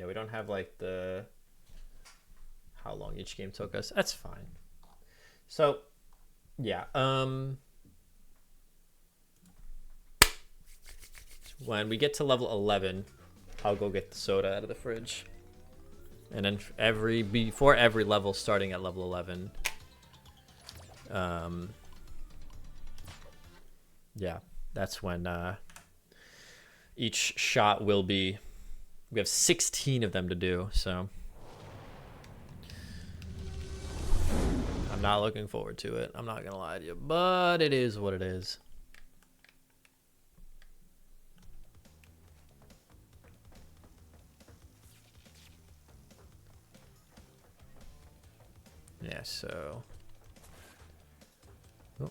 Yeah, we don't have like the how long each game took us. That's fine. So, yeah. When we get to level 11, I'll go get the soda out of the fridge. And then before every level starting at level 11, yeah, that's when each shot will be. We have 16 of them to do, so I'm not looking forward to it. I'm not gonna lie to you, but it is what it is. Yeah, so. Oh.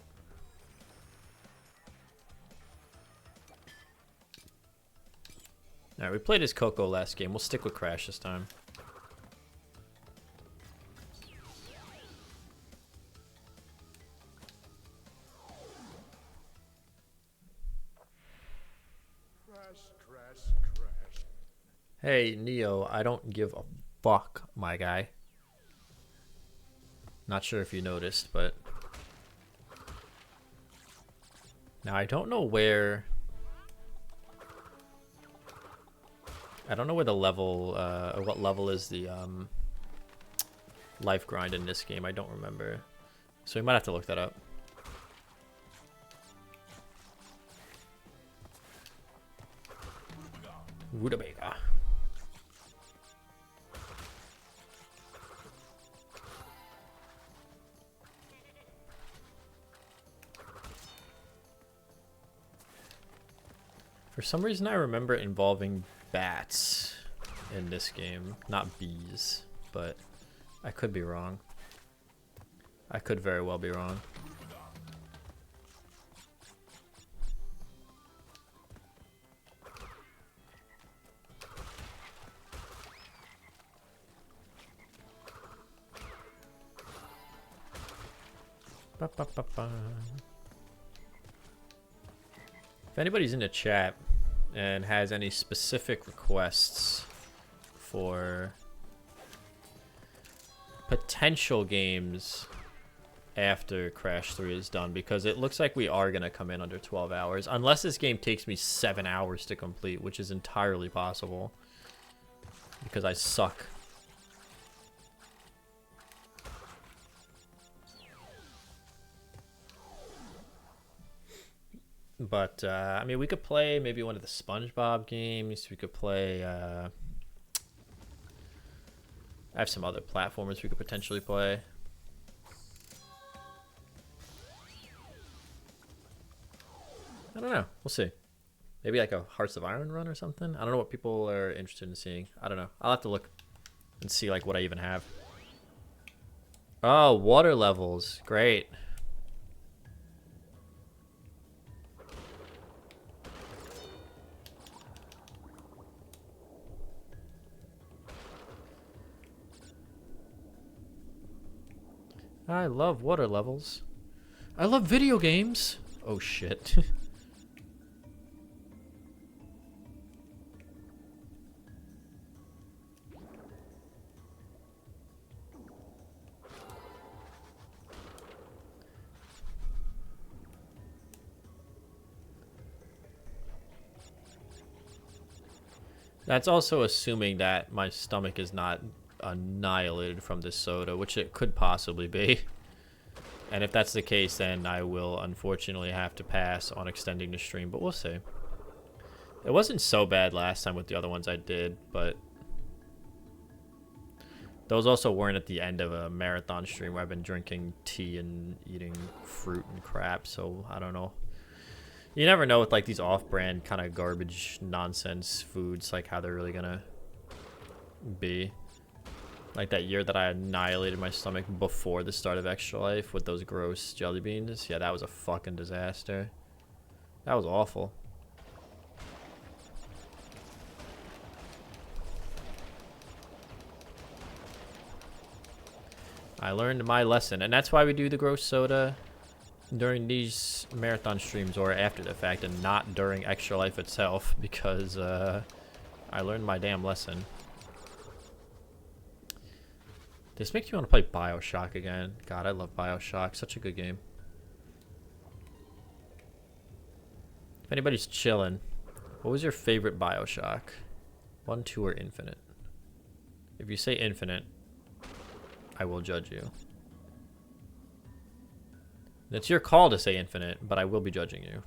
Alright, we played as Coco last game. We'll stick with Crash this time. Crash. Hey, Neo, I don't give a fuck, my guy. Not sure if you noticed, but... Now, I don't know where... I don't know where the level, or what level is the, life grind in this game. I don't remember. So we might have to look that up. Rutabaga. For some reason, I remember involving bats in this game, not bees, but I could be wrong. I could very well be wrong. Ba, ba, ba, ba. If anybody's in the chat and has any specific requests for potential games after Crash 3 is done, because it looks like we are going to come in under 12 hours, unless this game takes me 7 hours to complete, which is entirely possible, because I suck. But, I mean, we could play maybe one of the SpongeBob games. We could play, I have some other platformers we could potentially play. I don't know. We'll see. Maybe like a Hearts of Iron run or something. I don't know what people are interested in seeing. I don't know. I'll have to look and see like what I even have. Oh, water levels. Great. I love water levels. I love video games. Oh shit. That's also assuming that my stomach is not annihilated from this soda, which it could possibly be. And if that's the case, then I will unfortunately have to pass on extending the stream, but we'll see. It wasn't so bad last time with the other ones I did, but those also weren't at the end of a marathon stream where I've been drinking tea and eating fruit and crap, so I don't know. You never know with like these off-brand kind of garbage nonsense foods, like how they're really gonna be. Like that year that I annihilated my stomach before the start of Extra Life with those gross jelly beans. Yeah, that was a fucking disaster. That was awful. I learned my lesson, and that's why we do the gross soda during these marathon streams or after the fact and not during Extra Life itself, because I learned my damn lesson. This makes me want to play BioShock again. God, I love BioShock. Such a good game. If anybody's chilling, what was your favorite BioShock? 1, 2, or Infinite? If you say Infinite, I will judge you. It's your call to say Infinite, but I will be judging you.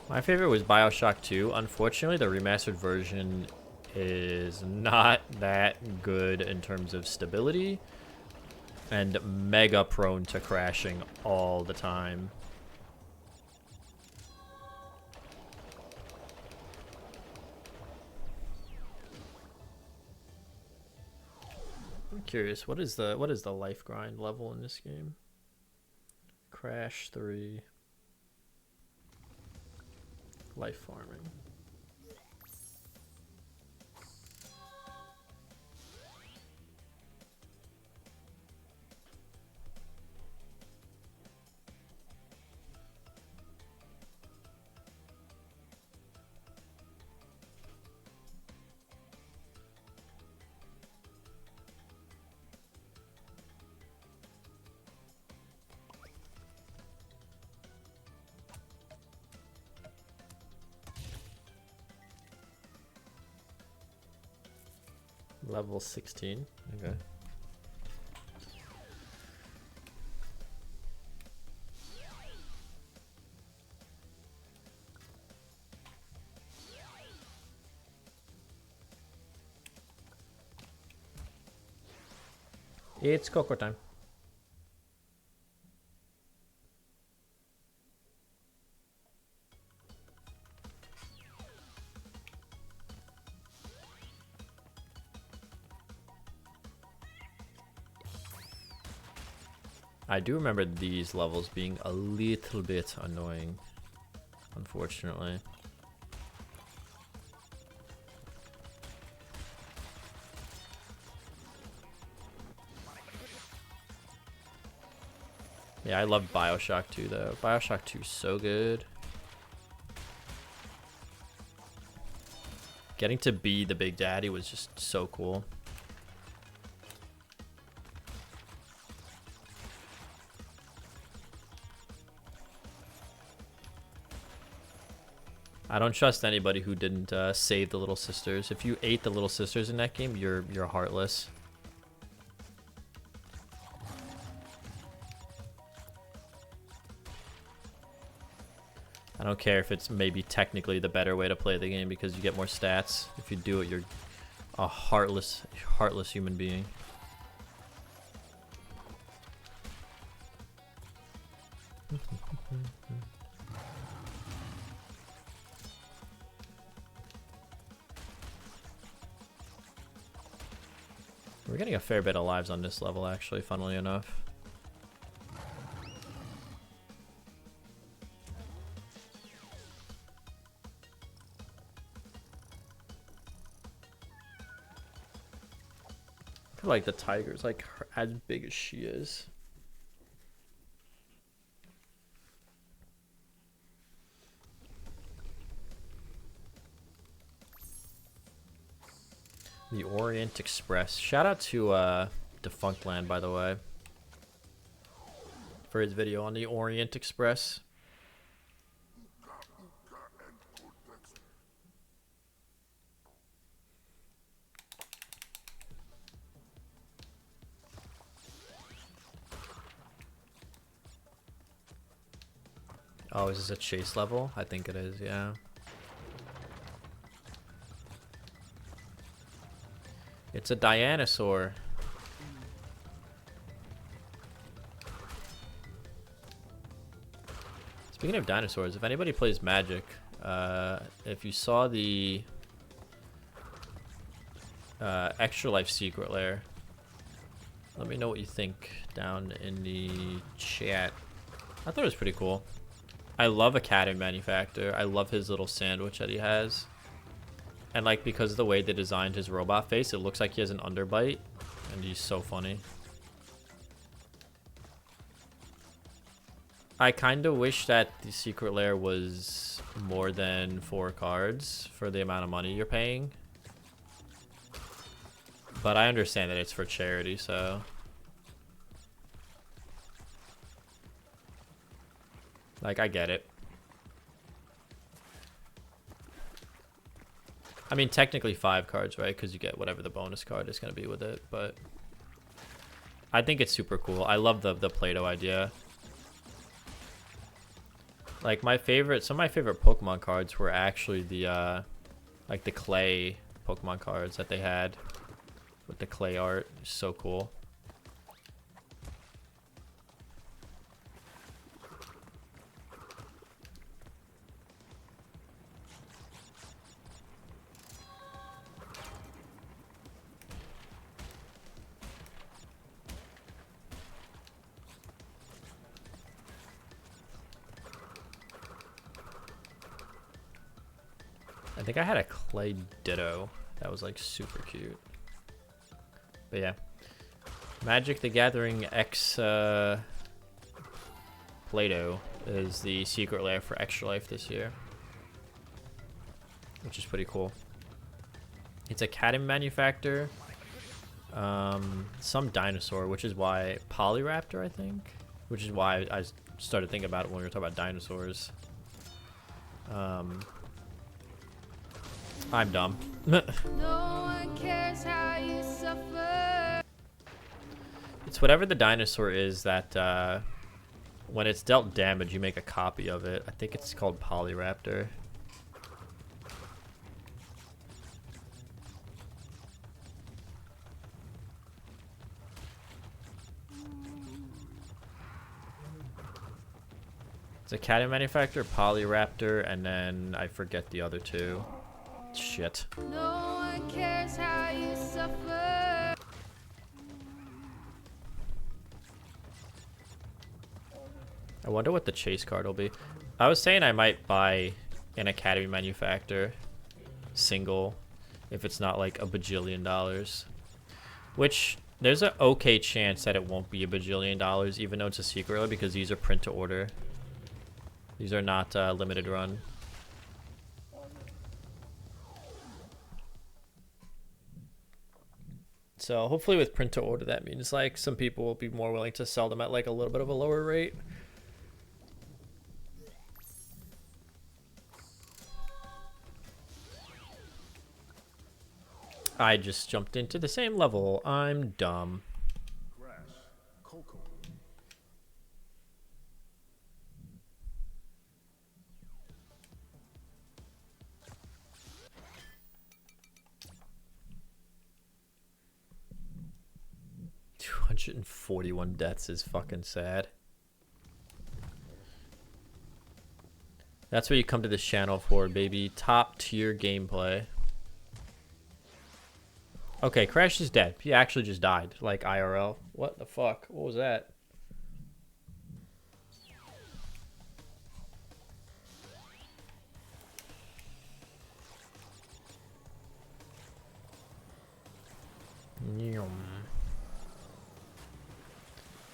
My favorite was BioShock 2. Unfortunately, the remastered version is not that good in terms of stability and mega prone to crashing all the time. I'm curious, what is the life grind level in this game? Crash 3. Life farming. Level 16. Okay. It's Coco time. I do remember these levels being a little bit annoying, unfortunately. Yeah, I love BioShock 2 though. BioShock 2 is so good. Getting to be the Big Daddy was just so cool. I don't trust anybody who didn't save the little sisters. If you ate the little sisters in that game, you're heartless. I don't care if it's maybe technically the better way to play the game because you get more stats. If you do it, you're a heartless human being. We're getting a fair bit of lives on this level, actually, funnily enough. I feel like the tiger's like as big as she is. The Orient Express. Shout out to Defunct Land, by the way, for his video on the Orient Express. Oh, is this a chase level? I think it is, yeah. It's a dinosaur. Speaking of dinosaurs, if anybody plays Magic, if you saw the Extra Life Secret Lair, let me know what you think down in the chat. I thought it was pretty cool. I love Academy Manufactor. I love his little sandwich that he has. And like, because of the way they designed his robot face, it looks like he has an underbite, and he's so funny. I kind of wish that the Secret Lair was more than 4 cards for the amount of money you're paying. But I understand that it's for charity, so... Like, I get it. I mean, technically 5 cards, right? Because you get whatever the bonus card is going to be with it, but... I think it's super cool. I love the Play-Doh idea. Like, some of my favorite Pokemon cards were actually the, like, the clay Pokemon cards that they had. With the clay art. So cool. I think I had a clay Ditto that was like super cute. But yeah, Magic the Gathering X Play-Doh is the secret lair for Extra Life this year, which is pretty cool. It's a Academy manufacturer, some dinosaur, which is why Polyraptor, I think, which is why I started thinking about it when we were talking about dinosaurs. I'm dumb. No one cares how you suffer. It's whatever the dinosaur is that when it's dealt damage, you make a copy of it. I think it's called Polyraptor. It's a Academy manufacturer, Polyraptor, and then I forget the other two. Shit. No one cares how you suffer. I wonder what the chase card will be. I was saying I might buy an Academy manufacturer single if it's not like $1 bajillion. Which there's an okay chance that it won't be $1 bajillion even though it's a secret because these are print to order. These are not limited run. So hopefully with print to order, that means like some people will be more willing to sell them at like a little bit of a lower rate. I just jumped into the same level. I'm dumb. Grass, cocoa. $241 deaths is fucking sad. That's what you come to this channel for, baby. Top tier gameplay. Okay, Crash is dead. He actually just died, like IRL. What the fuck? What was that?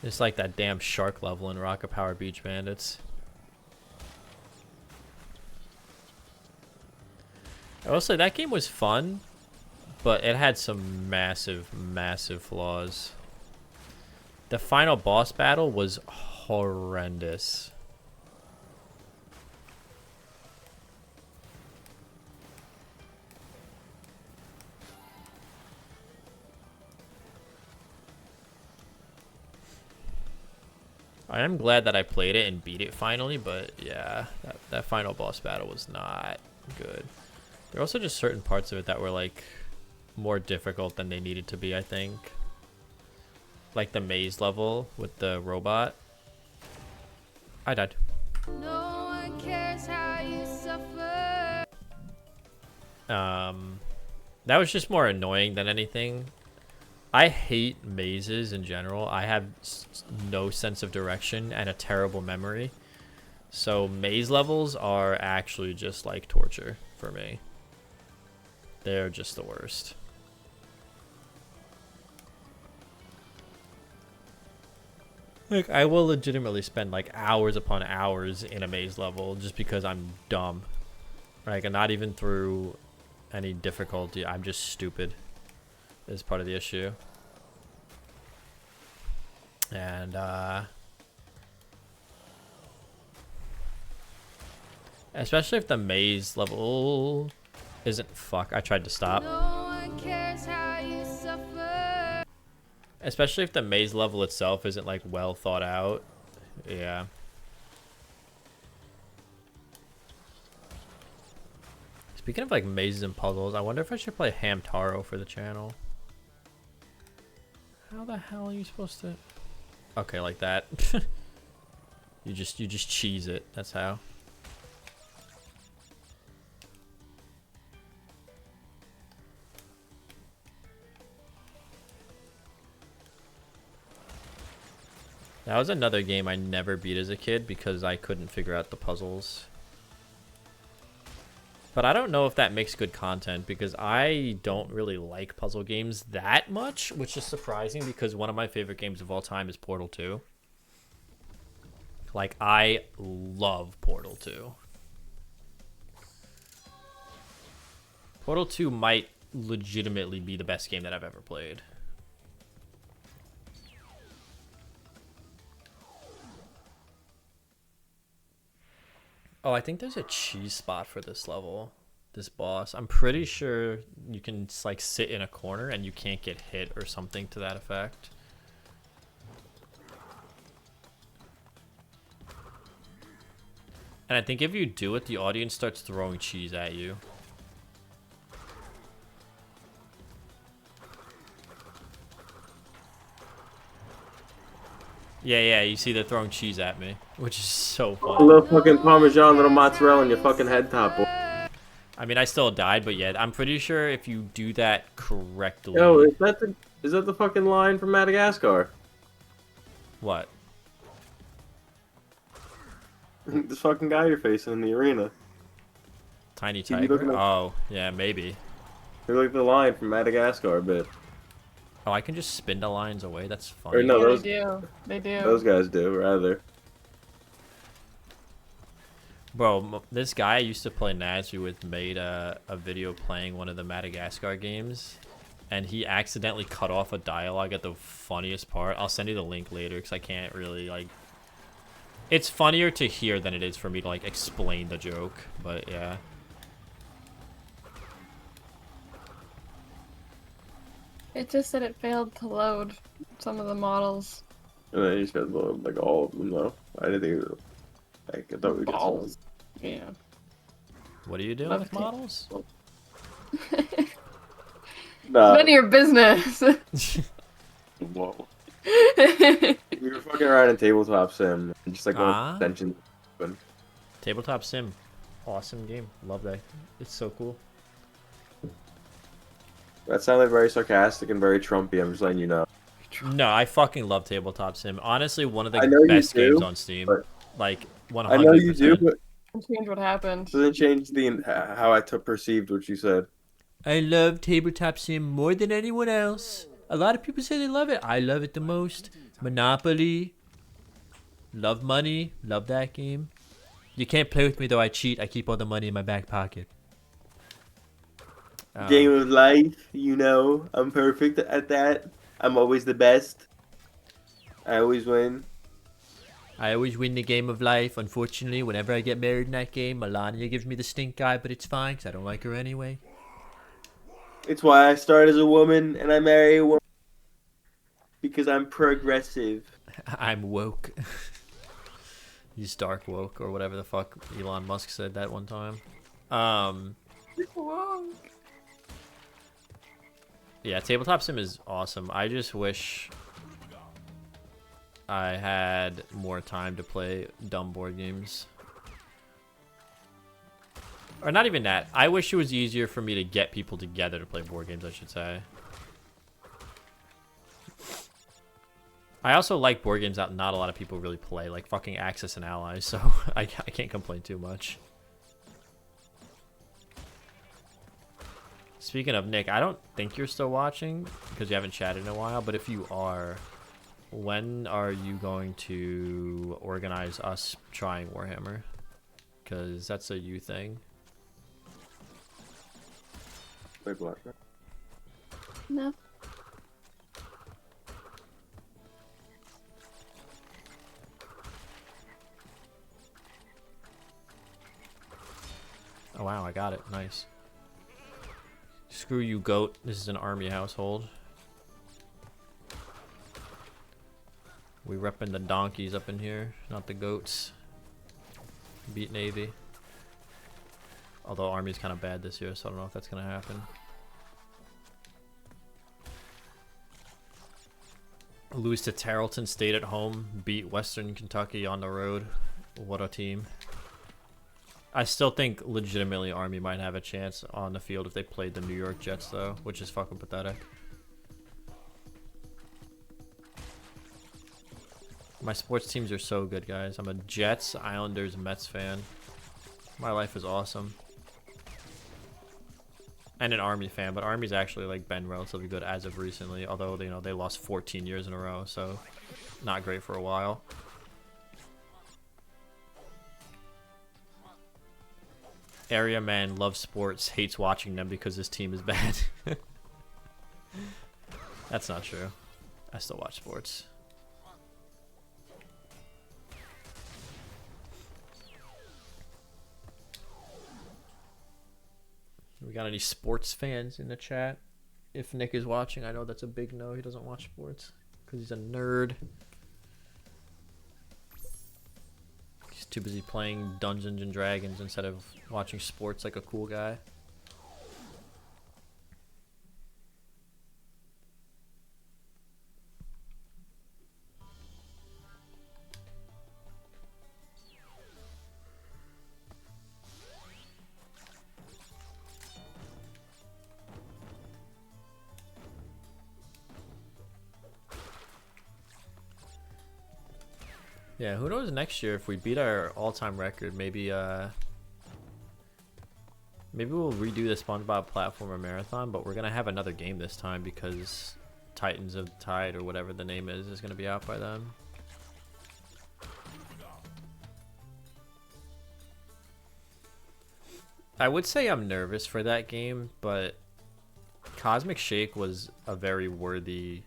It's like that damn shark level in Rocket Power Beach Bandits. I will say that game was fun, but it had some massive, massive flaws. The final boss battle was horrendous. I am glad that I played it and beat it finally, but yeah, that final boss battle was not good. There are also just certain parts of it that were like more difficult than they needed to be, I think. Like the maze level with the robot. I died. No one cares how you suffer. That was just more annoying than anything. I hate mazes in general. I have no sense of direction and a terrible memory. So maze levels are actually just like torture for me. They're just the worst. Like, I will legitimately spend like hours upon hours in a maze level just because I'm dumb. Like, I'm not even through any difficulty. I'm just stupid. Is part of the issue. And especially if the maze level isn't I tried to stop. No one cares how you suffer. Especially if the maze level itself isn't like well thought out. Yeah. Speaking of like mazes and puzzles, I wonder if I should play Hamtaro for the channel. How the hell are you supposed to? Okay, like that. you just cheese it. That's how. That was another game I never beat as a kid because I couldn't figure out the puzzles. But I don't know if that makes good content because I don't really like puzzle games that much, which is surprising because one of my favorite games of all time is Portal 2. Like, I love Portal 2. Portal 2 might legitimately be the best game that I've ever played. Oh, I think there's a cheese spot for this level, this boss. I'm pretty sure you can like sit in a corner and you can't get hit or something to that effect. And I think if you do it, the audience starts throwing cheese at you. Yeah, you see they're throwing cheese at me, which is so funny. A little fucking Parmesan, little mozzarella in your fucking head top. I mean, I still died, but yeah, I'm pretty sure if you do that correctly... Yo, is that the fucking line from Madagascar? What? This fucking guy you're facing in the arena. Tiny Tiger? Oh, yeah, maybe. They're like the line from Madagascar a bit. Oh, I can just spin the lines away? That's funny. Or no, yeah, those, they do. Those guys do, rather. Bro, this guy I used to play Nazi with made a video playing one of the Madagascar games. And he accidentally cut off a dialogue at the funniest part. I'll send you the link later because I can't really, like... It's funnier to hear than it is for me to, like, explain the joke. But, yeah. It just said it failed to load some of the models. And then you just got load, like all of them though. I didn't think it was, like, I thought we'd get Balls. Yeah. What are you doing with models? Nah. None of your business. Whoa. We were fucking around in tabletop sim, and just like one extension. Tabletop sim, awesome game. Love that. It's so cool. That sounded very sarcastic and very Trumpy. I'm just letting you know. No, I fucking love tabletop sim. Honestly, one of the best games on Steam. Like 100%. I know you do, but change what happened. Doesn't change the how I perceived what you said. I love tabletop sim more than anyone else. A lot of people say they love it. I love it the most. Monopoly. Love money. Love that game. You can't play with me though. I cheat. I keep all the money in my back pocket. Game of life, you know. I'm perfect at that. I'm always the best. I always win. I always win the game of life. Unfortunately, whenever I get married in that game, Melania gives me the stink eye, but it's fine because I don't like her anyway. It's why I start as a woman and I marry a woman. Because I'm progressive. I'm woke. He's dark woke or whatever the fuck Elon Musk said that one time. Woke. Yeah, tabletop sim is awesome. I just wish I had more time to play dumb board games. Or not even that. I wish it was easier for me to get people together to play board games, I should say. I also like board games that not a lot of people really play, like fucking Axis and Allies, so I can't complain too much. Speaking of Nick, I don't think you're still watching because you haven't chatted in a while, but if you are, When are you going to organize us trying Warhammer? Because that's a you thing. Wait, what? No. Oh wow, I got it. Nice. Screw you, goat. This is an army household. We repping the donkeys up in here, not the goats. Beat Navy. Although Army's kind of bad this year, so I don't know if that's going to happen. Lose to Tarleton State at home. Beat Western Kentucky on the road. What a team. I still think legitimately Army might have a chance on the field if they played the New York Jets, though, which is fucking pathetic. My sports teams are so good, guys. I'm a Jets, Islanders, Mets fan. My life is awesome. And an Army fan, but Army's actually like been relatively good as of recently, although you know they lost 14 years in a row, so not great for a while. Area man loves sports, hates watching them because his team is bad. That's not true. I still watch sports. We got any sports fans in the chat? If Nick is watching, I know that's a big no. He doesn't watch sports because he's a nerd. He's too busy playing Dungeons and Dragons instead of watching sports like a cool guy. Yeah, who knows next year if we beat our all-time record, maybe maybe we'll redo the SpongeBob Platformer Marathon, but we're gonna have another game this time because Titans of the Tide or whatever the name is gonna be out by then. I would say I'm nervous for that game, but Cosmic Shake was a very worthy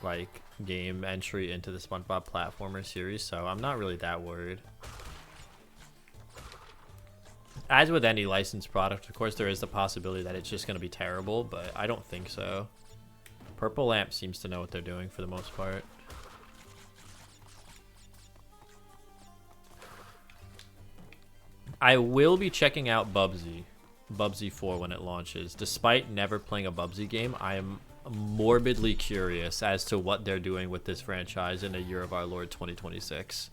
like game entry into the SpongeBob Platformer series, so I'm not really that worried. As with any licensed product, of course there is the possibility that it's just going to be terrible, but I don't think so. Purple Lamp seems to know what they're doing for the most part. I will be checking out Bubsy 4 when it launches. Despite never playing a Bubsy game, I am morbidly curious as to what they're doing with this franchise in the year of our Lord 2026.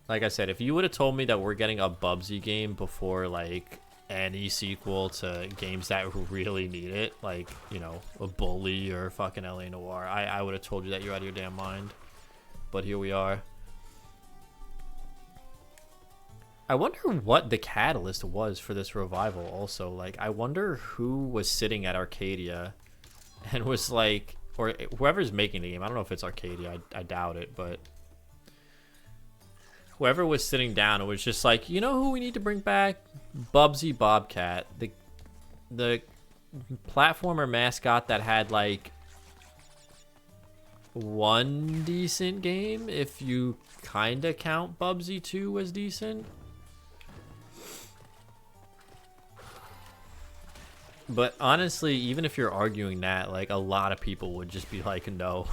Like I said, if you would have told me that we're getting a Bubsy game before like any sequel to games that really need it, like, you know, a Bully or fucking LA Noire, I would have told you that you're out of your damn mind. But here we are. I wonder what the catalyst was for this revival also. Like, I wonder who was sitting at Arcadia and was like, or whoever's making the game, I don't know if it's Arcadia, I doubt it, but whoever was sitting down and was just like, you know who we need to bring back? Bubsy Bobcat, the platformer mascot that had like one decent game, if you kind of count Bubsy 2 as decent. But honestly, even if you're arguing that, like, a lot of people would just be like, no.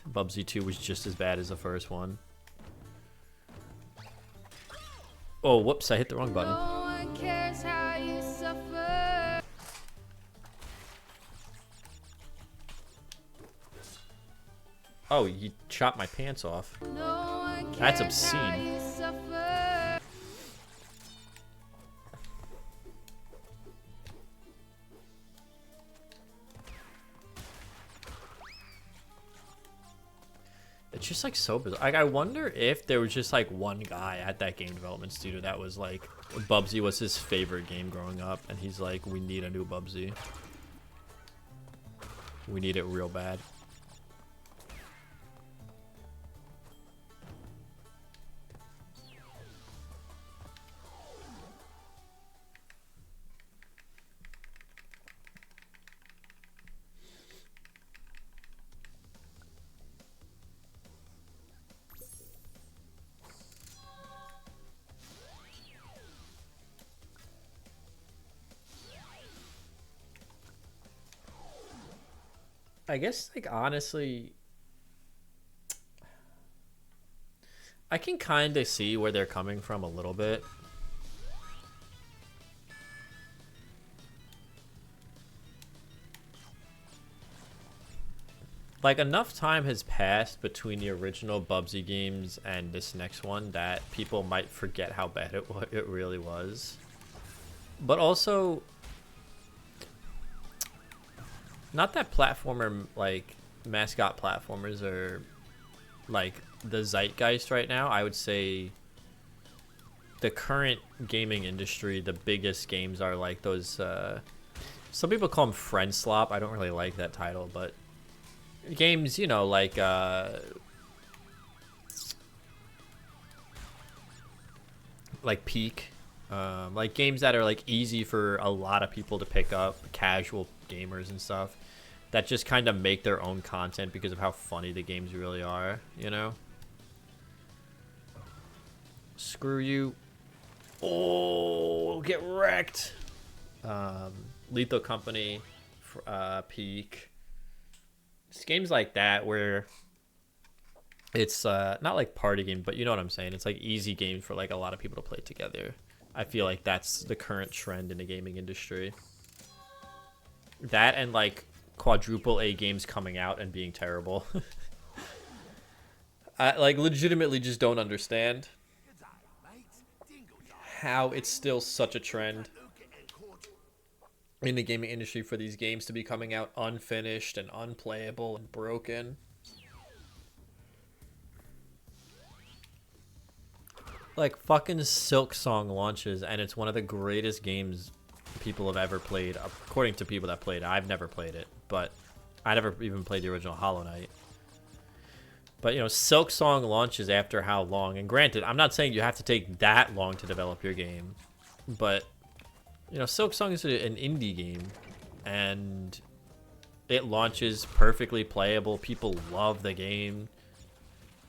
Bubsy 2 was just as bad as the first one. Oh, whoops, I hit the wrong button. No one cares how you suffer. Oh, you chopped my pants off. No one cares That's how obscene. you suffer. It's just like so bizarre. Like, I wonder if there was just like one guy at that game development studio that was like, Bubsy was his favorite game growing up, and he's like, we need a new Bubsy. We need it real bad. I guess, like, honestly, I can kind of see where they're coming from a little bit. Like, enough time has passed between the original Bubsy games and this next one that people might forget how bad it really was. But also, not that platformer, like, mascot platformers are, like, the zeitgeist right now. I would say the current gaming industry, the biggest games are, like, those, some people call them friend slop. I don't really like that title, but games, you know, like, Peak. Like, games that are, like, easy for a lot of people to pick up, casual gamers and stuff, that just kind of make their own content because of how funny the games really are, you know? Screw you. Oh, get wrecked. Lethal Company, Peak. It's games like that where it's not like party game, but you know what I'm saying. It's like easy games for like a lot of people to play together. I feel like that's the current trend in the gaming industry. That and like quadruple A games coming out and being terrible. I like legitimately just don't understand how it's still such a trend in the gaming industry for these games to be coming out unfinished and unplayable and broken. Like, fucking Silk Song launches, and it's one of the greatest games people have ever played, according to people that played it. I've never played it, but I never even played the original Hollow Knight. But, you know, Silk Song launches after how long? And granted, I'm not saying you have to take that long to develop your game, but, you know, Silk Song is an indie game, and it launches perfectly playable. People love the game.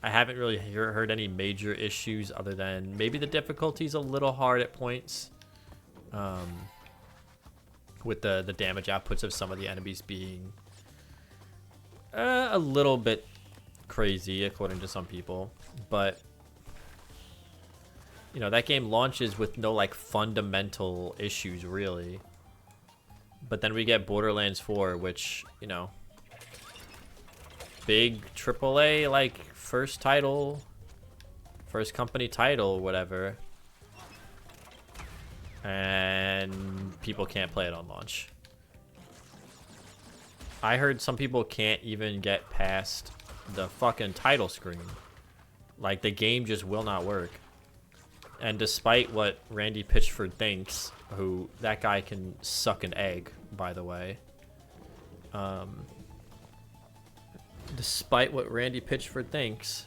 I haven't really heard any major issues other than maybe the difficulty's a little hard at points, with the damage outputs of some of the enemies being a little bit crazy according to some people. But, you know, that game launches with no like fundamental issues really. But then we get Borderlands 4, which, you know, big AAA like first company title, whatever, and people can't play it on launch. I heard some people can't even get past the fucking title screen. Like, the game just will not work. And despite what Randy Pitchford thinks, who, that guy can suck an egg, by the way, despite what Randy Pitchford thinks,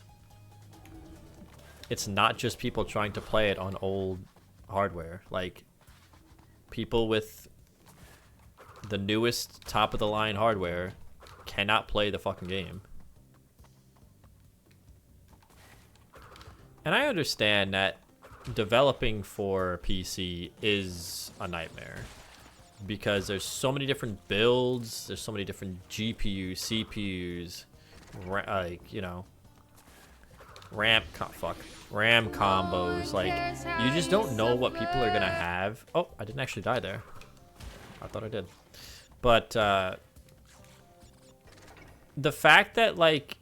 it's not just people trying to play it on old hardware. Like, people with the newest top-of-the-line hardware cannot play the fucking game. And I understand that developing for PC is a nightmare, because there's so many different builds, there's so many different GPUs, CPUs, like, you know, RAM combos. Like, you just don't know what people are gonna have. Oh, I didn't actually die there. I thought I did. But the fact that, like,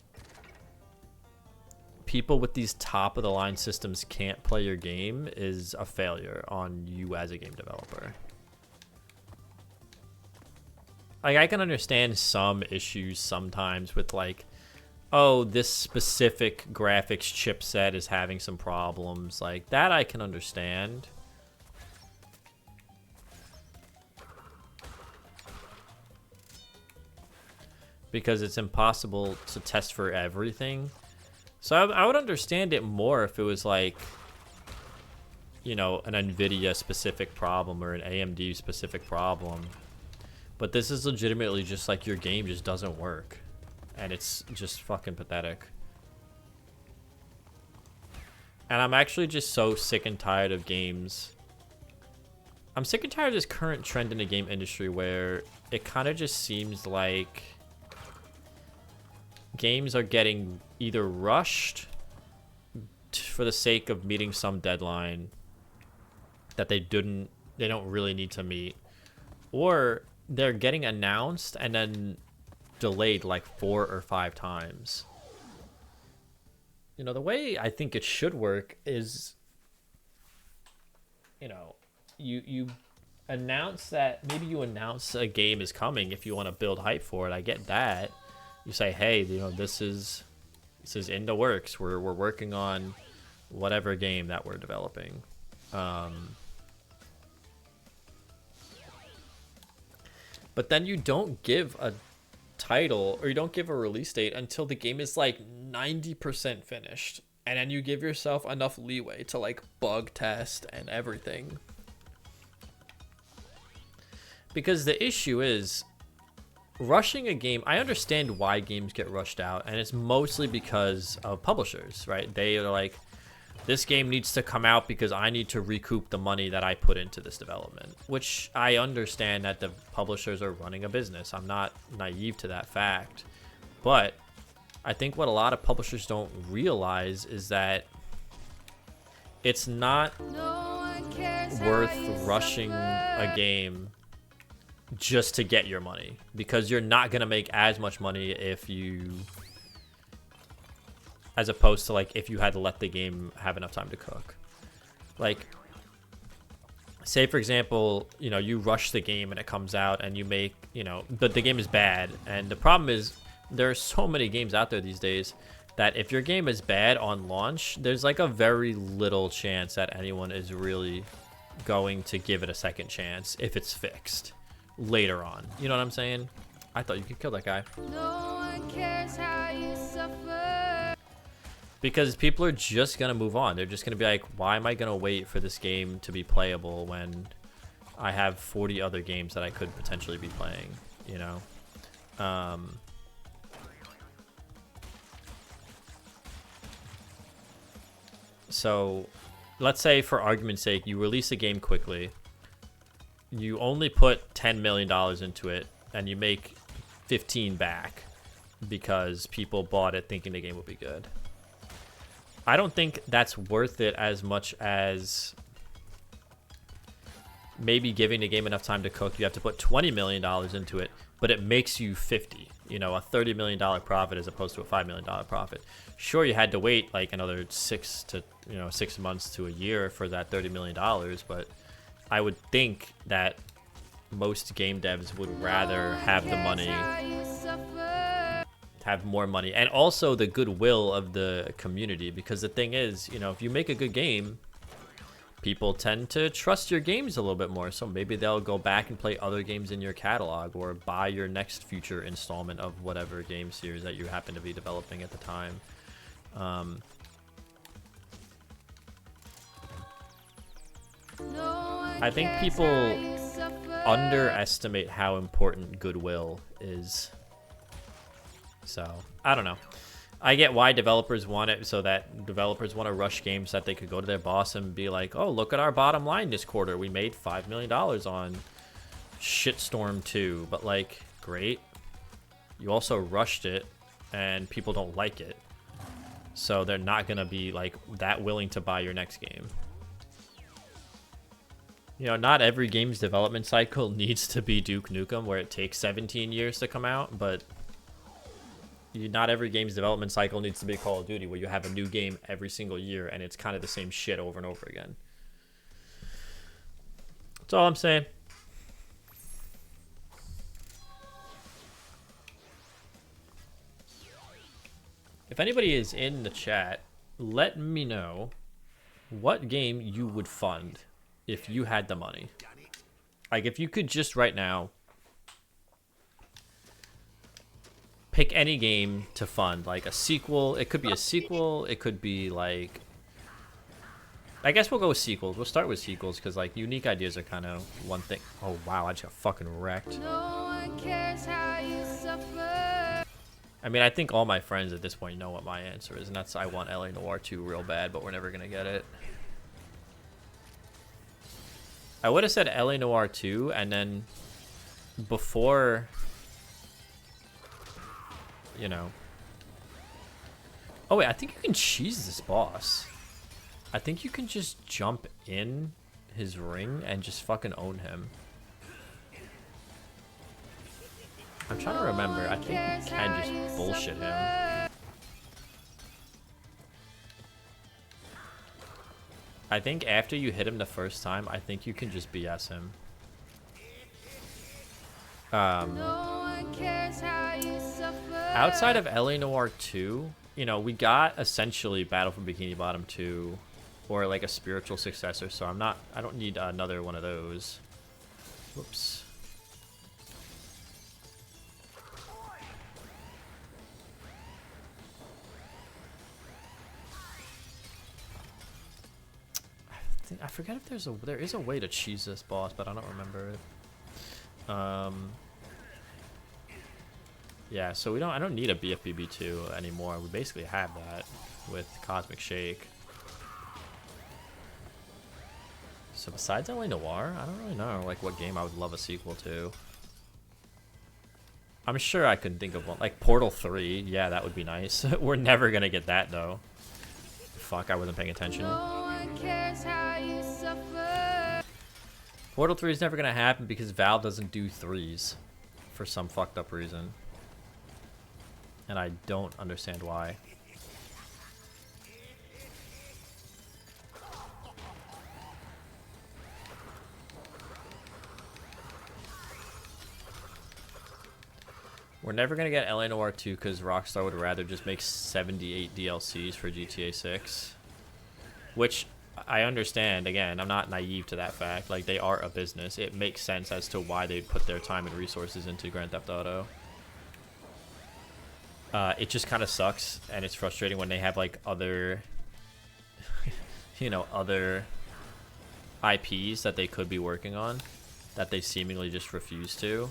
people with these top of the line systems can't play your game is a failure on you as a game developer. Like, I can understand some issues sometimes with, like, oh, this specific graphics chipset is having some problems. Like, that I can understand. because it's impossible to test for everything. So I would understand it more if it was like, you know, an NVIDIA specific problem or an AMD specific problem. But this is legitimately just like your game just doesn't work. And it's just fucking pathetic. And I'm actually just so sick and tired of games. I'm sick and tired of this current trend in the game industry where it kind of just seems like games are getting either rushed for the sake of meeting some deadline that they don't really need to meet, or they're getting announced and then delayed like 4 or 5 times. You know, the way I think it should work is, you know, you announce that, maybe you announce a game is coming if you want to build hype for it. I get that. You say, hey, you know, this is in the works. We're working on whatever game that we're developing. But then you don't give a title, or you don't give a release date until the game is like 90% finished, and then you give yourself enough leeway to like bug test and everything. Because the issue is rushing a game. I understand why games get rushed out, and it's mostly because of publishers, right? They are like, this game needs to come out because I need to recoup the money that I put into this development, which I understand that the publishers are running a business. I'm not naive to that fact. But I think what a lot of publishers don't realize is that it's not worth rushing a game just to get your money, because you're not going to make as much money as opposed to like if you had to let the game have enough time to cook. Like, say for example, you know, you rush the game and it comes out and you make, you know, but the game is bad. And the problem is there are so many games out there these days that if your game is bad on launch, there's like a very little chance that anyone is really going to give it a second chance if it's fixed later on. You know what I'm saying? I thought you could kill that guy. No one cares how you suffer. Because people are just going to move on. They're just going to be like, why am I going to wait for this game to be playable when I have 40 other games that I could potentially be playing, you know? So let's say, for argument's sake, you release a game quickly. You only put $10 million into it, and you make 15 back because people bought it thinking the game would be good. I don't think that's worth it as much as maybe giving the game enough time to cook. You have to put $20 million into it, but it makes you 50, you know, a $30 million profit as opposed to a $5 million profit. Sure, you had to wait like another 6 months to a year for that $30 million, but I would think that most game devs would rather have the money, have more money, and also the goodwill of the community. Because the thing is, you know, if you make a good game, people tend to trust your games a little bit more, so maybe they'll go back and play other games in your catalog or buy your next future installment of whatever game series that you happen to be developing at the time. I think people underestimate how important goodwill is. So, I don't know. I get why developers want it, so that developers want to rush games so that they could go to their boss and be like, oh, look at our bottom line this quarter. We made $5 million on Shitstorm 2. But, like, great. You also rushed it, and people don't like it. So they're not going to be, like, that willing to buy your next game. You know, not every game's development cycle needs to be Duke Nukem, where it takes 17 years to come out, but not every game's development cycle needs to be Call of Duty, where you have a new game every single year and it's kind of the same shit over and over again. That's all I'm saying. If anybody is in the chat, let me know what game you would fund if you had the money. Like, if you could just right now pick any game to fund, like a sequel. It could be a sequel. It could be like, I guess we'll go with sequels. We'll start with sequels because like unique ideas are kind of one thing. Oh wow, I just got fucking wrecked. No one cares how you suffer. I mean, I think all my friends at this point know what my answer is, and that's I want LA Noire 2 real bad, but we're never gonna get it. I would have said LA Noire 2, and then before, you know. Oh wait, I think you can cheese this boss. I think you can just jump in his ring and just fucking own him. I'm trying to remember. I think you can just bullshit him. I think after you hit him the first time, I think you can just BS him. Outside of LA Noire 2, you know, we got essentially Battle for Bikini Bottom 2, or like a spiritual successor, so I don't need another one of those. Whoops. I forget if there is a way to cheese this boss, but I don't remember it. Yeah, so I don't need a BFBB2 anymore. We basically have that with Cosmic Shake. So besides LA Noire, I don't really know like what game I would love a sequel to. I'm sure I could think of one, like Portal 3. Yeah, that would be nice. We're never gonna get that though. Fuck, I wasn't paying attention. Portal 3 is never gonna happen because Valve doesn't do 3s for some fucked up reason. And I don't understand why. We're never gonna get LA Noire 2 because Rockstar would rather just make 78 DLCs for GTA 6. Which I understand. Again, I'm not naive to that fact. Like, they are a business. It makes sense as to why they put their time and resources into Grand Theft Auto. It just kind of sucks, and it's frustrating when they have like other, you know, other IPs that they could be working on that they seemingly just refuse to.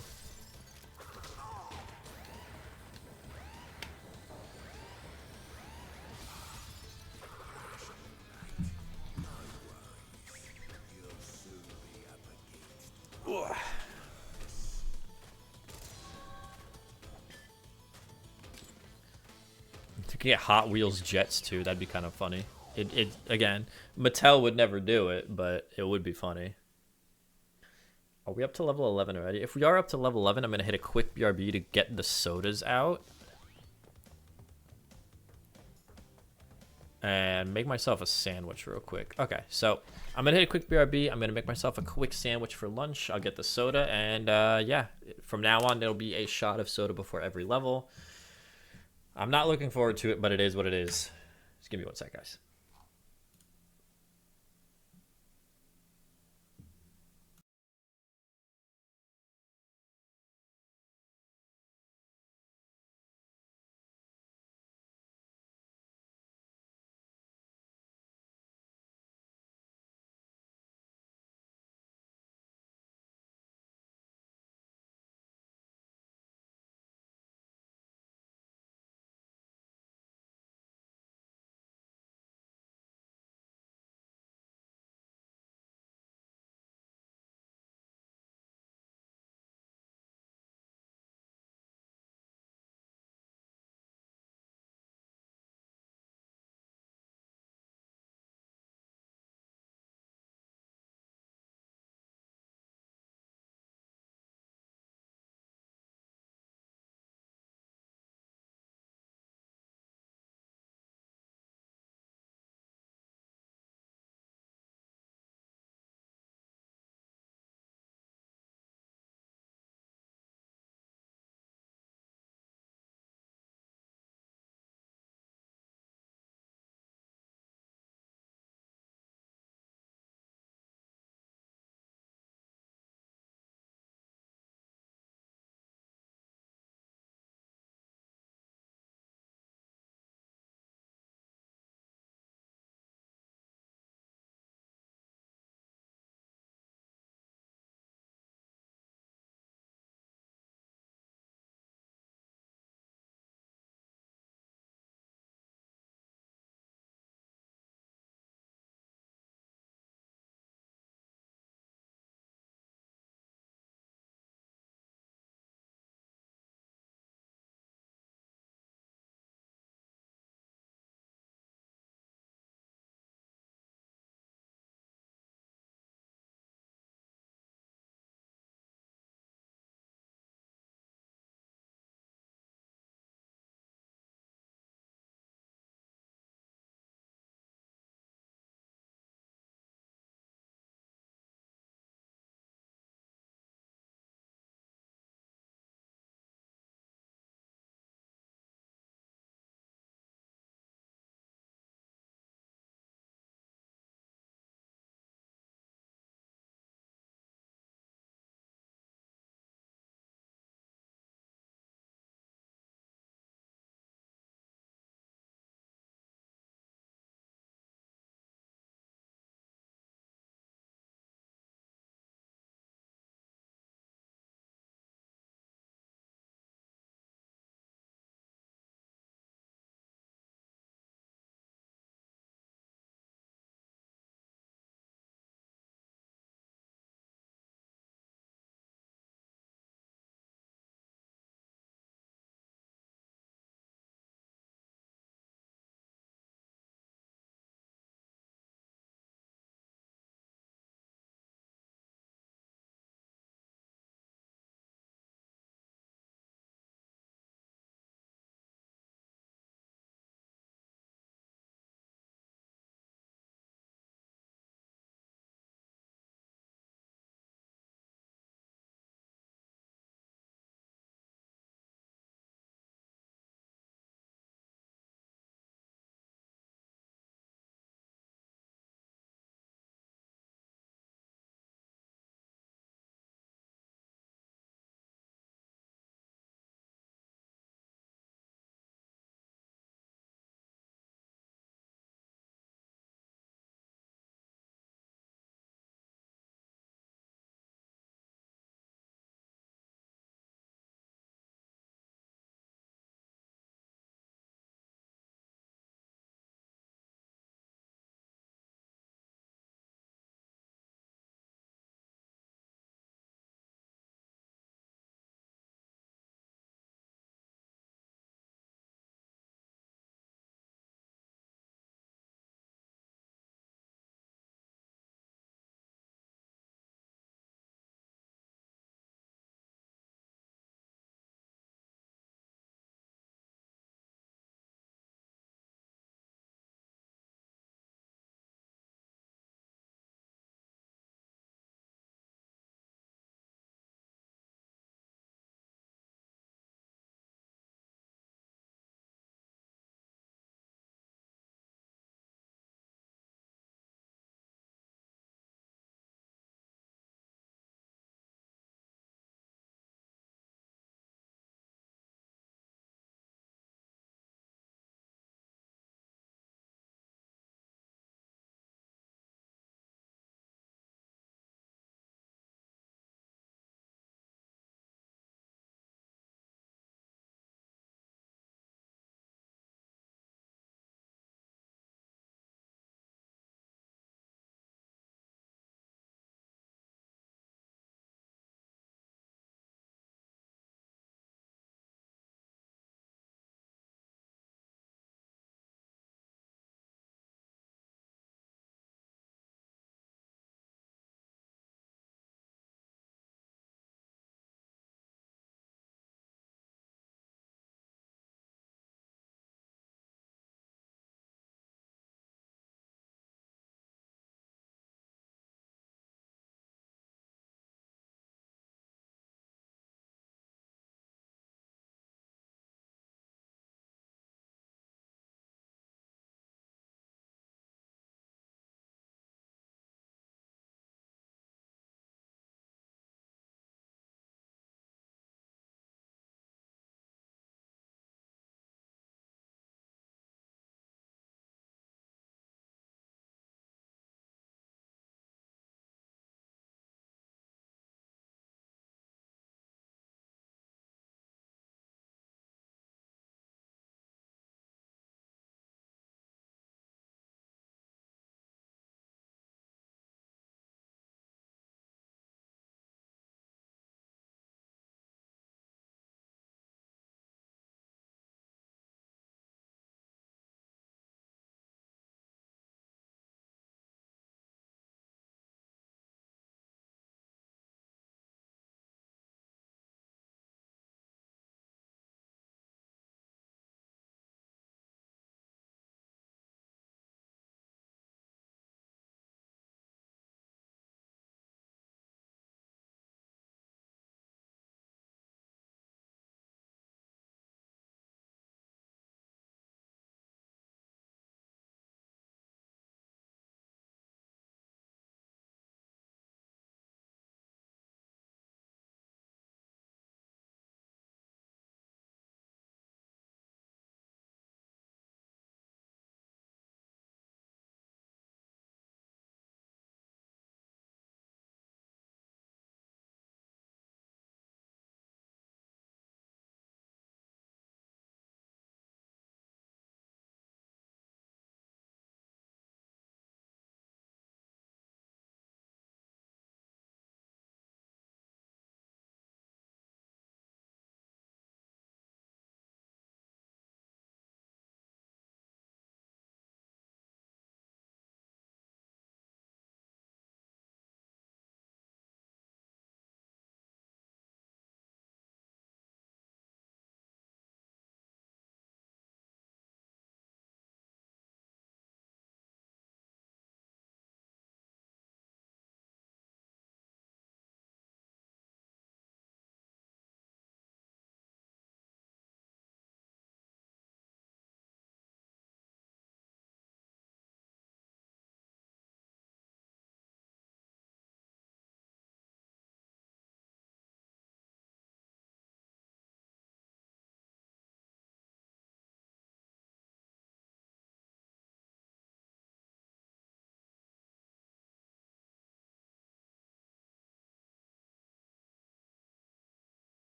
To get Hot Wheels jets too, that'd be kind of funny. It again, Mattel would never do it, but it would be funny. Are we up to level 11 already? If we are up to level 11, I'm gonna hit a quick BRB to get the sodas out and make myself a sandwich real quick. Okay, so I'm gonna hit a quick BRB. I'm gonna make myself a quick sandwich for lunch. I'll get the soda, and yeah, from now on there'll be a shot of soda before every level. I'm not looking forward to it, but it is what it is. Just give me one sec, guys.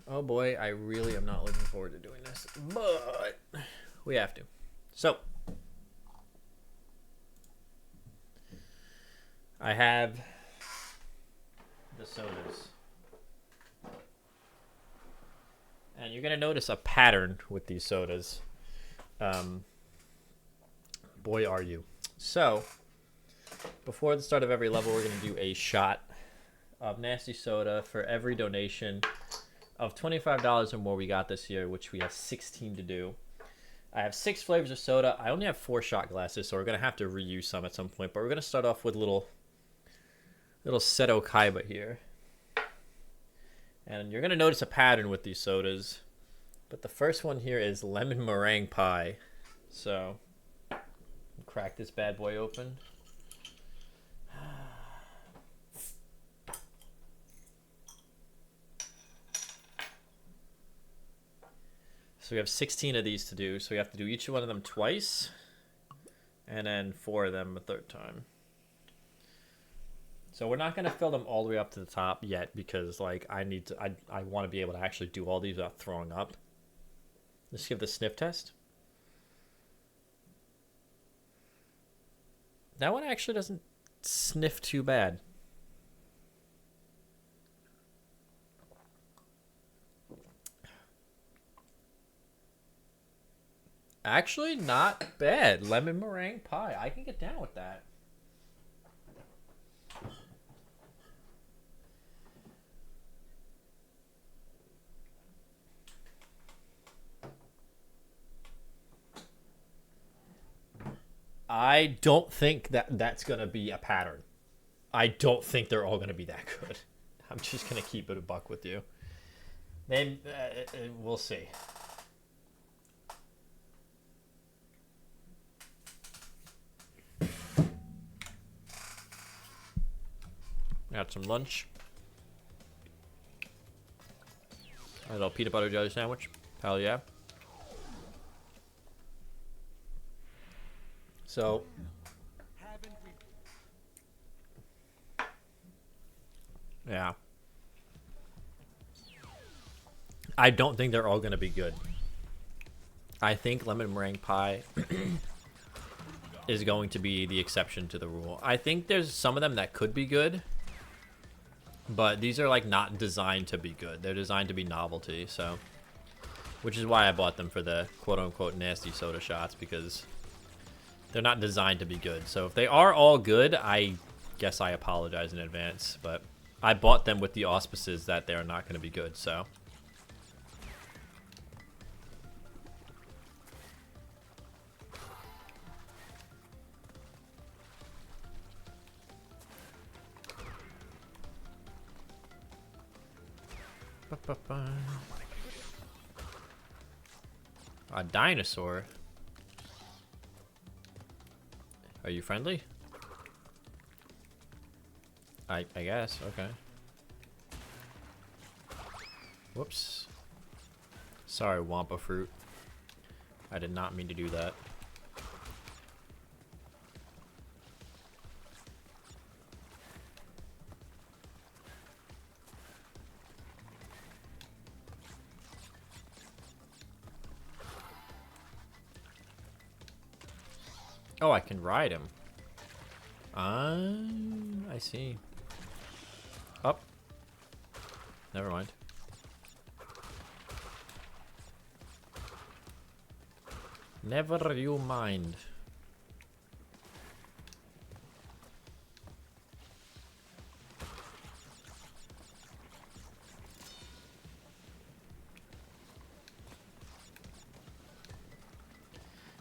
Oh boy, I really am not looking forward to doing this, but we have to. So, I have the sodas. And you're going to notice a pattern with these sodas. Boy, are you. So, before the start of every level, we're going to do a shot of Nasty Soda for every donation of $25 or more we got this year, which we have 16 to do. I have 6 flavors of soda. I only have 4 shot glasses, so we're going to have to reuse some at some point. But we're going to start off with little Seto Kaiba here. And you're going to notice a pattern with these sodas. But the first one here is lemon meringue pie. So, crack this bad boy open. So we have 16 of these to do. So we have to do each one of them twice. And then 4 of them a third time. So we're not going to fill them all the way up to the top yet because like I want to be able to actually do all these without throwing up. Let's give the sniff test. That one actually doesn't sniff too bad. Actually, not bad. Lemon meringue pie. I can get down with that. I don't think that's going to be a pattern. I don't think they're all going to be that good. I'm just going to keep it a buck with you. Then we'll see. Got some lunch. A little peanut butter jelly sandwich. Hell yeah. So, yeah. I don't think they're all going to be good. I think lemon meringue pie is going to be the exception to the rule. I think there's some of them that could be good, but these are like not designed to be good. They're designed to be novelty, so which is why I bought them for the quote-unquote nasty soda shots, because they're not designed to be good. So if they are all good, I guess I apologize in advance, but I bought them with the auspices that they're not going to be good, so. A dinosaur? Are you friendly? I guess, okay. Whoops. Sorry, Wampa Fruit. I did not mean to do that. Oh, I can ride him. I see. Up. Never mind. Never you mind.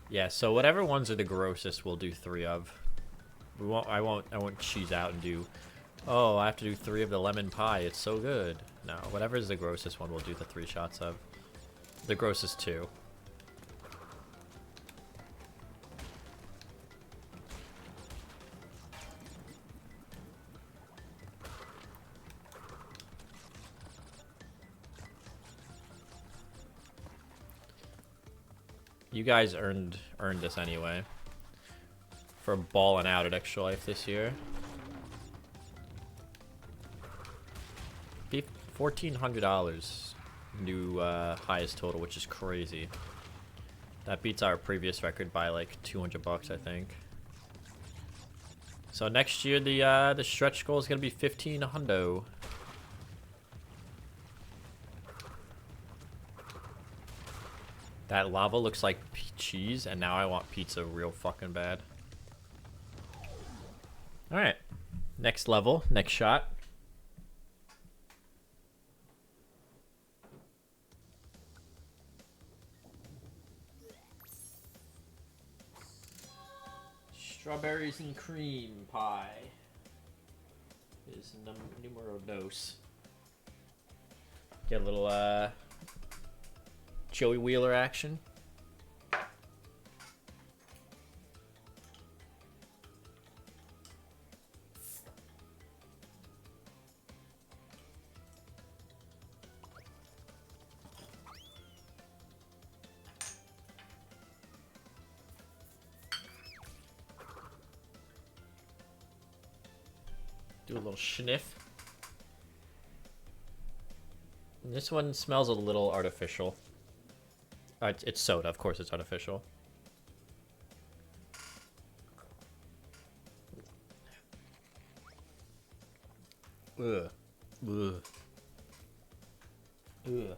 Yeah, so whatever ones are the grossest, we'll do 3 of. I won't cheese out and do, oh, I have to do 3 of the lemon pie. It's so good. No, whatever is the grossest one, we'll do the 3 shots of. The grossest 2. You guys earned this anyway. For balling out at Extra Life this year. $1,400. new highest total, which is crazy. That beats our previous record by like 200 bucks, I think. So next year the stretch goal is gonna be 15 hundo. That lava looks like cheese, and now I want pizza real fucking bad. All right, next level, next shot. Strawberries and cream pie is numero dos. Get a little Joey Wheeler action. Do a little sniff. And this one smells a little artificial. It's soda, of course it's artificial. Ugh. Ugh. Ugh.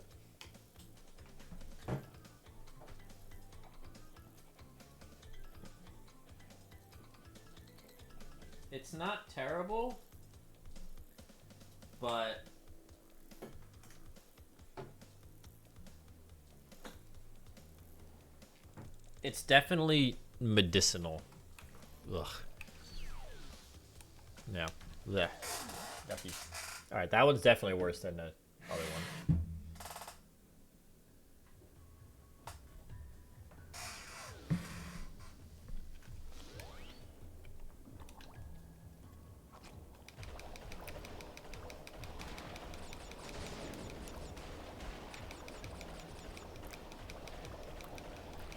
It's not terrible, but it's definitely medicinal. Ugh. Yeah. Blech. Yucky. Alright, that one's definitely worse than the other one.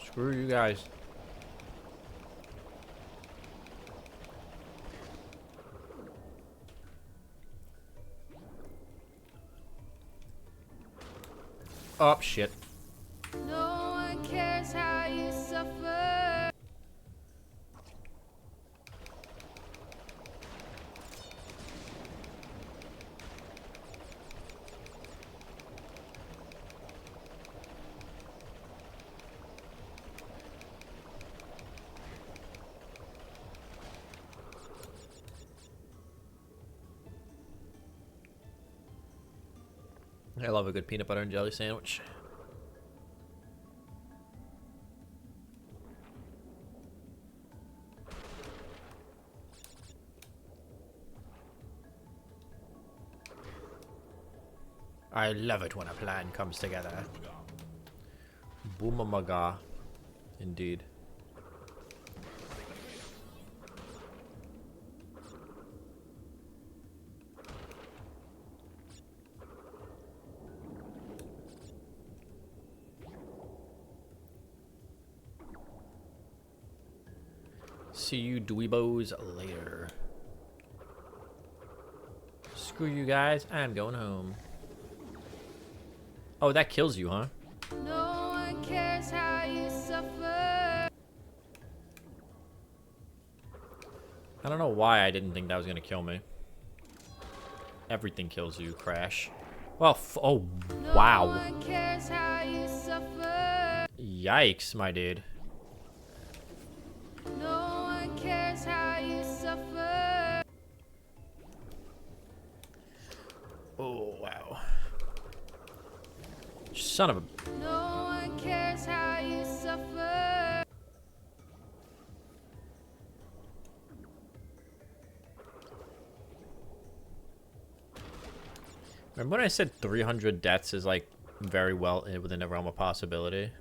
Screw you guys. Oh, shit. No one cares how you suffer. I love a good peanut butter and jelly sandwich. I love it when a plan comes together. Boomamaga. Indeed. See you dweebos later. Screw you guys, I'm going home. Oh, that kills you, huh? No one cares how you suffer. I don't know why I didn't think that was gonna kill me. Everything kills you, Crash. Well, oh, wow. No one cares how you suffer. Yikes, my dude. No one cares how you suffer. Oh, wow. Son of a... No one cares how you suffer. Remember when I said 300 deaths is like very well within the realm of possibility?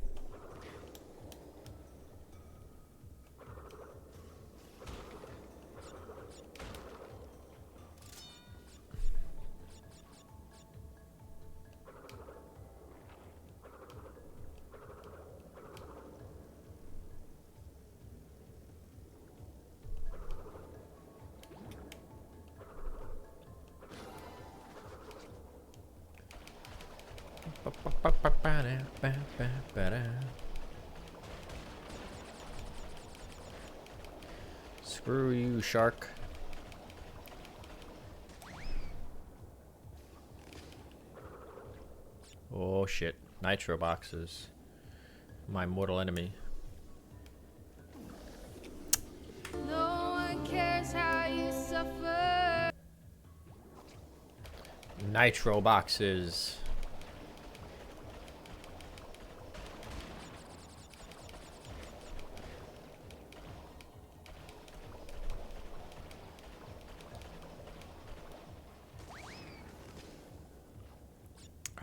Screw you, shark. Oh shit. Nitro boxes. My mortal enemy. No one cares how you suffer. Nitro boxes.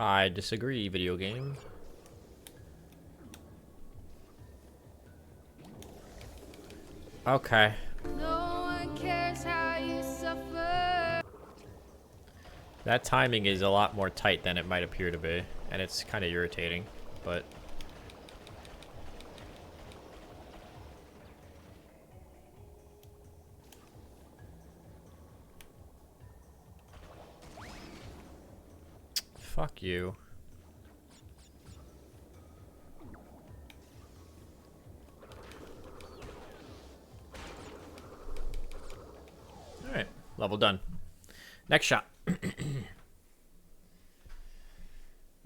I disagree, video game. Okay. No one cares how you suffer. That timing is a lot more tight than it might appear to be, and it's kind of irritating, but... Fuck you. Alright, level done. Next shot. A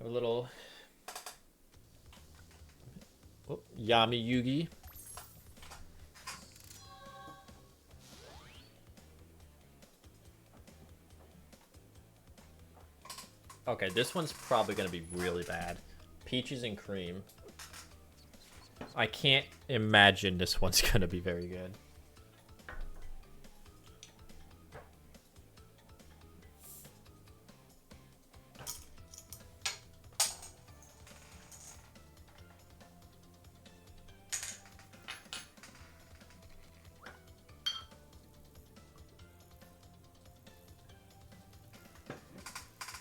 little... Oh, Yami Yugi. Okay, this one's probably going to be really bad. Peaches and cream. I can't imagine this one's going to be very good.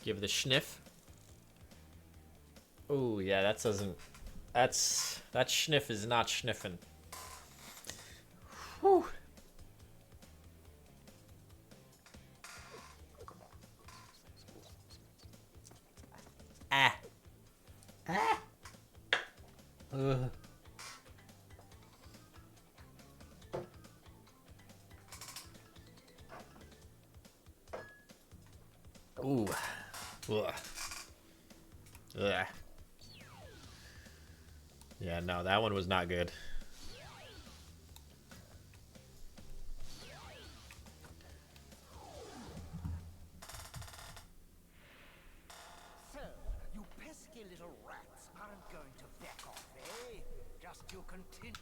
Give the sniff. Oh yeah, that doesn't. That sniff is not sniffing. Whew. Ah. Ah. Ugh. Ooh. Ugh. Ugh. Yeah, no, that one was not good. So, you pesky little rats aren't going to back off, eh? Just you continue.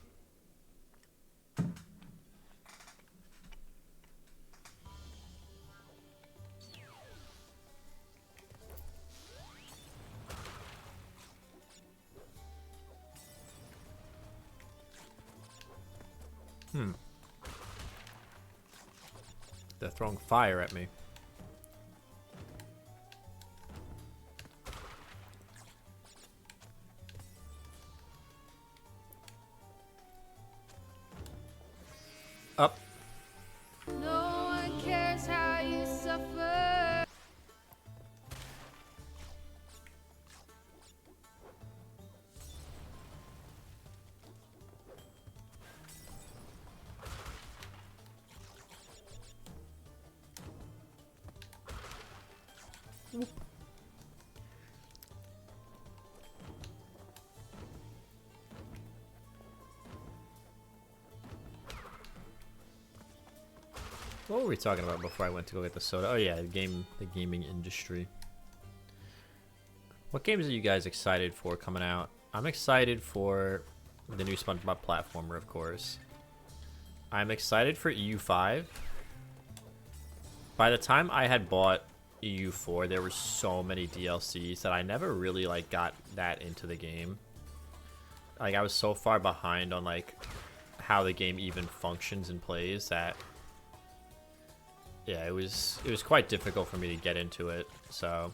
They're throwing fire at me. Up. No one cares how you suffer. What were we talking about before I went to go get the soda? Oh yeah, the gaming industry. What games are you guys excited for coming out? I'm excited for the new SpongeBob platformer, of course. I'm excited for EU5. By the time I had bought EU4, there were so many DLCs that I never really like got that into the game. Like I was so far behind on like how the game even functions and plays that yeah, it was quite difficult for me to get into it. So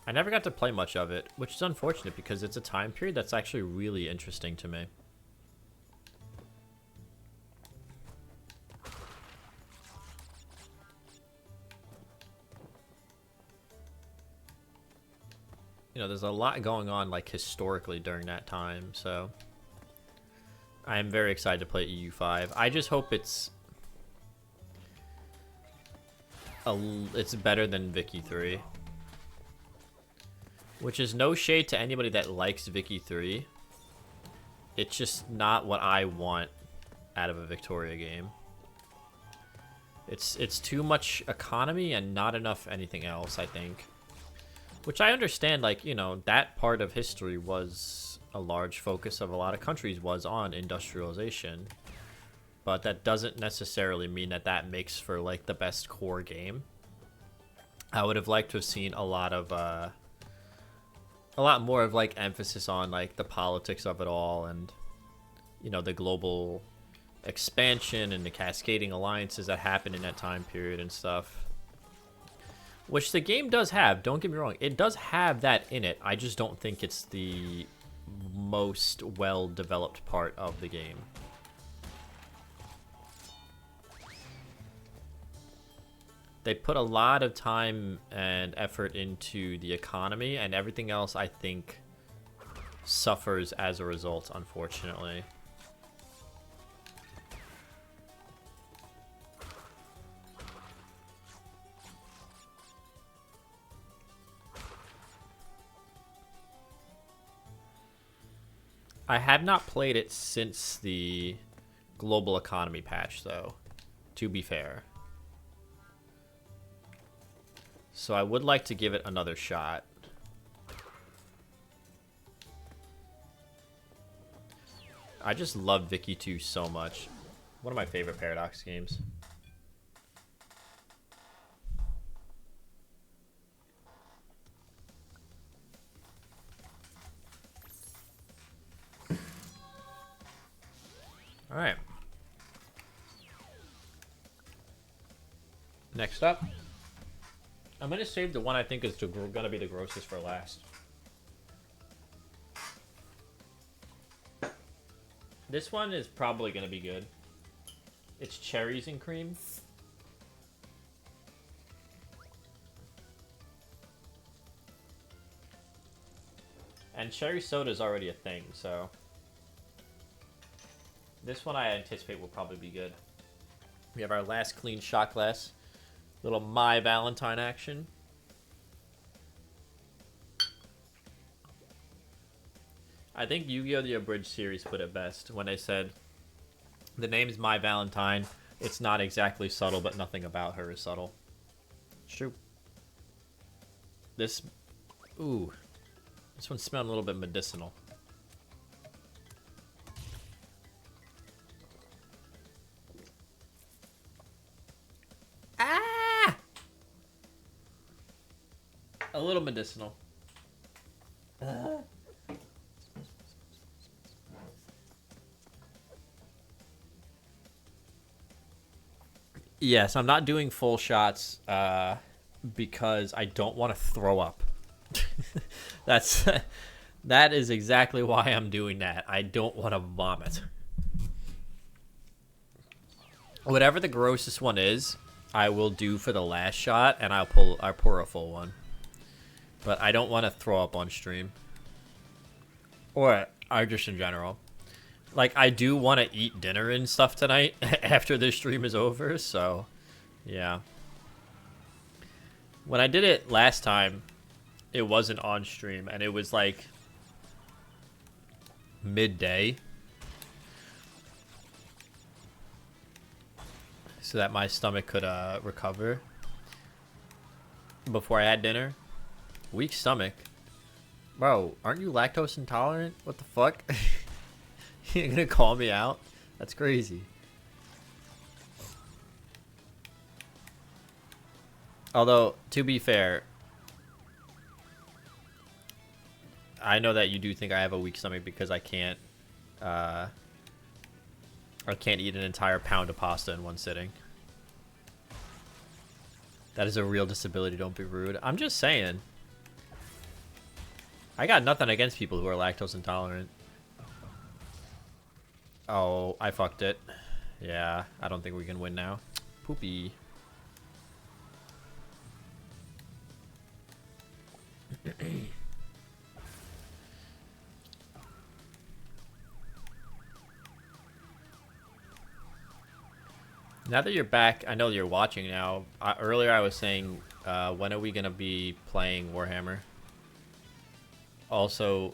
I never got to play much of it, which is unfortunate because it's a time period that's actually really interesting to me. you know, there's a lot going on like historically during that time. So I am very excited to play EU5. I just hope it's better than Vicky 3. Which is no shade to anybody that likes Vicky 3. It's just not what I want out of a Victoria game. It's too much economy and not enough anything else, I think. Which I understand, like, you know, that part of history was a large focus of a lot of countries was on industrialization. But that doesn't necessarily mean that that makes for, like, the best core game. I would have liked to have seen a lot more of, like, emphasis on, like, the politics of it all and, you know, the global expansion and the cascading alliances that happened in that time period and stuff. Which the game does have, don't get me wrong. It does have that in it. I just don't think it's the most well-developed part of the game. They put a lot of time and effort into the economy, and everything else, I think, suffers as a result, unfortunately. I have not played it since the global economy patch, though, to be fair. So I would like to give it another shot. I just love Vicky 2 so much. One of my favorite Paradox games. Alright. Next up. I'm going to save the one I think is going to be the grossest for last. This one is probably going to be good. It's cherries and cream. And cherry soda is already a thing, so... This one I anticipate will probably be good. We have our last clean shot glass. Little My Valentine action. I think Yu-Gi-Oh! The Abridged series put it best when they said, the name's My Valentine. It's not exactly subtle, but nothing about her is subtle. True. This... Ooh. This one smelled a little bit medicinal. Ah! A little medicinal. Yes, I'm not doing full shots because I don't want to throw up. That is exactly why I'm doing that. I don't want to vomit. Whatever the grossest one is, I will do for the last shot, and I'll pour a full one. But I don't want to throw up on stream. Or just in general. Like, I do want to eat dinner and stuff tonight after this stream is over, so yeah. When I did it last time, it wasn't on stream, and it was like midday. So that my stomach could recover before I had dinner. Weak stomach. Bro, aren't you lactose intolerant? What the fuck? You're gonna call me out? That's crazy. Although, to be fair, I know that you do think I have a weak stomach because I can't eat an entire pound of pasta in one sitting. That is a real disability, don't be rude. I'm just saying. I got nothing against people who are lactose intolerant. Oh, I fucked it. Yeah, I don't think we can win now. Poopy. Now that you're back, I know you're watching now. Earlier I was saying, when are we gonna be playing Warhammer? Also,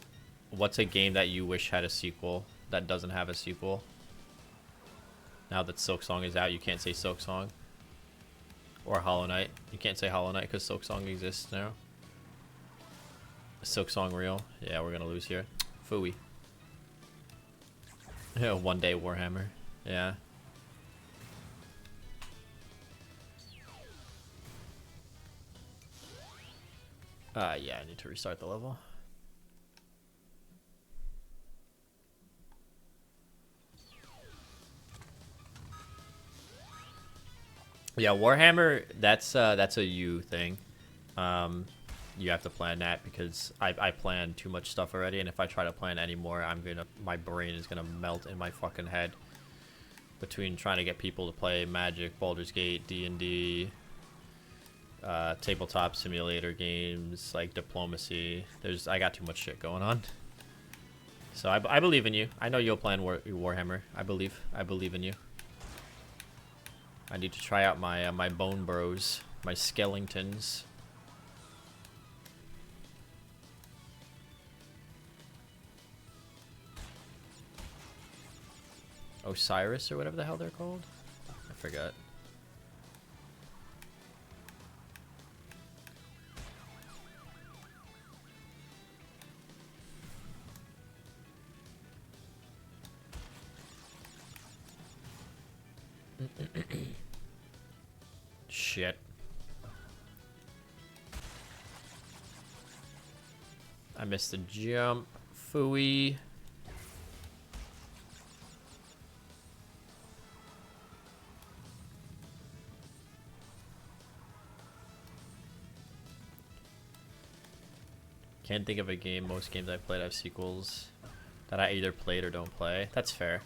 what's a game that you wish had a sequel that doesn't have a sequel? Now that Silksong is out, you can't say Silksong. Or Hollow Knight. You can't say Hollow Knight because Silksong exists now. Silksong real? Yeah, we're gonna lose here. Phooey. Yeah, one day Warhammer. Yeah. Yeah, I need to restart the level. Yeah, Warhammer, that's a you thing. You have to plan that because I plan too much stuff already, and if I try to plan any more, my brain is gonna melt in my fucking head. Between trying to get people to play Magic, Baldur's Gate, D&D, tabletop simulator games, like diplomacy. I got too much shit going on. So I believe in you. I know you'll plan Warhammer. I believe in you. I need to try out my my bone bros, my skeletons. Osiris or whatever the hell they're called? I forgot. Shit. I missed the jump. Phooey. Can't think of a game. Most games I've played have sequels that I either played or don't play. That's fair.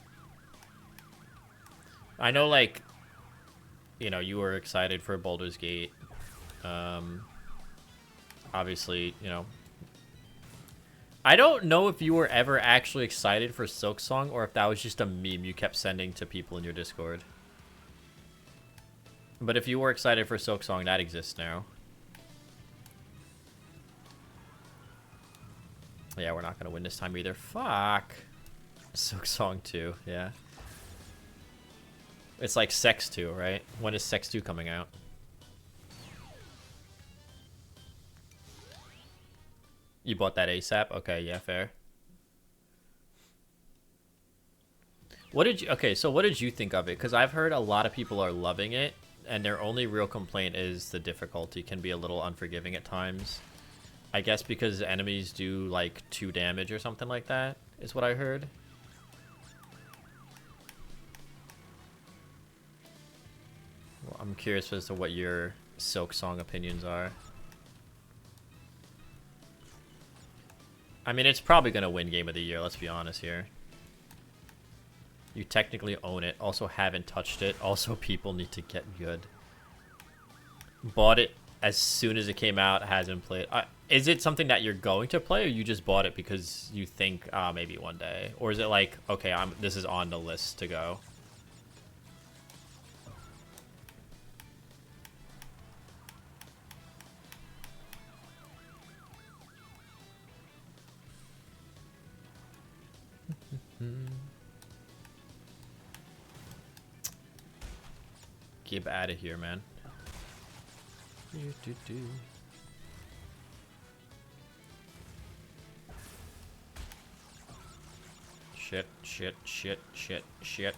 I know, like, you know, you were excited for Baldur's Gate. Obviously, you know. I don't know if you were ever actually excited for Silksong or if that was just a meme you kept sending to people in your Discord. But if you were excited for Silksong, that exists now. Yeah, we're not gonna win this time either. Fuck. Silksong 2, yeah. It's like Sex 2, right? When is Sex 2 coming out? You bought that ASAP? Okay, yeah, fair. What did you... Okay, so what did you think of it? Because I've heard a lot of people are loving it, and their only real complaint is the difficulty can be a little unforgiving at times. I guess because enemies do, like, 2 damage or something like that, is what I heard. Well, I'm curious as to what your Silksong opinions are. I mean, it's probably going to win Game of the Year, let's be honest here. You technically own it, also haven't touched it, also people need to get good. Bought it as soon as it came out, hasn't played. Is it something that you're going to play, or you just bought it because you think maybe one day? Or is it like, okay, this is on the list to go? Get out of here, man. Shit, shit, shit, shit, shit.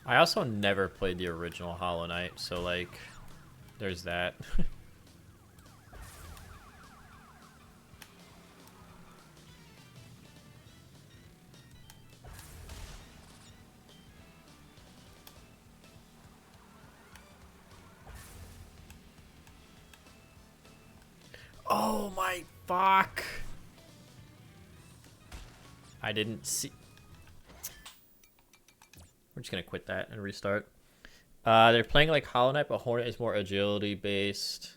I also never played the original Hollow Knight, so like, there's that. Oh my fuck. I didn't see. We're just gonna quit that and restart. They're playing like Hollow Knight, but Hornet is more agility based.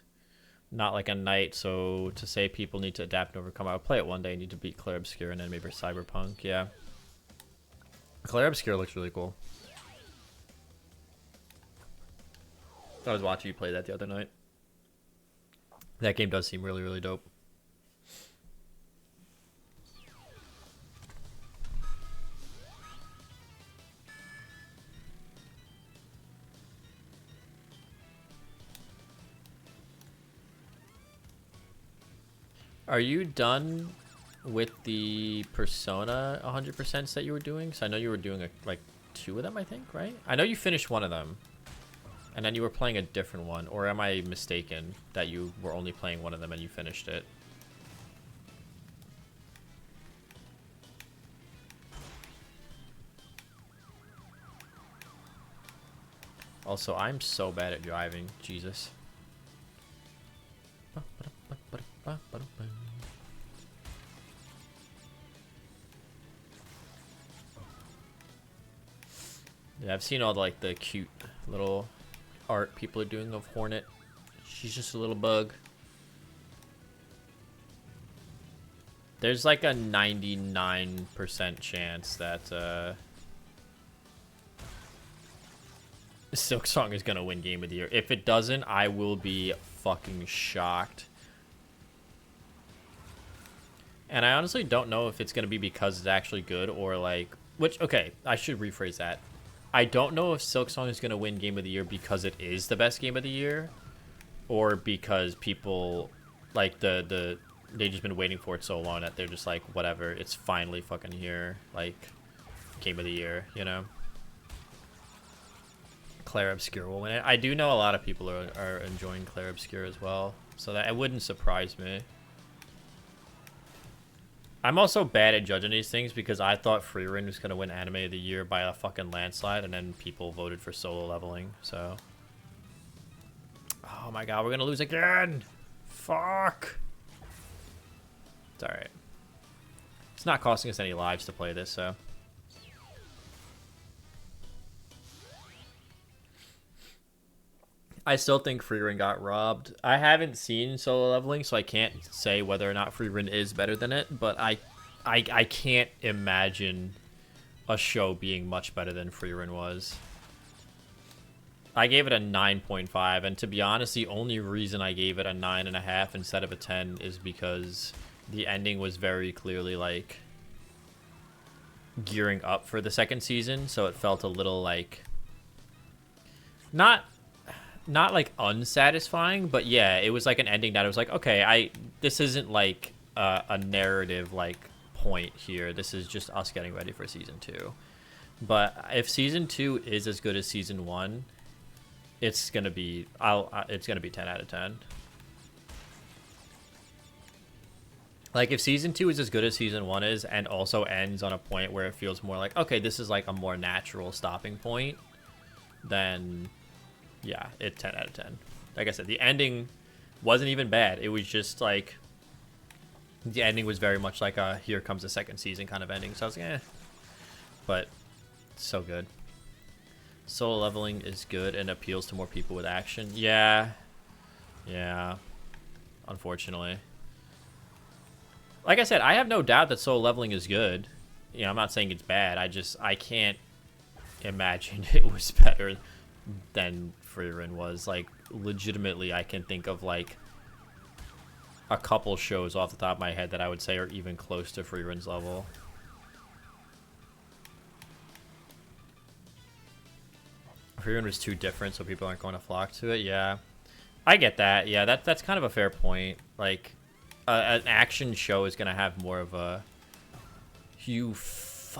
not like a knight. So to say people need to adapt and overcome, I would play it one day. Need to beat Claire Obscure and then maybe Cyberpunk. Yeah, Claire Obscure looks really cool. I was watching you play that the other night. That game does seem really, really dope. Are you done with the Persona 100% that you were doing? So I know you were doing like 2 of them, I think, right? I know you finished one of them. And then you were playing a different one. Or am I mistaken that you were only playing one of them and you finished it? Also, I'm so bad at driving. Jesus. Yeah, I've seen all like the cute little art people are doing of Hornet. She's just a little bug. There's like a 99% chance that Silksong is gonna win Game of the Year. If it doesn't, I will be fucking shocked. And I honestly don't know if it's gonna be because it's actually good or like, which, okay, I should rephrase that. I don't know if Silksong is gonna win Game of the Year because it is the best game of the year, or because people like they just been waiting for it so long that they're just like, whatever, it's finally fucking here, like Game of the Year, you know. Claire Obscure will win it. I do know a lot of people are enjoying Claire Obscure as well, so that it wouldn't surprise me. I'm also bad at judging these things because I thought Freerun was going to win Anime of the Year by a fucking landslide, and then people voted for Solo Leveling, so... Oh my god, we're going to lose again! Fuck! It's alright. It's not costing us any lives to play this, so... I still think Freerun got robbed. I haven't seen Solo Leveling, so I can't say whether or not Freerun is better than it, but I can't imagine a show being much better than Freerun was. I gave it a 9.5, and to be honest, the only reason I gave it a 9.5 instead of a 10 is because the ending was very clearly, like, gearing up for the second season, so it felt a little, like, not like unsatisfying, but yeah, it was like an ending that I was like, okay, this isn't like a narrative like point here. This is just us getting ready for season 2. But if season 2 is as good as season 1, it's gonna be it's gonna be 10 out of 10. Like if season 2 is as good as season 1 is, and also ends on a point where it feels more like, okay, this is like a more natural stopping point, then yeah, it's 10 out of 10. Like I said, the ending wasn't even bad. It was just like, the ending was very much like a here comes the second season kind of ending. So I was like, eh. But so good. Solo Leveling is good and appeals to more people with action. Yeah. Yeah. Unfortunately. Like I said, I have no doubt that Solo Leveling is good. You know, I'm not saying it's bad. I can't imagine it was better than Freerun was. Like, legitimately, I can think of like a couple shows off the top of my head that I would say are even close to Freerun's level. Freerun was too different, so people aren't going to flock to it. Yeah, I get that. Yeah, that's kind of a fair point. Like, an action show is gonna have more of a it's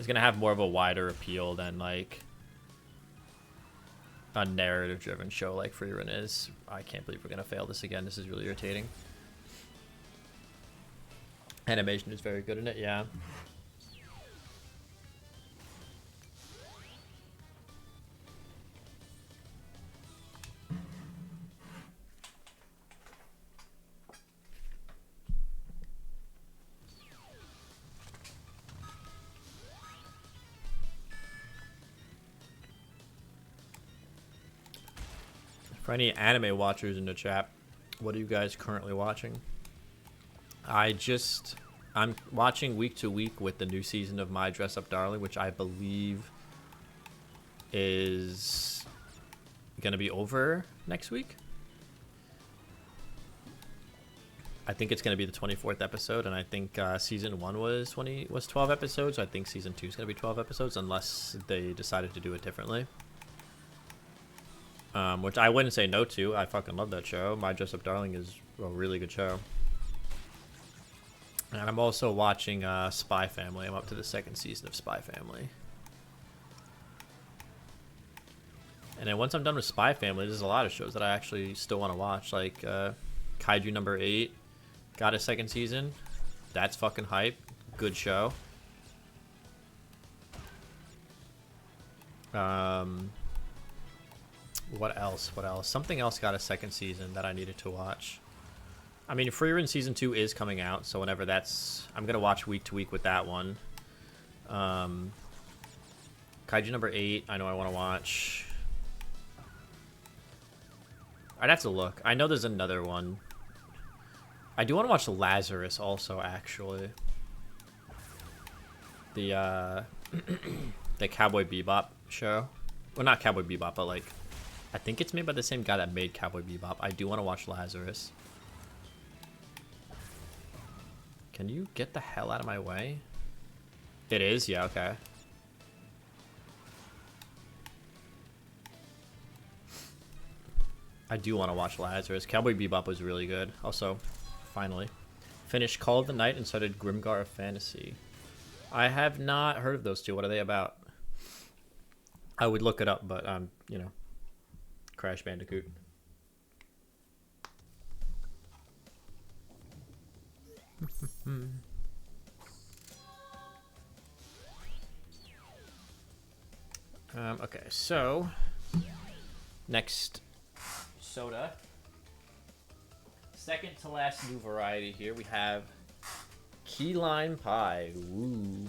gonna have more of a wider appeal than like a narrative-driven show like Freerun is. I can't believe we're gonna fail this again. This is really irritating. Animation is very good in it, yeah. For any anime watchers in the chat, what are you guys currently watching? I'm watching week to week with the new season of My Dress Up Darling, which I believe is gonna be over next week. I think it's gonna be the 24th episode, and I think season 1 was 12 episodes. So I think season 2 is gonna be 12 episodes, unless they decided to do it differently. Which I wouldn't say no to. I fucking love that show. My Dress Up Darling is a really good show. And I'm also watching Spy Family. I'm up to the 2nd season of Spy Family. And then once I'm done with Spy Family, there's a lot of shows that I actually still want to watch. Like Kaiju number 8 got a 2nd season. That's fucking hype. Good show. What else? Something else got a 2nd season that I needed to watch. I mean, Freerun season 2 is coming out, so whenever that's, I'm gonna watch week to week with that one. Kaiju number 8, I know I want to watch. I'd have to look. I know there's another one. I do want to watch Lazarus also, actually. The the Cowboy Bebop show. Well, not Cowboy Bebop, but like, I think it's made by the same guy that made Cowboy Bebop. I do want to watch Lazarus. Can you get the hell out of my way? It is? Yeah, okay. I do want to watch Lazarus. Cowboy Bebop was really good. Also, finally, finished Call of the Night and started Grimgar of Fantasy. I have not heard of those two. What are they about? I would look it up, but you know, Crash Bandicoot. Okay, so next soda. Second to last new variety here, we have key lime pie. Woo.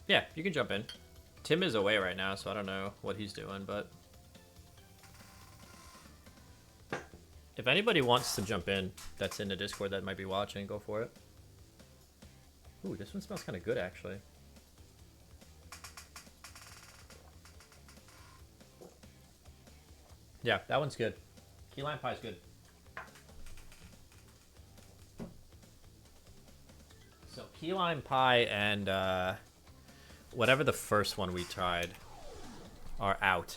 Yeah, you can jump in. Tim is away right now, so I don't know what he's doing, but if anybody wants to jump in that's in the Discord that might be watching, go for it. Ooh, this one smells kind of good, actually. Yeah, that one's good. Key lime pie is good. So key lime pie and whatever the first one we tried are out,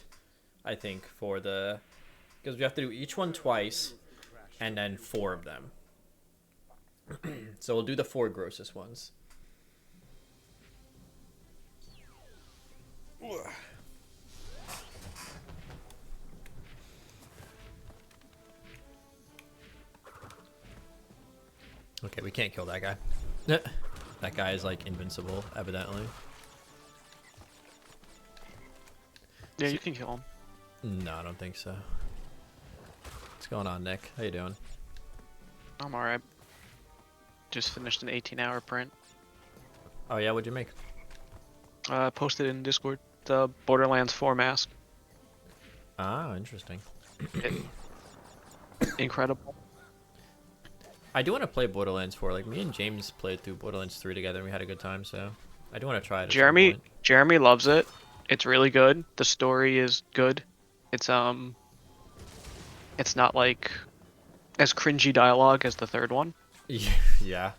I think, for the, because we have to do each one twice and then 4 of them. So we'll do the 4 grossest ones. Okay, we can't kill that guy. That guy is like invincible, evidently. Yeah, you can kill him. No, I don't think so. What's going on, Nick? How you doing? I'm alright. Just finished an 18-hour print. Oh yeah, what'd you make? Posted in Discord. The Borderlands 4 mask. Ah, interesting. Incredible. I do want to play Borderlands 4. Like, me and James played through Borderlands 3 together and we had a good time, so I do want to try it at some point. Jeremy loves it. It's really good. The story is good. It's not like as cringy dialogue as the third one. Yeah.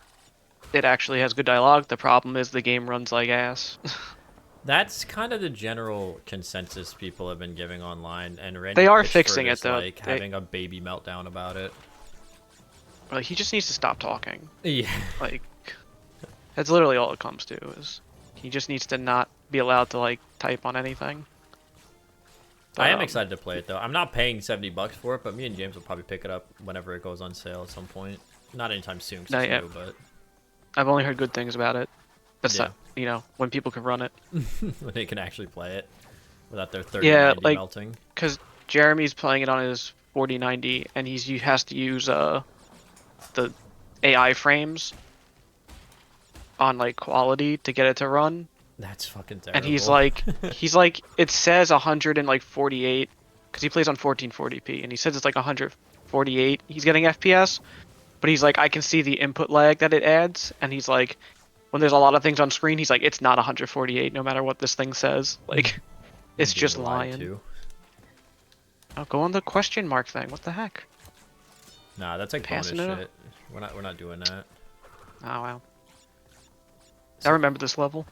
It actually has good dialogue. The problem is the game runs like ass. That's kind of the general consensus people have been giving online, and Randy They are Pitchford fixing it, is, though. like having a baby meltdown about it. Like, he just needs to stop talking. Yeah. Like, that's literally all it comes to, is he just needs to not be allowed to, like, type on anything. But, I am excited to play it, though. I'm not paying $70 for it, but me and James will probably pick it up whenever it goes on sale at some point. Not anytime soon, 'cause Not it's yet. new, but I've only heard good things about it. That's Yeah. not, you know, when people can run it. when they can actually play it without their 3090 Yeah, like, melting. Because Jeremy's playing it on his 4090, and he has to use the AI frames on like quality to get it to run. That's fucking terrible. And he's like, it says 148 because he plays on 1440p, and he says it's like 148. He's getting FPS, but he's like, I can see the input lag that it adds, and he's like, when there's a lot of things on screen, he's like, it's not 148 no matter what this thing says. Like, it's Being just lied lying. to. Oh, go on the question mark thing. What the heck? Nah, that's like bonus Passing it up. shit. We're not doing that. Oh wow. I remember this level.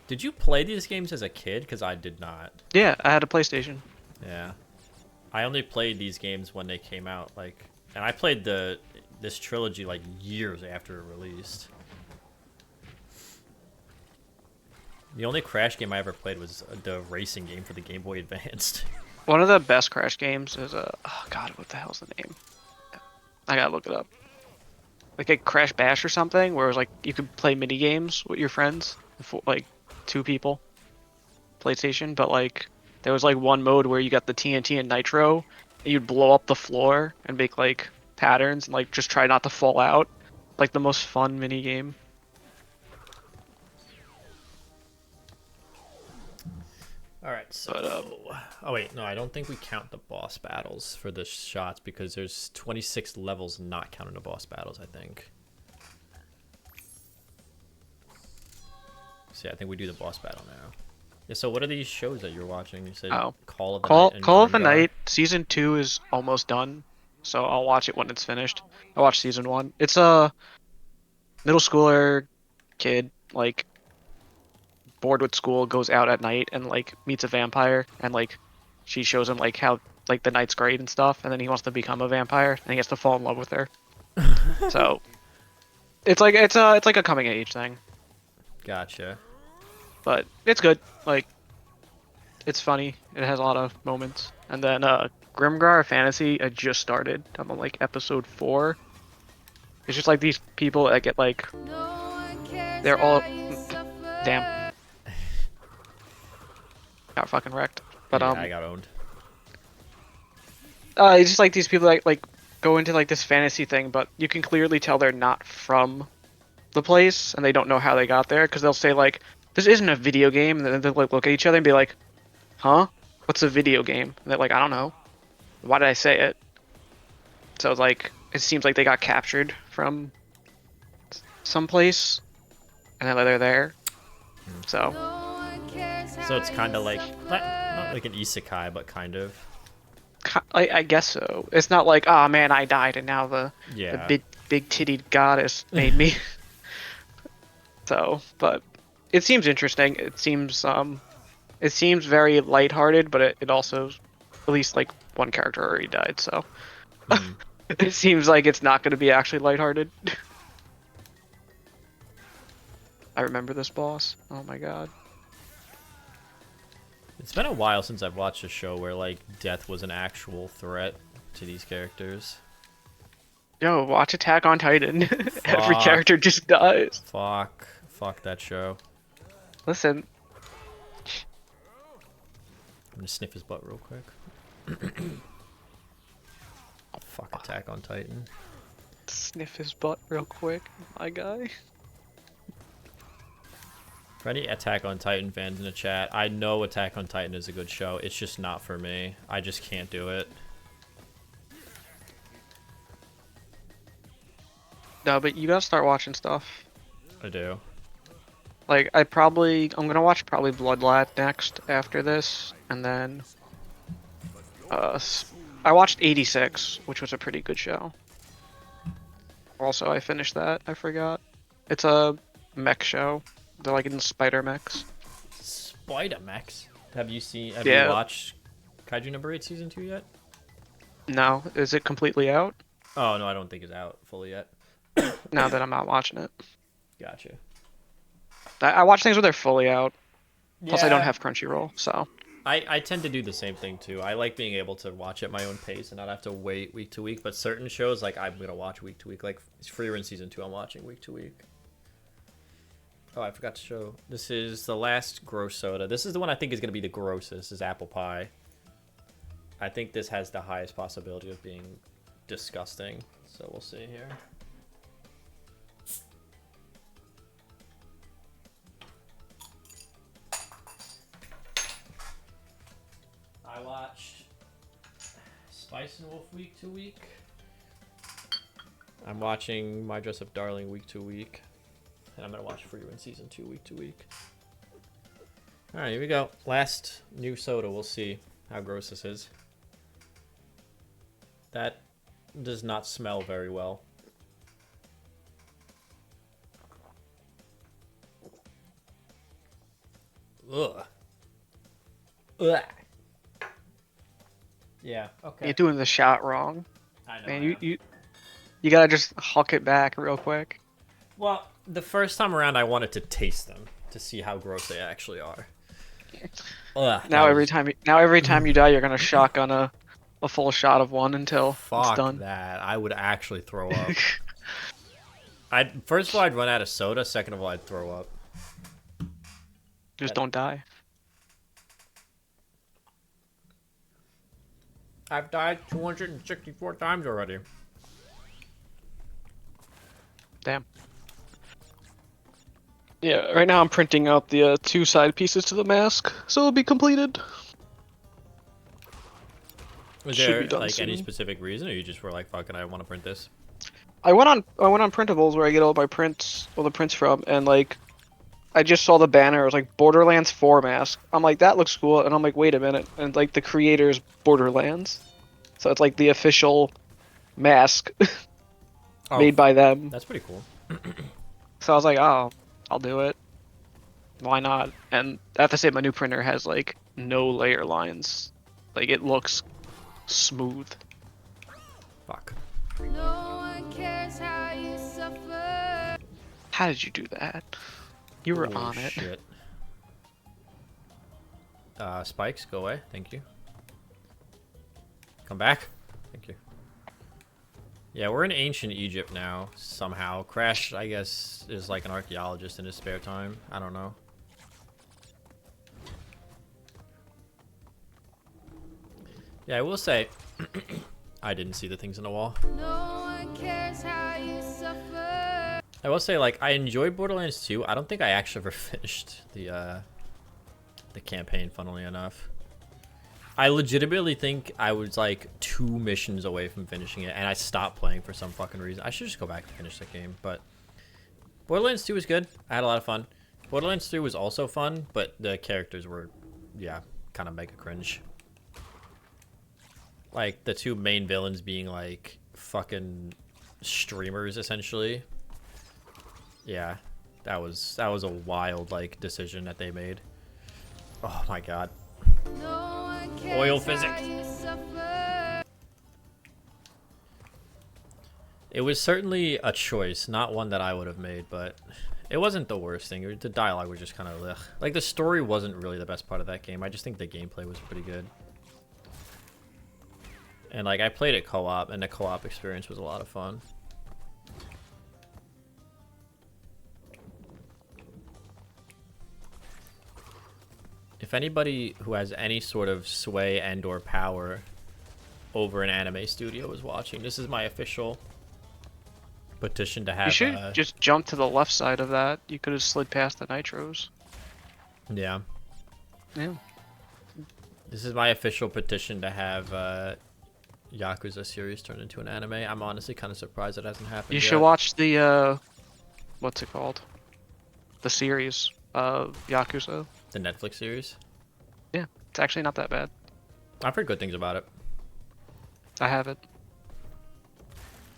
Did you play these games as a kid? Because I did not. Yeah, I had a PlayStation. Yeah. I only played these games when they came out, like, and I played this trilogy like years after it released. The only Crash game I ever played was the racing game for the Game Boy Advanced. One of the best Crash games is oh god, what the hell's the name? I gotta look it up. Like a Crash Bash or something, where it was like you could play mini games with your friends, like 2 people, PlayStation. But like there was like one mode where you got the TNT and Nitro, and you'd blow up the floor and make like patterns and like just try not to fall out. Like the most fun mini game. All right, so But, oh wait, no, I don't think we count the boss battles for the shots because there's 26 levels not counting the boss battles, I think. So yeah, I think we do the boss battle now. Yeah, so what are these shows that you're watching? You said Call of the Night and Call of the Grimgar? Night season 2 is almost done, so I'll watch it when it's finished. I watched season 1. It's a middle schooler kid, like bored with school, goes out at night and like meets a vampire, and like she shows him like how like the night's great and stuff, and then he wants to become a vampire and he has to fall in love with her. So it's like it's like a coming of age thing, Gotcha. but it's good. Like it's funny. It has a lot of moments. And then Grimgar Fantasy I just started. I'm on like episode 4. It's just like these people that get like they're all damn got fucking wrecked. But Yeah, I got owned. it's just like these people that like go into like this fantasy thing, but you can clearly tell they're not from the place and they don't know how they got there, because they'll say like, this isn't a video game, and then they'll like look at each other and be like, huh, what's a video game? And they're like, I don't know, why did I say it? So it's like, it seems like they got captured from someplace and then they're there. So So it's kind of like not like an isekai, but kind of. I guess so. It's not like, oh man, I died and now the Yeah. big tittied goddess made me. So, but it seems interesting. It seems very lighthearted, but it also, at least like one character already died, so it seems like it's not going to be actually lighthearted. I remember this boss. Oh my god. It's been a while since I've watched a show where like death was an actual threat to these characters. Yo, watch Attack on Titan. Every Fuck. character just dies. Fuck that show. Listen, I'm gonna sniff his butt real quick. Fuck Attack on Titan. sniff his butt real quick, my guy. For any Attack on Titan fans in the chat, I know Attack on Titan is a good show. It's just not for me. I just can't do it. No, but you gotta start watching stuff. I do. Like, I'm gonna watch probably Bloodlad next after this, and then, I watched 86, which was a pretty good show. Also, I finished that, I forgot. It's a mech show. They're like in spider mechs. Spider Max. Have you you Yeah. watched Kaiju number 8 season 2 yet? No, is it completely out? Oh no, I don't think it's out fully yet. Now that I'm not watching it. Gotcha. I watch things when they're fully out. Plus, I don't Yeah. have Crunchyroll, so. I tend to do the same thing too. I like being able to watch at my own pace and not have to wait week to week. But certain shows, like I'm gonna watch week to week. Like Freer season 2, I'm watching week to week. Oh, I forgot to show. This is the last gross soda. This is the one I think is gonna be the grossest. Is apple pie. I think this has the highest possibility of being disgusting. So we'll see here. I watched Spice and Wolf week to week. I'm watching My Dress Up Darling week to week. And I'm going to watch For You in Season 2 week to week. Alright, here we go. Last new soda. We'll see how gross this is. That does not smell very well. Ugh. Ugh. Yeah, okay. You're doing the shot wrong. I know. Man, you gotta just huck it back real quick. Well, the first time around I wanted to taste them to see how gross they actually are. Ugh, Now that every was- time you die, you're gonna shotgun a full shot of one until it's Fuck done. that. I would actually throw up. First of all, I'd run out of soda. Second of all, I'd throw up. Just don't die. I've died 264 times already. Damn. Yeah, right now I'm printing out the 2 side pieces to the mask, so it'll be completed. Was Should there be done like any soon. specific reason, or you just were like, "Fuck it, I want to print this"? I went on printables where I get all the prints from, and like, I just saw the banner. It was like Borderlands 4 mask. I'm like, that looks cool, and I'm like, wait a minute, and like the creator's Borderlands, so it's like the official mask Oh, made by them. that's pretty cool. So I was like, oh, I'll do it. Why not? And I have to say, my new printer has like no layer lines. Like it looks smooth. Fuck. No one cares how you suffer. How did you do that? You were Holy on it. Shit. Spikes, go away. Thank you. Come back. Thank you. Yeah, we're in ancient Egypt now, somehow. Crash, I guess, is like an archaeologist in his spare time. I don't know. Yeah, I will say, I didn't see the things in the wall. No one cares how you suffer. I will say, like, I enjoyed Borderlands 2. I don't think I actually ever finished the campaign, funnily enough. I legitimately think I was, like, 2 missions away from finishing it, and I stopped playing for some fucking reason. I should just go back and finish the game, but Borderlands 2 was good. I had a lot of fun. Borderlands 3 was also fun, but the characters were, yeah, kind of mega cringe. Like, the 2 main villains being, like, fucking streamers, essentially. Yeah, that was a wild, like, decision that they made. Oh my god. No one cares Oil how physics. you suffer. It was certainly a choice, not one that I would have made, but it wasn't the worst thing. The dialogue was just kind of ugh. Like, the story wasn't really the best part of that game. I just think the gameplay was pretty good. And, like, I played it co-op, and the co-op experience was a lot of fun. If anybody who has any sort of sway and or power over an anime studio is watching, this is my official petition to have. You should just jump to the left side of that. You could have slid past the nitros. Yeah. Yeah. This is my official petition to have Yakuza series turned into an anime. I'm honestly kind of surprised it hasn't happened You yet. should watch the what's it called? The series of Yakuza. The Netflix series. Yeah, it's actually not that bad. I've heard good things about it. I have it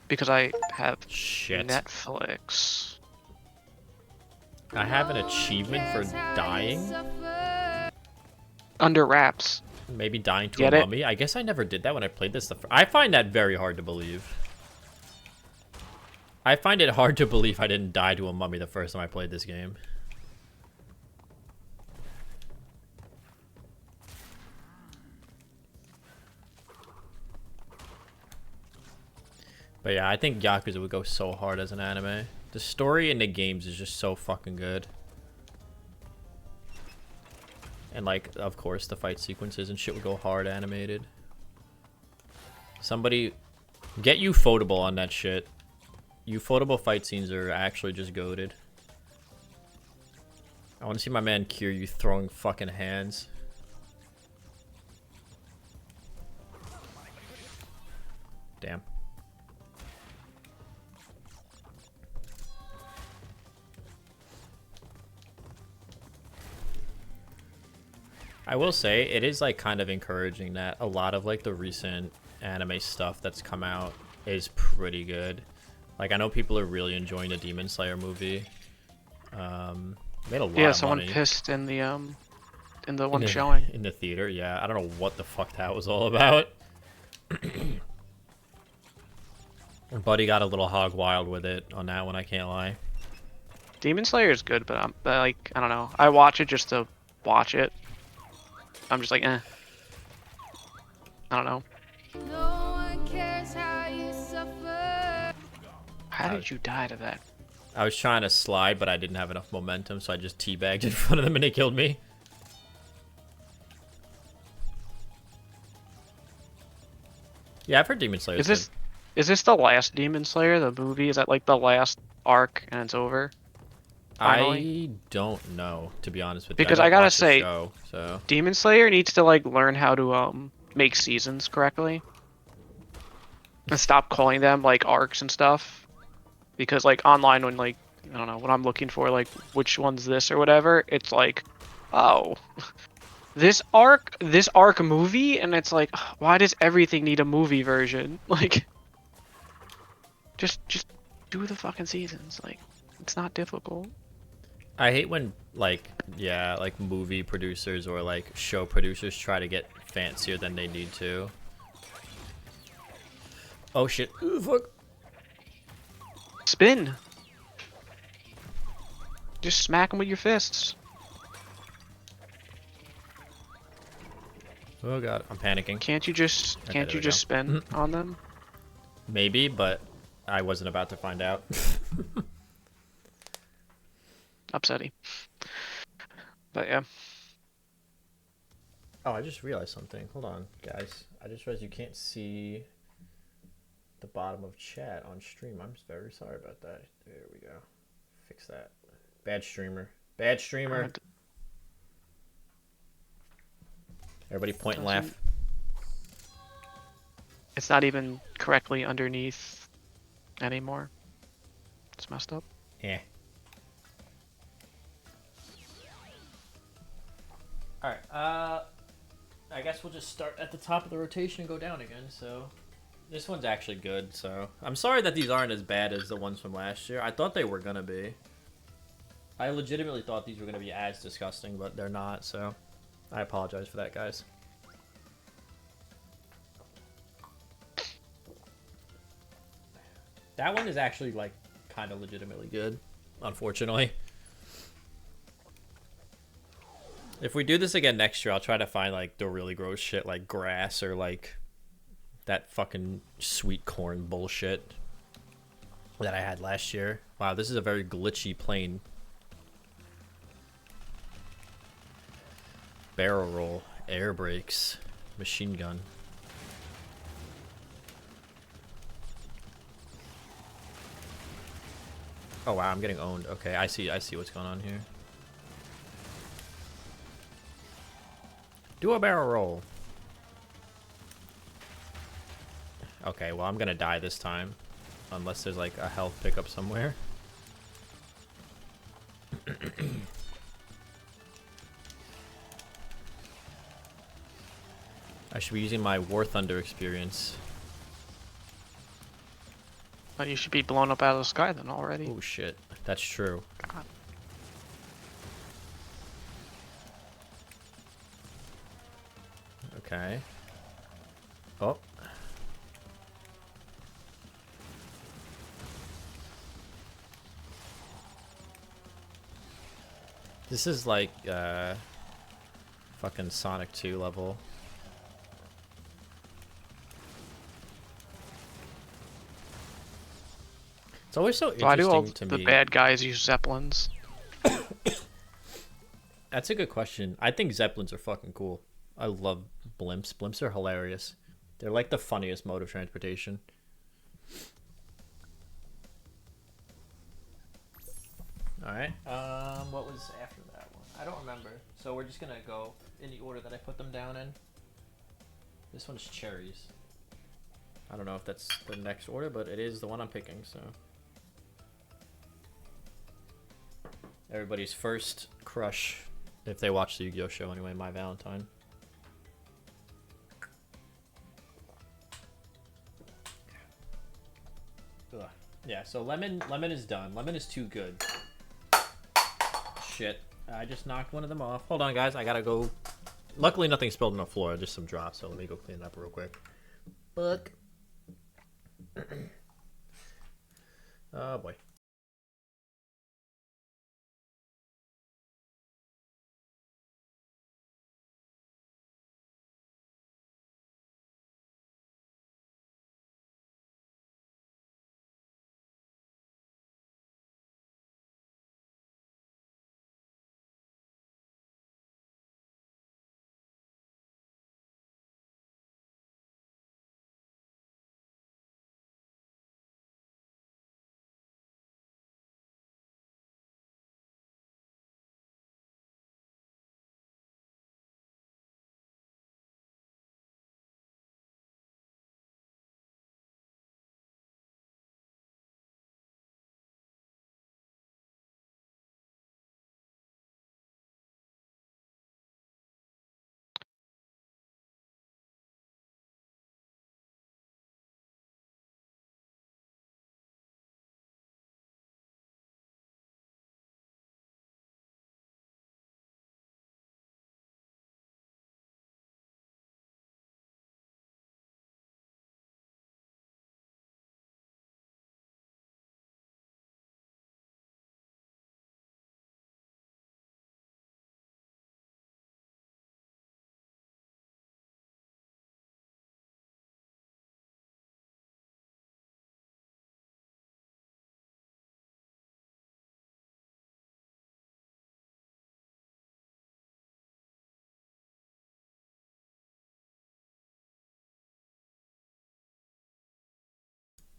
because I have Shit. Netflix. I have an achievement for Cares how you dying. suffer. Under wraps. Maybe dying to Get a it? mummy. I guess I never did that when I played this. I find that very hard to believe. I find it hard to believe I didn't die to a mummy the first time I played this game. But yeah, I think Yakuza would go so hard as an anime. The story in the games is just so fucking good. And like, of course, the fight sequences and shit would go hard animated. Somebody Get ufotable on that shit. Ufotable fight scenes are actually just goated. I want to see my man Kiryu throwing fucking hands. Damn. I will say it is like kind of encouraging that a lot of like the recent anime stuff that's come out is pretty good. Like I know people are really enjoying the Demon Slayer movie. Made a lot Yeah, of someone money pissed in the one in the, showing. in the theater. Yeah, I don't know what the fuck that was all about. Buddy got a little hog wild with it on that one. I can't lie. Demon Slayer is good, but like I don't know. I watch it just to watch it. I'm just like, eh. I don't know. No one cares how you suffer. How did you die to that? I was trying to slide, but I didn't have enough momentum, so I just teabagged in front of them and they killed me. Yeah, I've heard Demon Slayer. Is this the last Demon Slayer, the movie? Is that like the last arc and it's over? Finally? I don't know, to be honest with you. Because I I don't gotta watch the say, show, so. Demon Slayer needs to like learn how to make seasons correctly. And stop calling them like arcs and stuff. Because like online when like I don't know, when I'm looking for like which one's this or whatever, it's like, oh, this arc movie, and it's like, why does everything need a movie version? Like, just do the fucking seasons. Like, it's not difficult. I hate when, like, yeah, like movie producers or like show producers try to get fancier than they need to. Oh shit. Ooh, fuck. Spin. Just smack them with your fists. Oh god, I'm panicking. Can't you just Okay, there we go. spin on them? Maybe, but I wasn't about to find out. Upsetty. But yeah. Oh, I just realized something. Hold on, guys. I just realized you can't see the bottom of chat on stream. I'm just very sorry about that. There we go. Fix that. Bad streamer. Bad streamer. Everybody point and laugh. It's not even correctly underneath anymore. It's messed up. Yeah. Alright, I guess we'll just start at the top of the rotation and go down again, so... This one's actually good, so... I'm sorry that these aren't as bad as the ones from last year. I thought they were gonna be. I legitimately thought these were gonna be as disgusting, but they're not, so... I apologize for that, guys. That one is actually, like, kind of legitimately good, unfortunately. If we do this again next year, I'll try to find, like, the really gross shit, like grass or, like, that fucking sweet corn bullshit that I had last year. Wow, this is a very glitchy plane. Barrel roll, air brakes, machine gun. Oh wow, I'm getting owned. Okay, I see what's going on here. Do a barrel roll. Okay, well I'm gonna die this time. Unless there's like a health pickup somewhere. I should be using my War Thunder experience. But you should be blown up out of the sky then already. Oh shit, that's true. God. Okay. Oh. This is like fucking Sonic 2 level. It's always so Why do all interesting to the me. bad guys use Zeppelins? That's a good question. I think Zeppelins are fucking cool. I love blimps. Blimps are hilarious. They're like the funniest mode of transportation. Alright, what was after that one? I don't remember. So we're just gonna go in the order that I put them down in. This one's cherries. I don't know if that's the next order, but it is the one I'm picking, so. Everybody's first crush, if they watch the Yu-Gi-Oh show anyway, My Valentine. Ugh. Yeah, so lemon is done. Lemon is too good. Shit. I just knocked one of them off. Hold on, guys. I gotta go. Luckily, nothing spilled on the floor. Just some drops, so let me go clean it up real quick. Fuck. Oh, boy.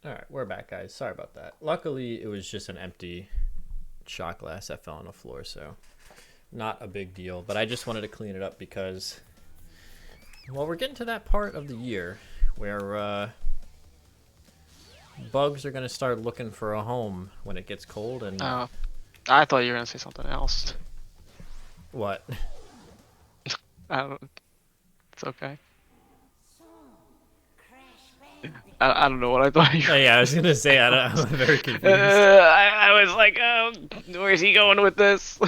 Alright, we're back, guys. Sorry about that. Luckily, it was just an empty shot glass that fell on the floor, so not a big deal. But I just wanted to clean it up because, well, we're getting to that part of the year where bugs are going to start looking for a home when it gets cold. And I thought you were gonna say something else. what? I don't. It's okay. I don't know what I thought you. Oh, yeah, I was going to say, I'm very confused. I was like, where's he going with this?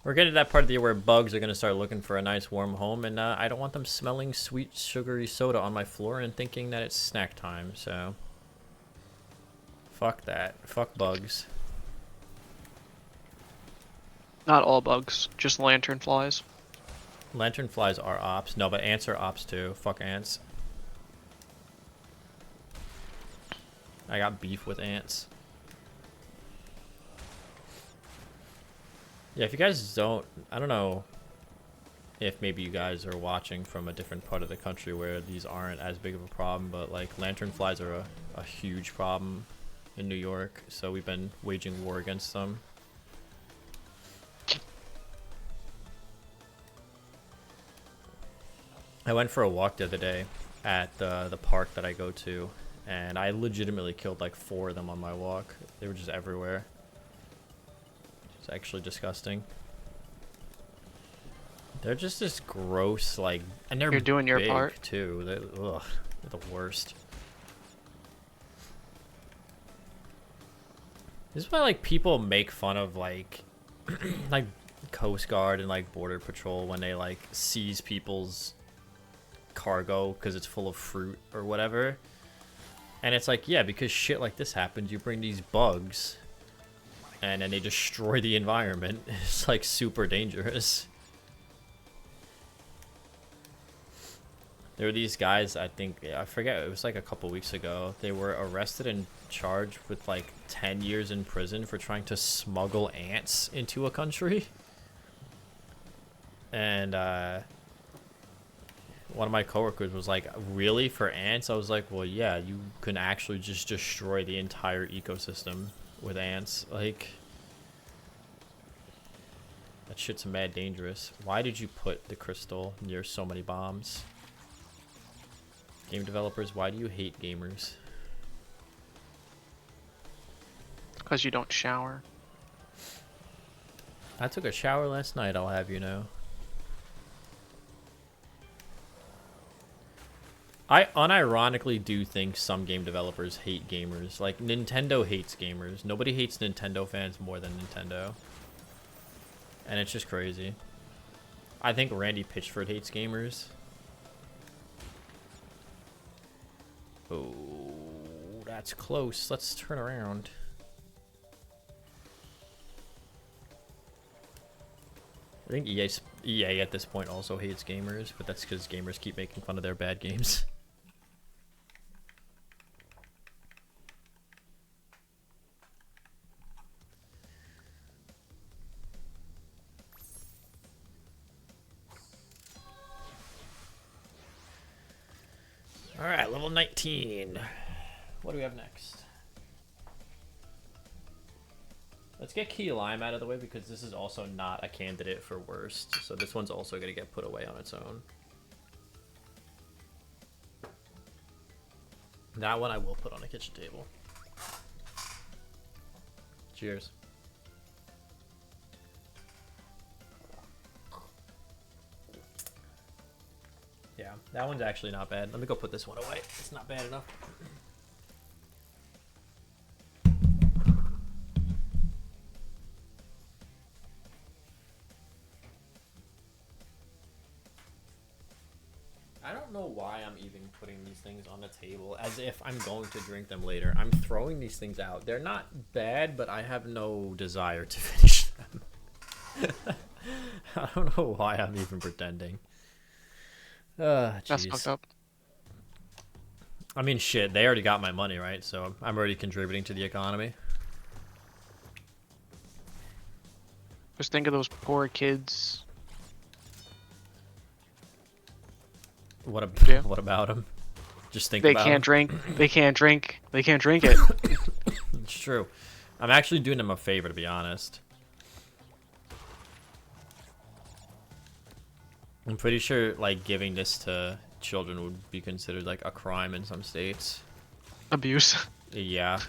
We're getting to that part of the year where bugs are going to start looking for a nice warm home, and I don't want them smelling sweet, sugary soda on my floor and thinking that it's snack time, so. Fuck that. Fuck bugs. Not all bugs, just lantern flies. Lantern flies are ops. No, but ants are ops too. Fuck ants. I got beef with ants. Yeah, if you guys don't, I don't know if maybe you guys are watching from a different part of the country where these aren't as big of a problem, but like lantern flies are a huge problem in New York, so we've been waging war against them. I went for a walk the other day at the park that I go to, and I legitimately killed like 4 of them on my walk. They were just everywhere. It's actually disgusting. They're just this gross, like, and they're You're doing your big, part too. They're the worst. This is why like people make fun of like like Coast Guard and like Border Patrol when they like seize people's cargo because it's full of fruit or whatever. And it's like, yeah, because shit like this happens, you bring these bugs and then they destroy the environment. It's like super dangerous. There were these guys, I think, I forget, it was like a couple weeks ago. They were arrested and charged with like 10 years in prison for trying to smuggle ants into a country. And one of my coworkers was like, really, for ants? I was like, well, yeah, you can actually just destroy the entire ecosystem with ants. Like, That shit's mad dangerous. Why did you put the crystal near so many bombs? Game developers, why do you hate gamers? Because you don't shower. I took a shower last night, I'll have you know. I unironically do think some game developers hate gamers. Like, Nintendo hates gamers. Nobody hates Nintendo fans more than Nintendo. And it's just crazy. I think Randy Pitchford hates gamers. Oh, that's close. Let's turn around. I think EA at this point also hates gamers, but that's because gamers keep making fun of their bad games. Alright, level 19. What do we have next? Let's get Key Lime out of the way because this is also not a candidate for worst. So this one's also going to get put away on its own. That one I will put on a kitchen table. Cheers. Yeah, that one's actually not bad. Let me go put this one away. It's not bad enough. I don't know why I'm even putting these things on the table as if I'm going to drink them later. I'm throwing these things out. They're not bad, but I have no desire to finish them. I don't know why I'm even pretending. That's Jeez. fucked up. I mean, shit, they already got my money, right? So I'm already contributing to the economy. Just think of those poor kids. What Yeah. what about them? Just think They about can't 'em. drink. They can't drink. They can't drink it. It's true. I'm actually doing them a favor, to be honest. I'm pretty sure, like, giving this to children would be considered, like, a crime in some states. Abuse. Yeah.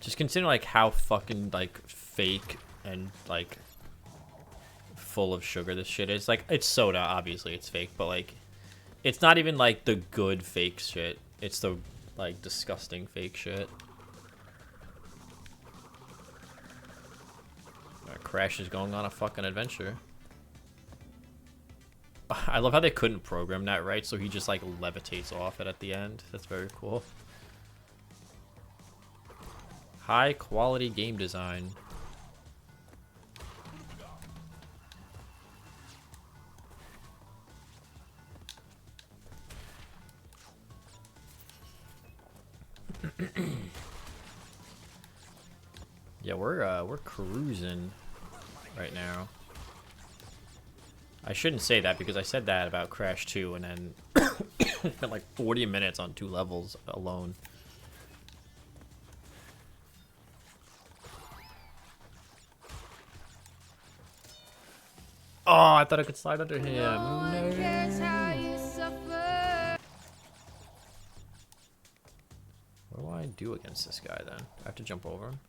Just consider, like, how fucking, like, fake and, like, full of sugar this shit is. Like, it's soda, obviously, it's fake, but, like, it's not even, like, the good fake shit. It's the, like, disgusting fake shit. Crash is going on a fucking adventure. I love how they couldn't program that right, so he just like levitates off it at the end. That's very cool. High quality game design. Yeah, we're cruising right now. I shouldn't say that because I said that about Crash 2 and then spent like 40 minutes on 2 levels alone. Oh, I thought I could slide under him. No one cares how you suffer. What do I do against this guy then? I have to jump over him?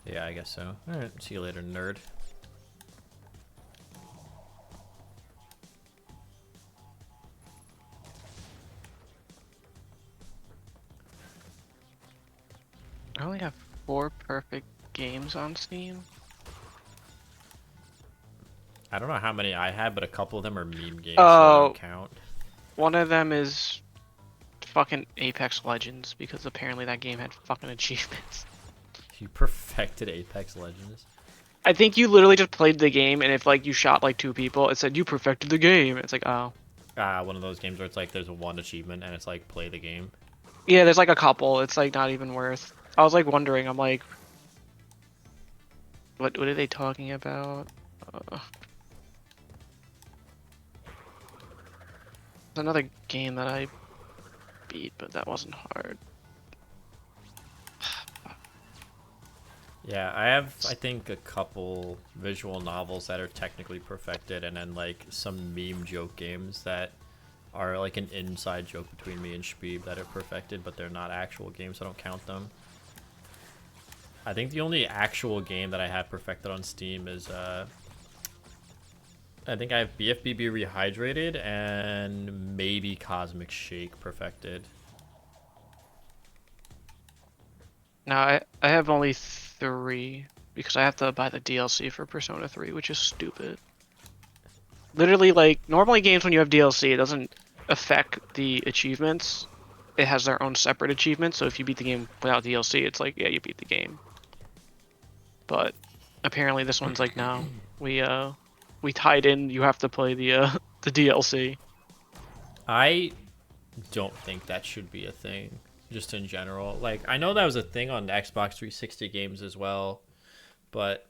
Yeah, I guess so. Alright, see you later, nerd. I only have 4 perfect games on Steam. I don't know how many I had, but a couple of them are meme games, so I don't count. One of them is fucking Apex Legends because apparently that game had fucking achievements. You perfected Apex Legends. I think you literally just played the game, and if like you shot like 2 people, it said you perfected the game. It's like, oh. One of those games where it's like there's one achievement and it's like play the game. Yeah, there's like a couple. It's like not even worth. I was like wondering. I'm like, what are they talking about? There's another game that I beat, but that wasn't hard. Yeah, I have, I think, a couple visual novels that are technically perfected, and then like some meme joke games that are like an inside joke between me and Shpeeb that are perfected, but they're not actual games, so I don't count them. I think the only actual game that I have perfected on Steam is I think I have BFBB Rehydrated and maybe Cosmic Shake perfected. No, I have only 3 because I have to buy the DLC for Persona 3, which is stupid. Literally, like, normally games when you have DLC, it doesn't affect the achievements. It has their own separate achievements, so if you beat the game without DLC, it's like, yeah, you beat the game. But apparently this one's like, no, we tied in, you have to play the the DLC. I don't think that should be a thing, just in general. Like, I know that was a thing on Xbox 360 games as well, but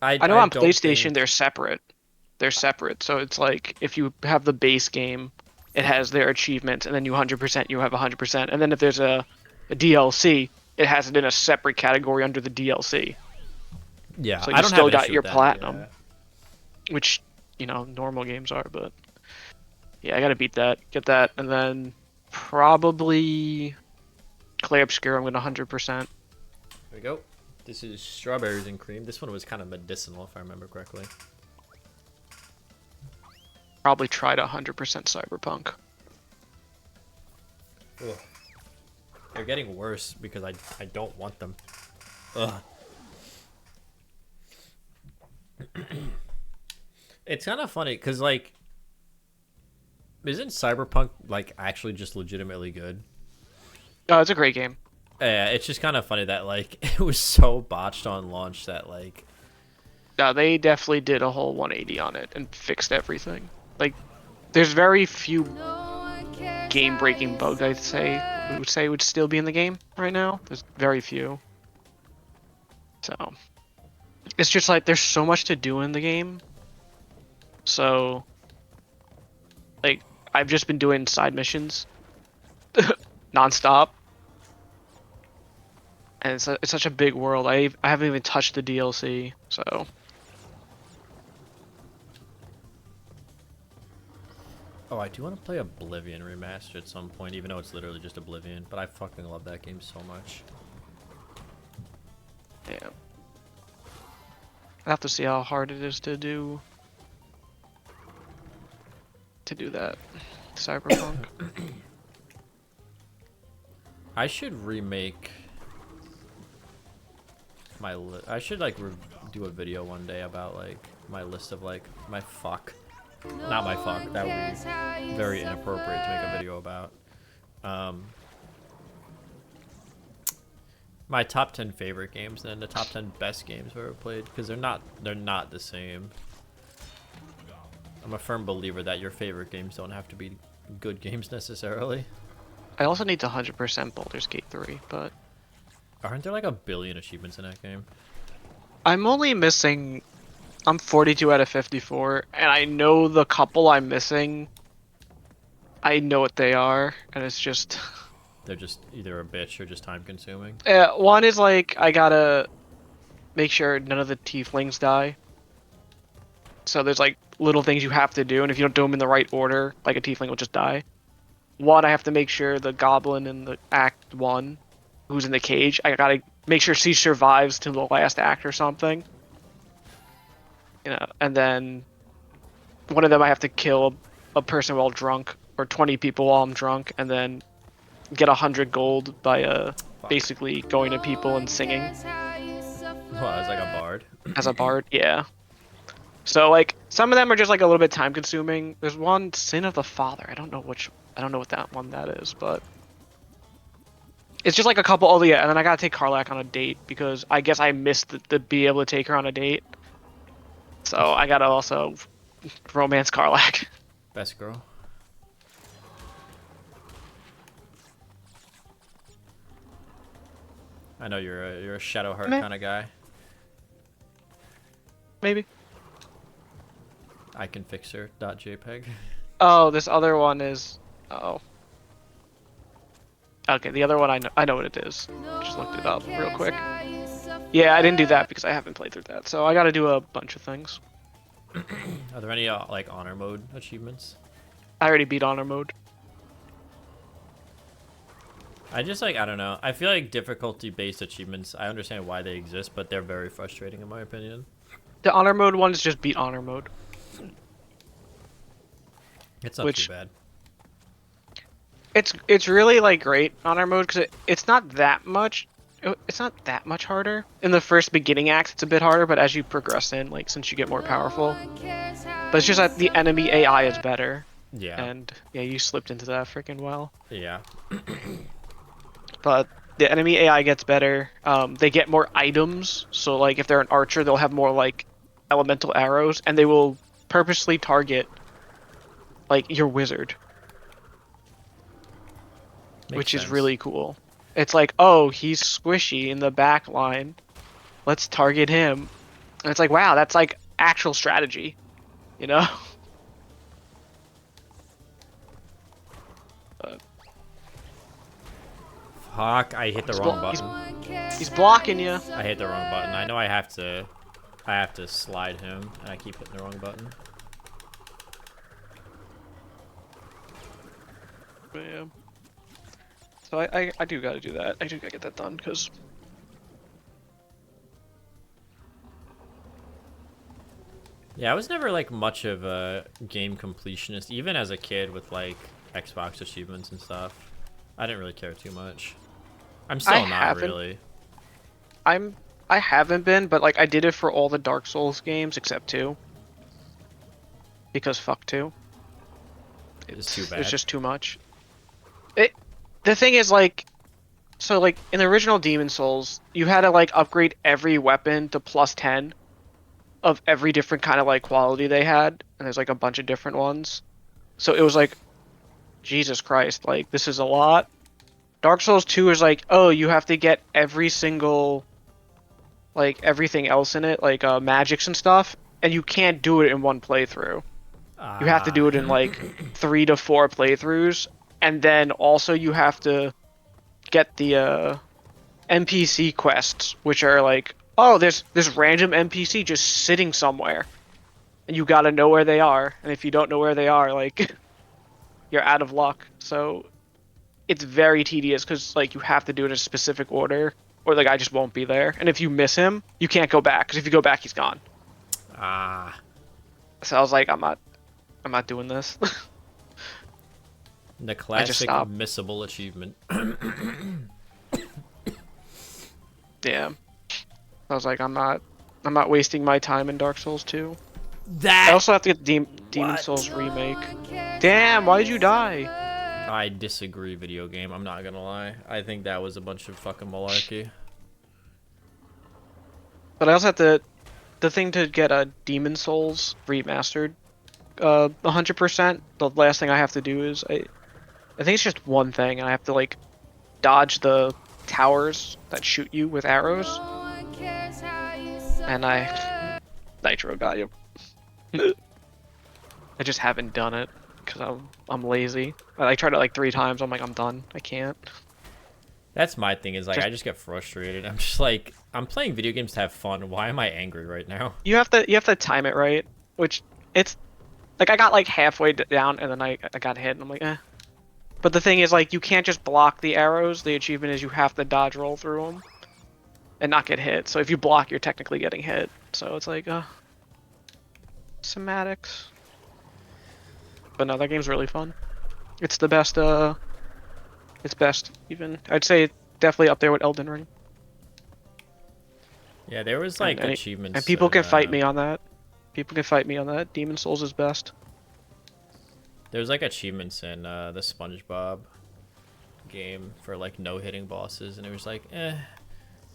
I know I on don't PlayStation think... they're separate. They're separate, so it's like if you have the base game, it has their achievements, and then you 100%, you have 100%, and then if there's a DLC, it has it in a separate category under the DLC. Yeah, So I you don't have still an got issue your with that. platinum, Yeah. which, you know, normal games are, but yeah, I gotta beat that, get that, and then probably Clay Obscure, I'm gonna 100%. There we go. This is Strawberries and Cream. This one was kind of medicinal, if I remember correctly. Probably try to 100% Cyberpunk. Ugh. They're getting worse because I don't want them. Ugh. It's kind of funny because, like, isn't Cyberpunk, like, actually just legitimately good? Oh, it's a great game. Yeah, it's just kind of funny that, like, it was so botched on launch that, like... No, they definitely did a whole 180 on it and fixed everything. Like, there's very few game-breaking bugs I would say would still be in the game right now. There's very few. So, it's just like there's so much to do in the game. So, like, I've just been doing side missions non-stop. And it's such a big world. I haven't even touched the DLC, so... Oh, I do want to play Oblivion Remastered at some point, even though it's literally just Oblivion. But I fucking love that game so much. Yeah. I have to see how hard it is to do that. Cyberpunk. I should remake my I should like do a video one day about like my list of like my fuck. Not my fuck. That would be very inappropriate to make a video about. My top 10 favorite games and then the top 10 best games I've ever played, because they're not the same. I'm a firm believer that your favorite games don't have to be good games necessarily. I also need to 100% Baldur's Gate 3, but Aren't there like a billion achievements in that game? I'm only missing... I'm 42 out of 54, and I know the couple I'm missing. I know what they are, and it's just... They're just either a bitch or just time consuming. One is like, I gotta make sure none of the tieflings die. So there's like little things you have to do, and if you don't do them in the right order, like a tiefling will just die. One, I have to make sure the goblin in the Act 1, who's in the cage, I gotta make sure she survives to the last act or something. You know, and then one of them I have to kill a person while drunk, or 20 people while I'm drunk, and then get 100 gold by basically going to people and singing. Well, it's like a bard. As a bard, yeah. So like some of them are just like a little bit time consuming. There's one, Sin of the Father. I don't know what that is, but it's just like a couple. Oh yeah, and then I gotta take Karlak on a date because I guess I missed the be able to take her on a date. So I gotta also romance Karlak. Best girl. I know you're a Shadowheart Meh. kind of guy. Maybe. I can fix her. .jpg. Oh, this other one is. Oh. Okay, the other one I know what it is. Just looked it up real quick. Yeah, I didn't do that because I haven't played through that, so I got to do a bunch of things. Are there any like honor mode achievements? I already beat honor mode. I just like I don't know. I feel like difficulty-based achievements. I understand why they exist, but they're very frustrating in my opinion. The honor mode one is just beat honor mode. It's not Which- too bad. It's really like great honor mode because it's not that much. It's not that much harder. In the first beginning acts, it's a bit harder, but as you progress in, like since you get more powerful, but it's just that the enemy AI is better. Yeah. And yeah, you slipped into that freaking well. Yeah. But the enemy AI gets better. They get more items. So like if they're an archer, they'll have more like elemental arrows, and they will purposely target like your wizard, Makes which is sense. really cool. It's like, oh, he's squishy in the back line. Let's target him. And it's like, wow, that's like actual strategy, you know? Fuck! I hit the wrong button. He's blocking you. I hit the wrong button. I know I have to slide him, and I keep hitting the wrong button. Yeah. So I do gotta do that. I do gotta get that done because Yeah, I was never like much of a game completionist, even as a kid with like Xbox achievements and stuff. I didn't really care too much. I'm still not haven't. really. I haven't been, but like I did it for all the Dark Souls games except 2. Because fuck 2. It's too bad. It's just too much. The thing is like, so like in the original Demon Souls, you had to like upgrade every weapon to +10 of every different kind of like quality they had, and there's like a bunch of different ones. So it was like, Jesus Christ, like this is a lot. Dark Souls 2 is like, oh, you have to get every single, like everything else in it, like magics and stuff, and you can't do it in one playthrough. You have to do it in like 3 to 4 playthroughs, and then also you have to get the NPC quests, which are like, oh, there's this random NPC just sitting somewhere, and you gotta know where they are, and if you don't know where they are, like, you're out of luck. So it's very tedious because like you have to do it in a specific order, or the guy just won't be there, and if you miss him, you can't go back because if you go back, he's gone. So I was like, I'm not doing this. The classic stopped. missable achievement. Yeah. I was like, I'm not wasting my time in Dark Souls 2. That I also have to get Demon Souls remake. Damn, why did you die? I disagree, video game. I'm not gonna lie. I think that was a bunch of fucking malarkey. But I also have to, the thing to get a Demon Souls remastered, 100%. The last thing I have to do is I think it's just one thing. I have to like dodge the towers that shoot you with arrows, and I nitro value. I just haven't done it because I'm lazy. I tried it like 3 times. I'm like, I'm done. I can't. That's my thing is like I just get frustrated. I'm just like I'm playing video games to have fun. Why am I angry right now? You have to time it right, which it's like I got like halfway down and then I got hit and I'm like, eh. But the thing is like you can't just block the arrows. The achievement is you have to dodge roll through them and not get hit. So if you block, you're technically getting hit. So it's like, semantics. But no, that game's really fun. It's the best. It's best even. I'd say definitely up there with Elden Ring. Yeah, there was like And achievements. and people in, can fight me on that. People can fight me on that. Demon Souls is best. There's like achievements in the SpongeBob game for like no hitting bosses, and it was like,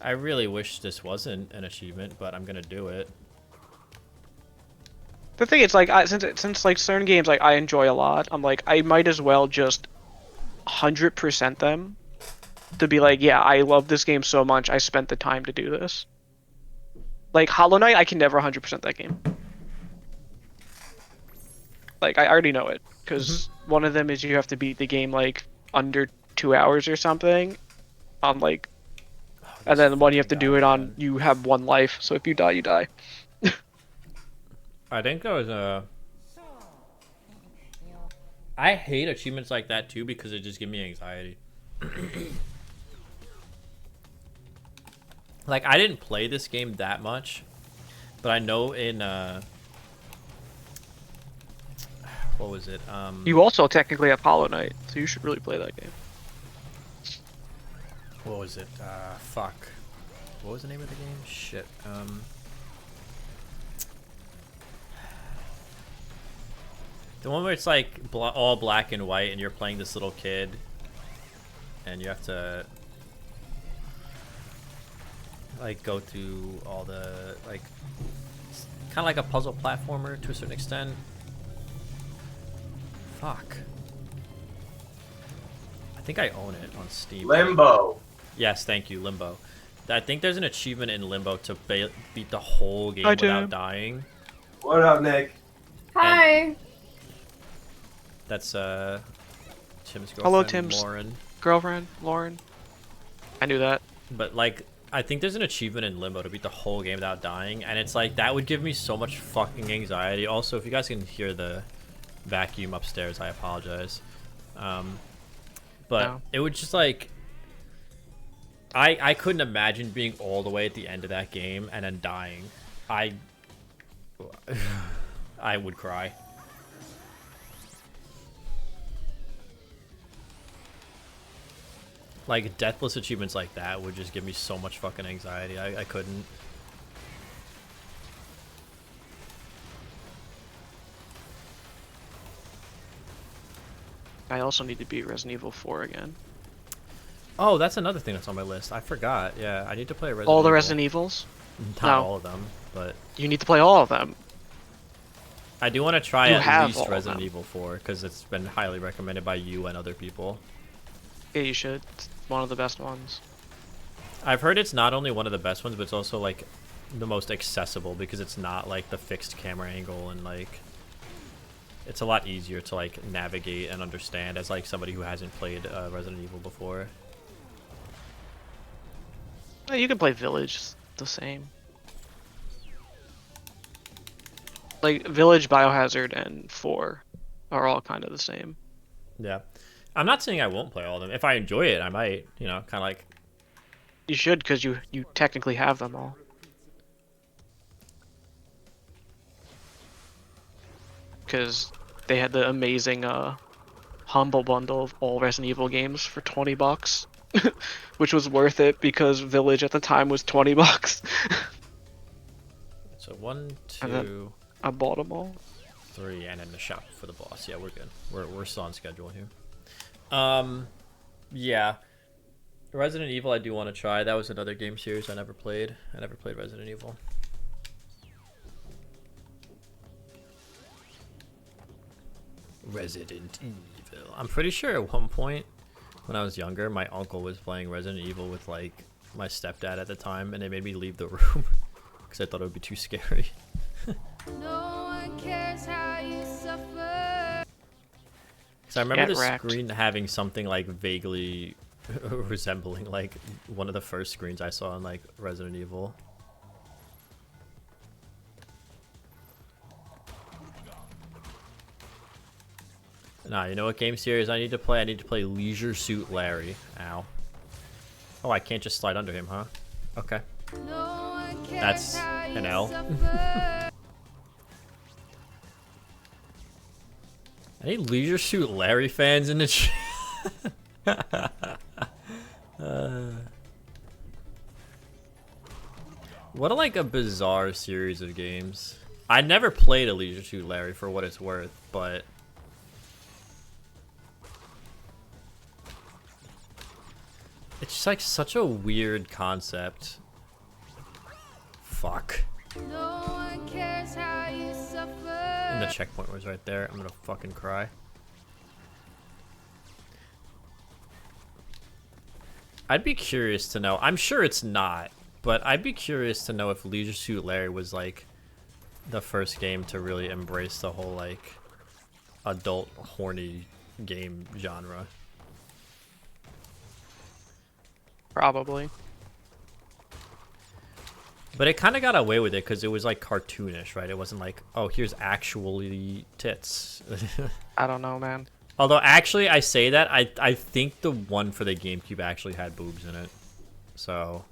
I really wish this wasn't an achievement, but I'm gonna do it. The thing is, like, since like certain games like I enjoy a lot, I'm like I might as well just 100% them to be like, yeah, I love this game so much, I spent the time to do this. Like Hollow Knight, I can never 100% that game. Like I already know it because one of them is you have to beat the game like under 2 hours or something on like And then when you have to fucking do guy it on, again. you have 1 life. So if you die, you die. I think there was a. I hate achievements like that too because it just give me anxiety. Like I didn't play this game that much, but I know in what was it? You also technically have Hollow Knight, so you should really play that game. What was it? Fuck. What was the name of the game? Shit. The one where it's like all black and white, and you're playing this little kid, and you have to like go through all the like, kind of like a puzzle platformer to a certain extent. Fuck. I think I own it on Steam. Limbo. Yes, thank you, Limbo. I think there's an achievement in Limbo to beat the whole game Hi, without Tim. dying. What up, Nick? Hi. That's Tim's girlfriend, Hello, Tim's Lauren. girlfriend, Lauren. I knew that. But like, I think there's an achievement in Limbo to beat the whole game without dying, and it's like that would give me so much fucking anxiety. Also, if you guys can hear the vacuum upstairs, I apologize. But No. it would just like, I couldn't imagine being all the way at the end of that game and then dying. I would cry. Like, deathless achievements like that would just give me so much fucking anxiety. I couldn't. I also need to beat Resident Evil 4 again. Oh, that's another thing that's on my list. I forgot. Yeah, I need to play Resident All the Evil. Resident Evils? Not No. all of them, but You need to play all of them. I do want to try You at have least all of Resident them. Evil 4 because it's been highly recommended by you and other people. Yeah, you should. It's one of the best ones. I've heard it's not only one of the best ones, but it's also like the most accessible because it's not like the fixed camera angle, and like it's a lot easier to like navigate and understand as like somebody who hasn't played Resident Evil before. Yeah, you can play Village, it's the same. Like, Village, Biohazard, and 4 are all kind of the same. Yeah, I'm not saying I won't play all of them. If I enjoy it, I might. You know, kind of like. You should, because you technically have them all. Because they had the amazing Humble Bundle of all Resident Evil games for $20. Which was worth it because Village at the time was $20. So 1, And then- 2, I bought them all. 3, and then the shop for the boss. Yeah, we're good. We're still on schedule here. Yeah. Resident Evil I do want to try. That was another game series I never played. I never played Resident Evil. Resident Evil. I'm pretty sure at one point when I was younger, my uncle was playing Resident Evil with like my stepdad at the time, and they made me leave the room because I thought it would be too scary. No one cares how you suffer. Because I remember Get the wrecked. screen having something like vaguely resembling like one of the first screens I saw in like Resident Evil. Nah, you know what game series I need to play? I need to play Leisure Suit Larry. Ow. Oh, I can't just slide under him, huh? Okay. No one cares That's how an you L. suffer. Any Leisure Suit Larry fans in the chat? What a bizarre series of games. I never played a Leisure Suit Larry for what it's worth, but it's just like such a weird concept. Fuck. No one cares how you suffer. And the checkpoint was right there. I'm gonna fucking cry. I'd be curious to know. I'm sure it's not, but I'd be curious to know if Leisure Suit Larry was like the first game to really embrace the whole like adult horny game genre. Probably. But it kind of got away with it because it was like cartoonish, right? It wasn't like, oh, here's actually tits. I don't know, man. Although actually, I say that I think the one for the GameCube actually had boobs in it. So,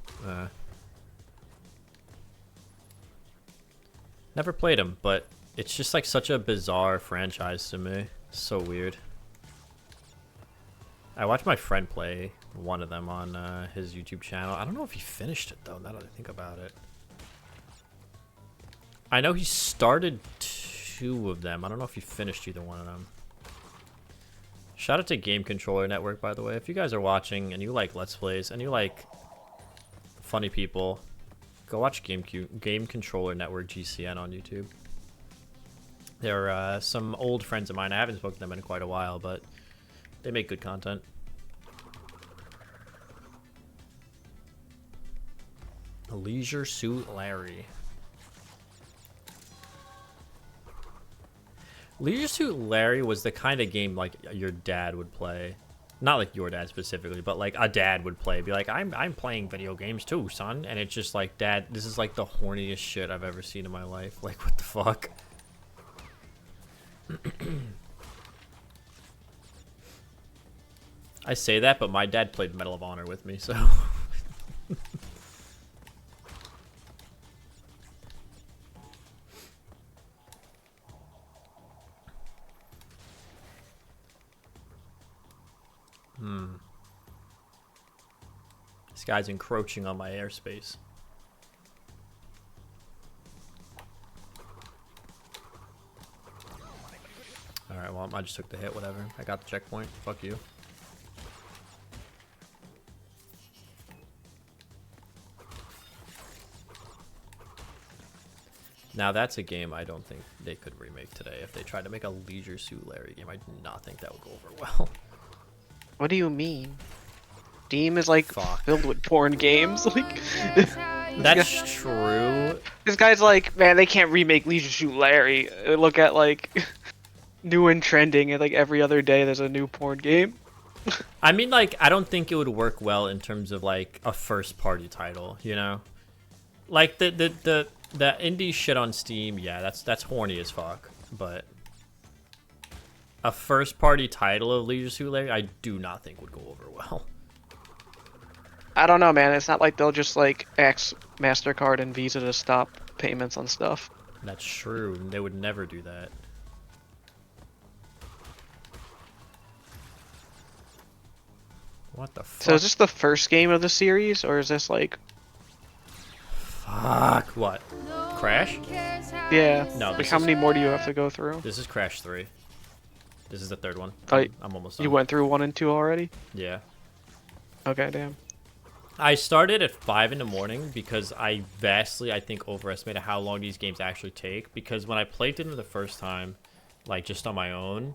never played them, but it's just like such a bizarre franchise to me. So weird. I watched my friend play one of them on his YouTube channel. I don't know if he finished it though, now that I think about it. I know he started 2 of them. I don't know if he finished either one of them. Shout out to Game Controller Network, by the way. If you guys are watching and you like Let's Plays and you like funny people, go watch Game Controller Network GCN on YouTube. They're some old friends of mine. I haven't spoken to them in quite a while, but they make good content. Leisure Suit Larry. Leisure Suit Larry was the kind of game like your dad would play. Not like your dad specifically, but like a dad would play. Be like, I'm playing video games too, son. And it's just like, Dad, this is like the horniest shit I've ever seen in my life. Like, what the fuck? I say that, but my dad played Medal of Honor with me, so... This guy's encroaching on my airspace. Alright, well, I just took the hit, whatever. I got the checkpoint. Fuck you. Now that's a game I don't think they could remake today. If they tried to make a Leisure Suit Larry game, I do not think that would go over well. What do you mean? Steam is like Fuck. filled with porn games. Like That's true. this guy's like, man, they can't remake Leisure Suit Larry. Look at like new and trending, and like every other day there's a new porn game. I mean, like, I don't think it would work well in terms of like a first-party title. You know, like the indie shit on Steam. Yeah, that's horny as fuck. But a first-party title of Leisure Suit Larry, I do not think would go over well. I don't know, man. It's not like they'll just like ask MasterCard and Visa to stop payments on stuff. That's true. They would never do that. What the fuck? So is this the first game of the series, or is this like... Fuck. What? Crash? Yeah. No, Like this how is- many more do you have to go through? This is Crash 3. This is the third one. Oh, I'm almost done. You went through 1 and 2 already? Yeah. Okay, damn. I started at 5 in the morning because I vastly, I think, overestimated how long these games actually take. Because when I played them the first time, like just on my own,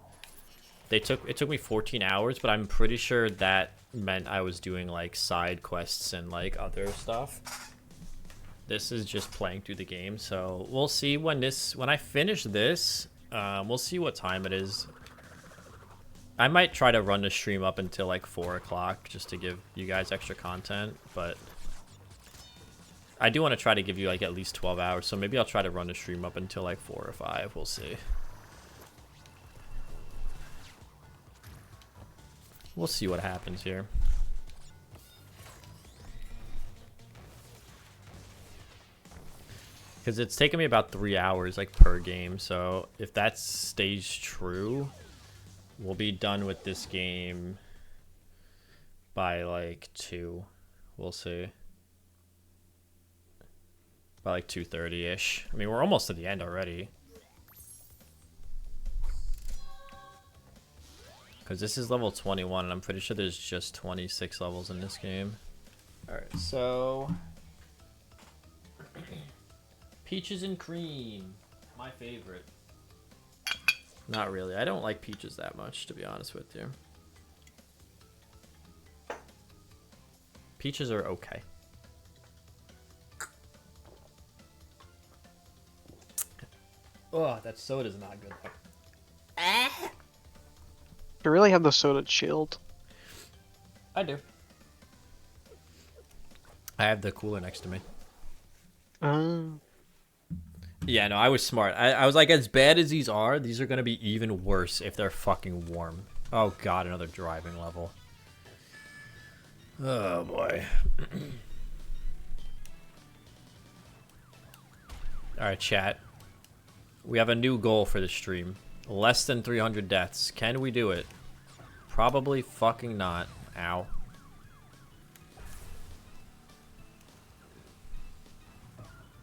it took me 14 hours, but I'm pretty sure that meant I was doing like side quests and like other stuff. This is just playing through the game, so we'll see when I finish this. We'll see what time it is. I might try to run the stream up until like 4 o'clock just to give you guys extra content, but I do want to try to give you like at least 12 hours, so maybe I'll try to run the stream up until like 4 or 5. We'll see. We'll see what happens here. Because it's taken me about 3 hours like per game, so if that stays true, we'll be done with this game by like 2. We'll see. By like 2:30-ish. I mean, we're almost to the end already. Because this is level 21, and I'm pretty sure there's just 26 levels in this game. Alright, so... Peaches and cream. My favorite. Not really. I don't like peaches that much, to be honest with you. Peaches are okay. Oh, that soda's not good. You really have the soda chilled. I do. I have the cooler next to me. Oh. Yeah, no, I was smart. I was like, as bad as these are going to be even worse if they're fucking warm. Oh god, another driving level. Oh boy. Alright, chat. We have a new goal for the stream. Less than 300 deaths. Can we do it? Probably fucking not. Ow.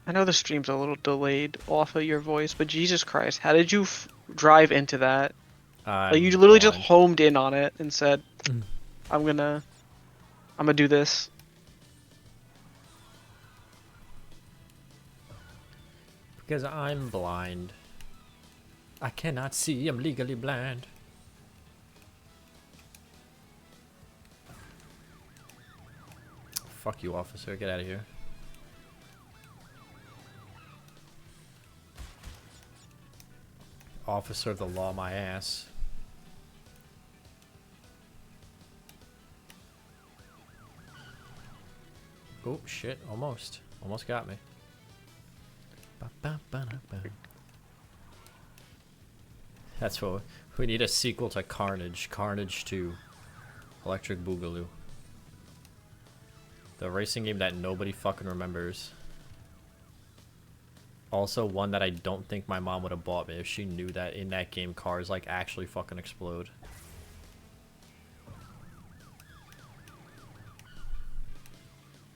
I know the stream's a little delayed off of your voice, but Jesus Christ, how did you drive into that? Like you literally just blind. homed in on it and said, I'm gonna do this." Because I'm blind. I cannot see. I'm legally blind. Fuck you, officer. Get out of here. Officer of the law, my ass. Oh, shit. Almost. Almost got me. That's what we need, a sequel to Carnage. Carnage 2. Electric Boogaloo. The racing game that nobody fucking remembers. Also one that I don't think my mom would have bought me if she knew that in that game cars like actually fucking explode.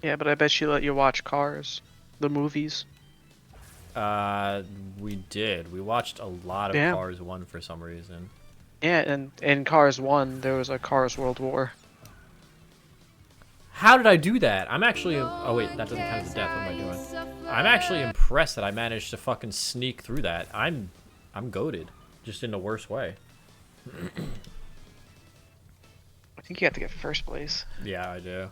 Yeah, but I bet she let you watch Cars, the movies. We did. We watched a lot of Yeah. Cars 1 for some reason. Yeah, and in Cars 1, there was a Cars World War. How did I do that? I'm actually... Oh wait, that doesn't count as death. What am I doing? I'm actually impressed that I managed to fucking sneak through that. I'm goated. Just in the worst way. I think you have to get first place. Yeah, I do.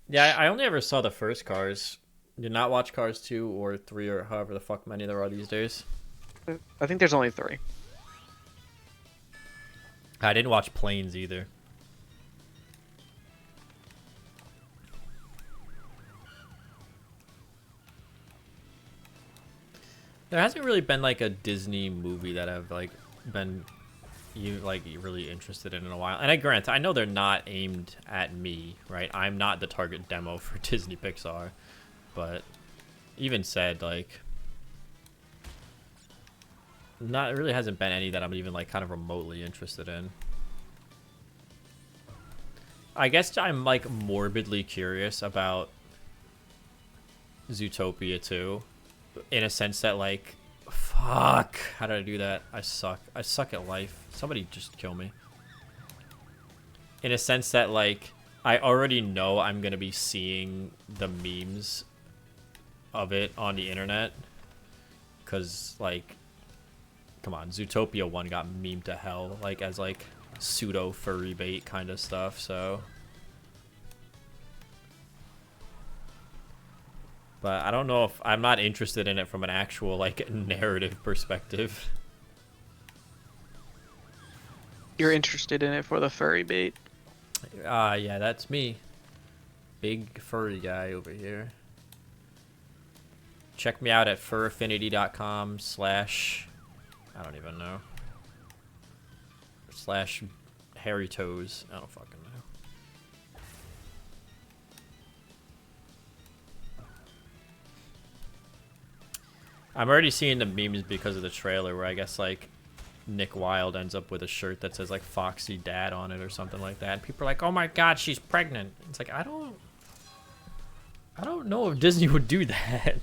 Yeah, I only ever saw the first Cars. Did not watch Cars 2 or 3 or however the fuck many there are these days. I think there's only 3. I didn't watch Planes either. There hasn't really been like a Disney movie that I've like been really interested in a while. And I grant, I know they're not aimed at me, right? I'm not the target demo for Disney Pixar, but even said, like, it really hasn't been any that I'm even like kind of remotely interested in. I guess I'm like morbidly curious about Zootopia 2. In a sense that, like, fuck, how did I do that? I suck at life. Somebody just kill me. In a sense that, like, I already know I'm gonna be seeing the memes of it on the internet, because, like, come on, Zootopia 1 got memed to hell, like, as like pseudo furry bait kind of stuff, so but I don't know if I'm not interested in it from an actual like narrative perspective. You're interested in it for the furry bait. Yeah, that's me. Big furry guy over here. Check me out at furaffinity.com/ I don't even know. / hairy toes. I don't fucking know. I'm already seeing the memes because of the trailer where I guess like Nick Wilde ends up with a shirt that says like Foxy Dad on it or something like that. And people are like, "Oh my god, she's pregnant." It's like, I don't know if Disney would do that.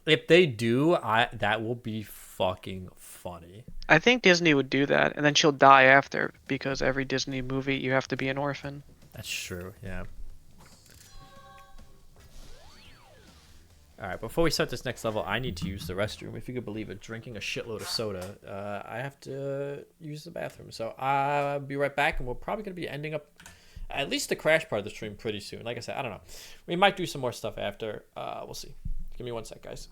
If they do, that will be fucking funny. I think Disney would do that, and then she'll die after, because every Disney movie you have to be an orphan. That's true, yeah. Alright, before we start this next level, I need to use the restroom. If you could believe it, drinking a shitload of soda. I have to use the bathroom. So I'll be right back, and we're probably going to be ending up at least the crash part of the stream pretty soon. Like I said, I don't know. We might do some more stuff after. We'll see. Give me one sec, guys.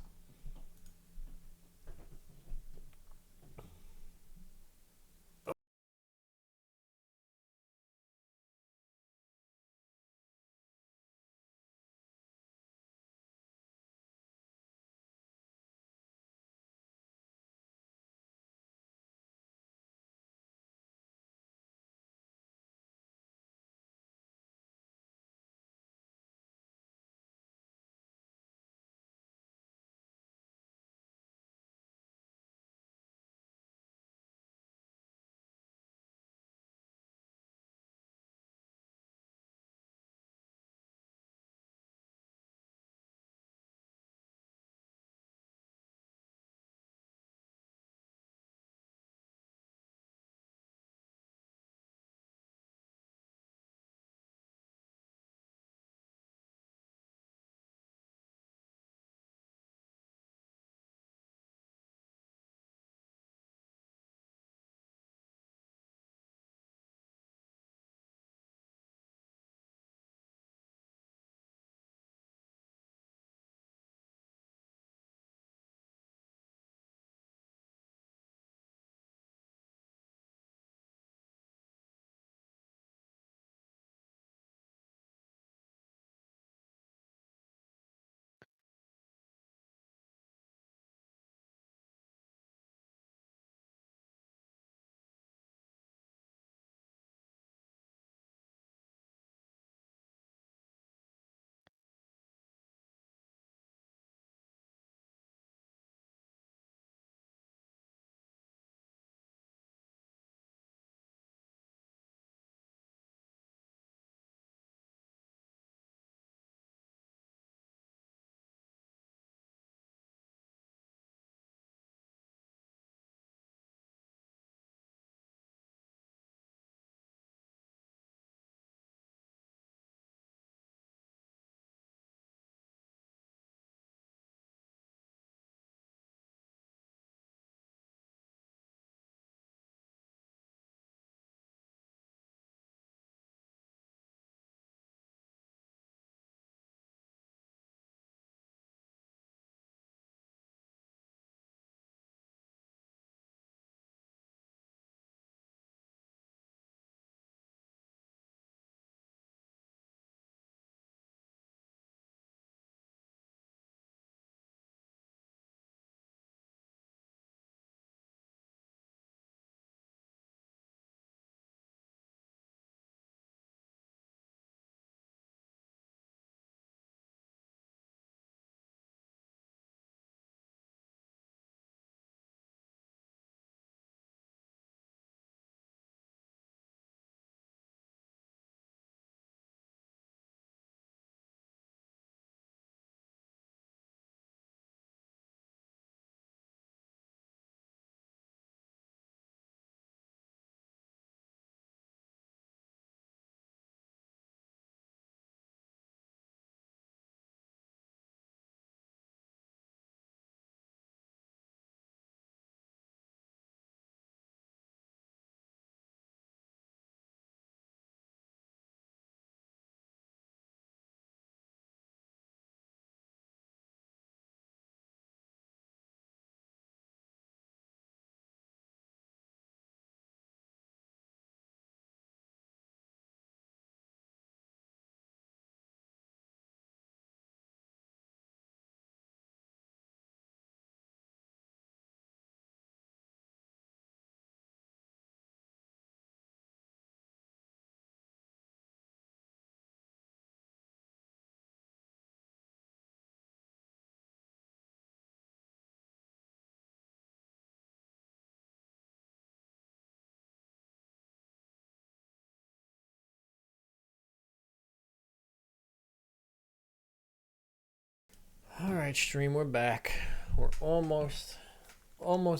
All right, stream, we're back. We're almost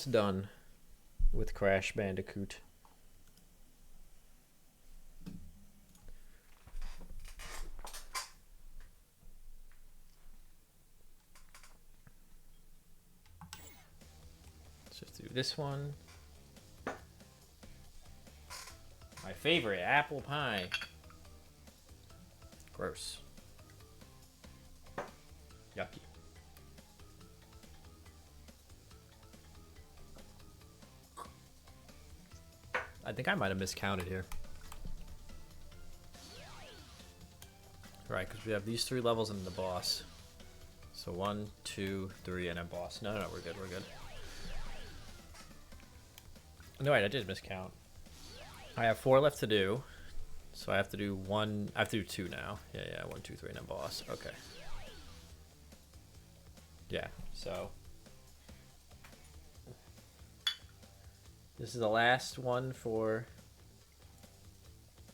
done with Crash Bandicoot. Let's just do this one. My favorite, apple pie. Gross. Yucky. I think I might have miscounted here. Right, because we have these 3 levels and the boss. So 1, 2, 3, and a boss. No, we're good, we're good. No, wait, I did miscount. I have 4 left to do. So I have to do 1, I have to do 2 now. Yeah, 1, 2, 3, and a boss. Okay. Yeah, so. This is the last one for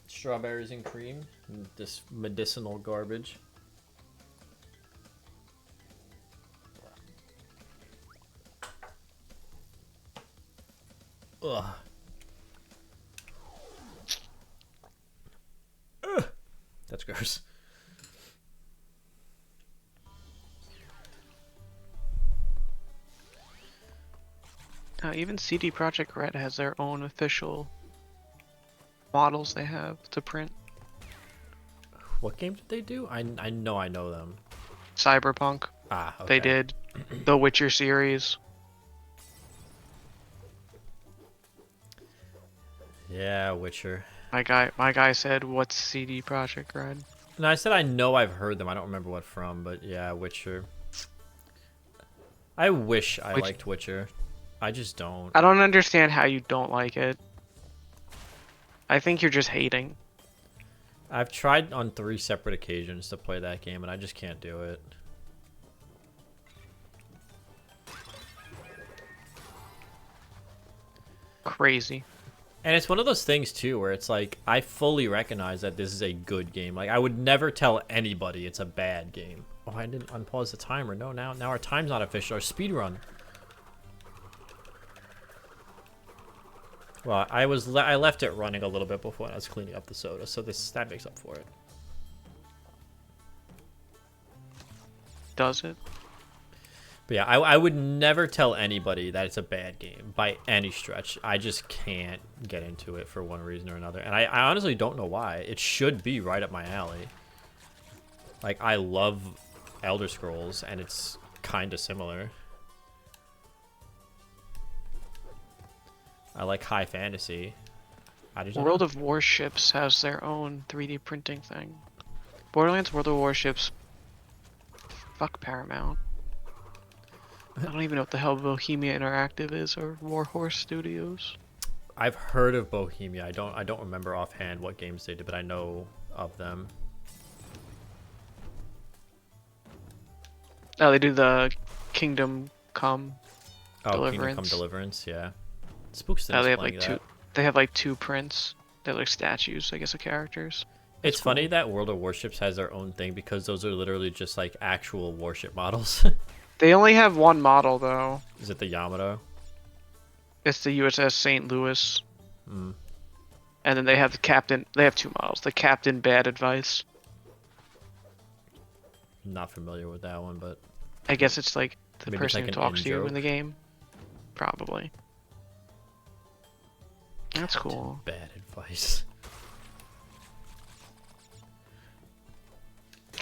strawberries and cream. This medicinal garbage. Ugh. Ugh. That's gross. Even CD Projekt Red has their own official models they have to print. What game did they do? I know them. Cyberpunk. Ah, okay. They did the Witcher series. Yeah, Witcher. My guy said, "What's CD Projekt Red?" No, I said I know I've heard them. I don't remember what from, but yeah, Witcher. I wish I liked Witcher. I just don't. I don't understand how you don't like it. I think you're just hating. I've tried on 3 separate occasions to play that game, and I just can't do it. Crazy. And it's one of those things, too, where it's like, I fully recognize that this is a good game. Like, I would never tell anybody it's a bad game. Oh, I didn't unpause the timer. No, now our time's not official. Our speed run. Well, I left it running a little bit before I was cleaning up the soda, so that makes up for it. Does it? But yeah, I would never tell anybody that it's a bad game by any stretch. I just can't get into it for one reason or another. And I honestly don't know why. It should be right up my alley. Like, I love Elder Scrolls, and it's kind of similar. I like high fantasy. World of Warships has their own 3D printing thing. Borderlands World of Warships. Fuck Paramount. I don't even know what the hell Bohemia Interactive is or Warhorse Studios. I've heard of Bohemia. I don't remember offhand what games they did, but I know of them. Oh, they do the Kingdom Come Deliverance. Kingdom Come Deliverance, yeah. Spookston they is have playing like that. They have like 2 prints. They're like statues, I guess, of characters. It's cool. funny that World of Warships has their own thing because those are literally just like actual warship models. They only have 1 model though. Is it the Yamato? It's the USS St. Louis. Mm. And then they have the captain. They have 2 models. The Captain Bad Advice. Not familiar with that one, but I guess it's like the maybe it's person like who an talks to you in-joke. in the game. Probably. That's cool. Bad advice.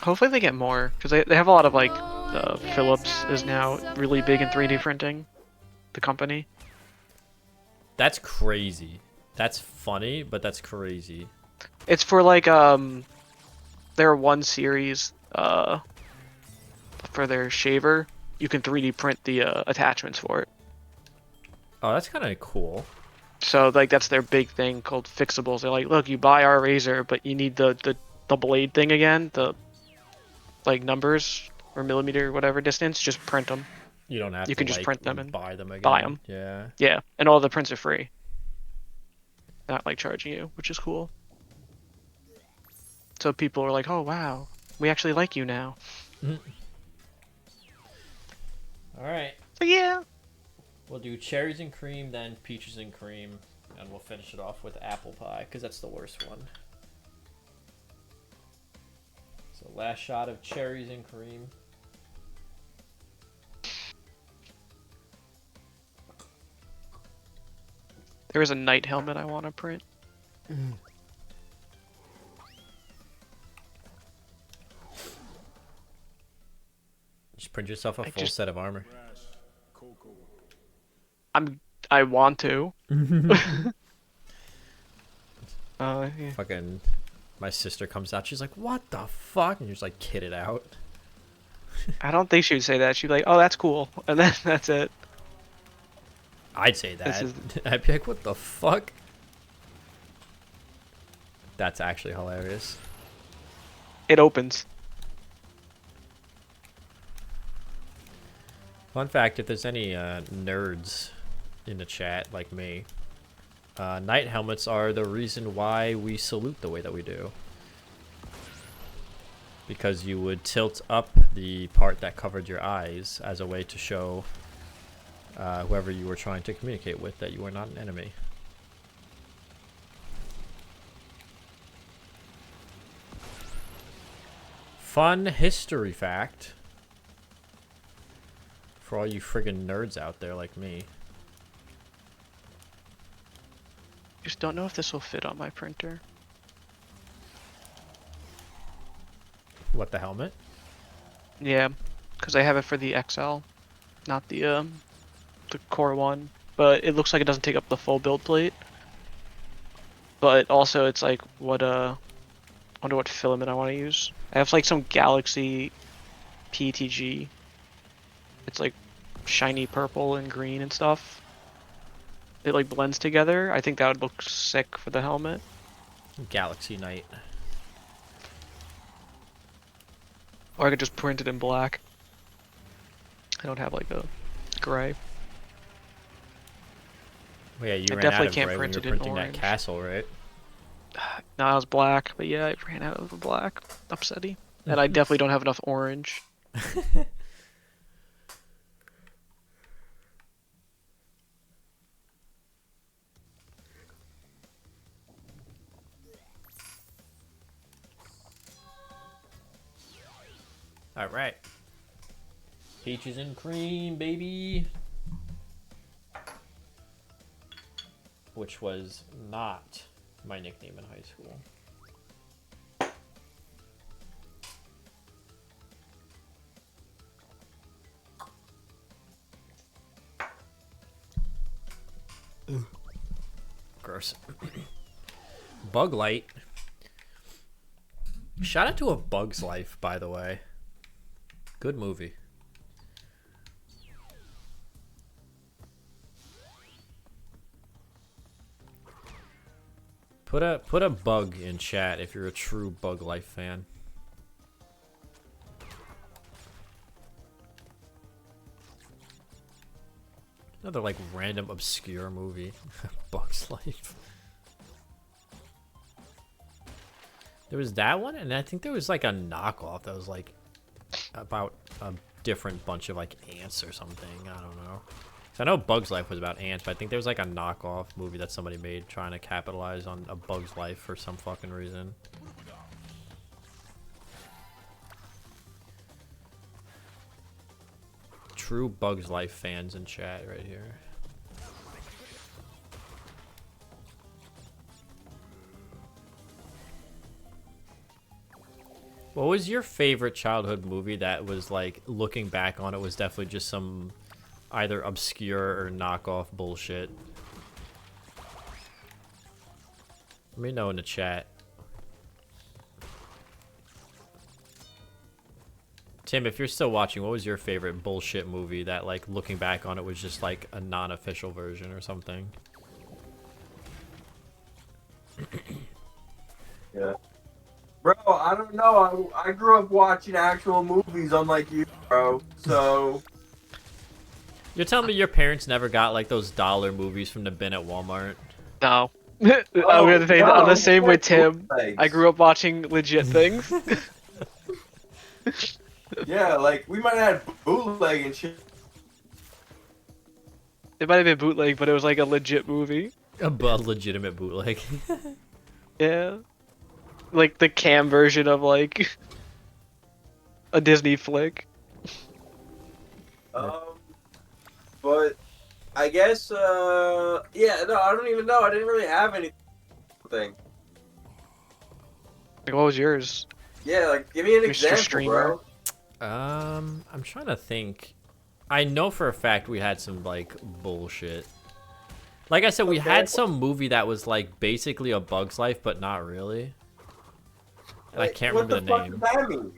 Hopefully they get more, because they have a lot of like, Philips is now really big in 3D printing, the company. That's crazy. That's funny, but that's crazy. It's for like, their 1 series, for their shaver, you can 3D print the attachments for it. Oh, that's kind of cool. So like that's their big thing called fixables. They're like, look, you buy our razor, but you need the blade thing again, the like numbers or millimeter or whatever distance. Just print them. You don't have to can just like, print them and buy them again. buy 'em. Yeah. Yeah, and all the prints are free. Not like charging you, which is cool. So people are like, oh wow, we actually like you now. All right. So yeah. We'll do cherries and cream, then peaches and cream, and we'll finish it off with apple pie, because that's the worst one. So last shot of cherries and cream. There is a knight helmet I want to print. Just print yourself a full set of armor. I want to. Yeah. Fucking, my sister comes out. She's like, "What the fuck?" And you're just like, "Kid it out." I don't think she would say that. She'd be like, "Oh, that's cool," and then that's it. I'd say that. This is- I'd be like, "What the fuck?" That's actually hilarious. It opens. Fun fact: if there's any nerds in the chat like me, knight helmets are the reason why we salute the way that we do. Because you would tilt up the part that covered your eyes as a way to show whoever you were trying to communicate with that you were not an enemy. Fun history fact for all you friggin' nerds out there like me. Just don't know if this will fit on my printer. What, the helmet? Yeah, because I have it for the XL, not the core one. But it looks like it doesn't take up the full build plate. But also, it's like what wonder what filament I want to use. I have like some Galaxy PTG. It's like shiny purple and green and stuff. It like blends together. I think that would look sick for the helmet. Galaxy Knight. Or I could just print it in black. I don't have like a gray. Well, yeah, you I ran definitely out of can't gray when print you it were in printing that orange. castle, right? No, I was black, but yeah, I ran out of the black. Upsetty. And I definitely don't have enough orange. All right. Peaches and cream, baby. Which was not my nickname in high school. Gross. Bug Light. Shout out to A Bug's Life, by the way. Good movie. Put a bug in chat if you're a true Bug Life fan. Another like random obscure movie. Bug's Life. There was that one, and I think there was like a knockoff that was like about a different bunch of like ants or something. I don't know. So I know Bug's Life was about ants, but I think there was like a knockoff movie that somebody made trying to capitalize on A Bug's Life for some fucking reason. True Bug's Life fans in chat right here. What was your favorite childhood movie that was like, looking back on it, was definitely just some either obscure or knockoff bullshit? Let me know in the chat. Tim, if you're still watching, what was your favorite bullshit movie that, like, looking back on it was just like a non-official version or something? Yeah. Bro, I don't know. I grew up watching actual movies unlike you, bro. So. You're telling me your parents never got like those dollar movies from the bin at Walmart? No. I'm gonna say I'm the same with Tim. Bootlegs. I grew up watching legit things. Yeah, like we might have had bootleg and shit. It might have been bootleg, but it was like a legit movie. A legitimate bootleg. Yeah. Like the cam version of like a Disney flick. But I guess, yeah, no, I don't even know. I didn't really have anything. Like, what was yours? Yeah, like, give me an Mr. example, Streamer. bro. I'm trying to think. I know for a fact we had some like bullshit. Like I said, we had some movie that was like basically a Bug's Life, but not really. And I can't remember the name. What the fuck does that mean?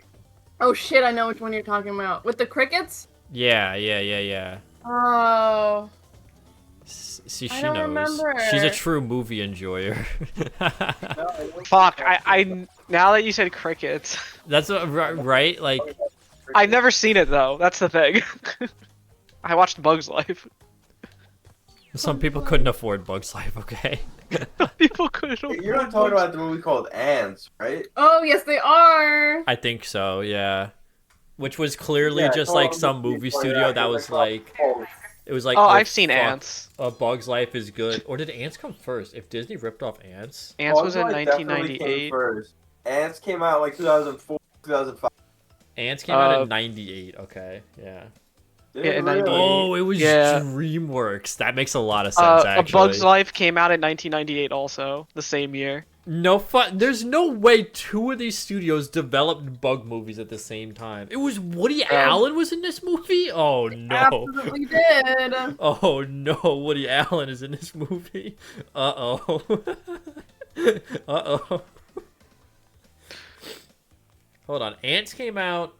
Oh shit, I know which one you're talking about. With the crickets? Yeah. Oh. See, I she don't knows. remember. She's a true movie enjoyer. Fuck, I now that you said crickets. That's what, right? Like, I've never seen it though, that's the thing. I watched Bug's Life. some people couldn't afford Bug's Life, okay? People couldn't You're not talking about the movie called Ants, right? Oh, yes, they are. I think so, yeah. Which was clearly Yeah, just oh, like some the movie people studio are that was like, oh, it was like, Oh, oh, I've seen fuck, Ants. A Bug's Life is good. Or did Ants come first? If Disney ripped off Ants? Ants Bug's was in Life definitely came 1998. first. Ants came out like 2004, 2005. Ants came out in 98, okay, yeah. Yeah, in Really? 98. Oh, it was Yeah. DreamWorks. That makes a lot of sense, A actually. Bug's Life came out in 1998 also, the same year. No fun. There's no way two of these studios developed bug movies at the same time. It was Woody Allen was in this movie? Oh no. Absolutely did. Oh no, Woody Allen is in this movie. Uh-oh. Uh-oh. Hold on. Ants came out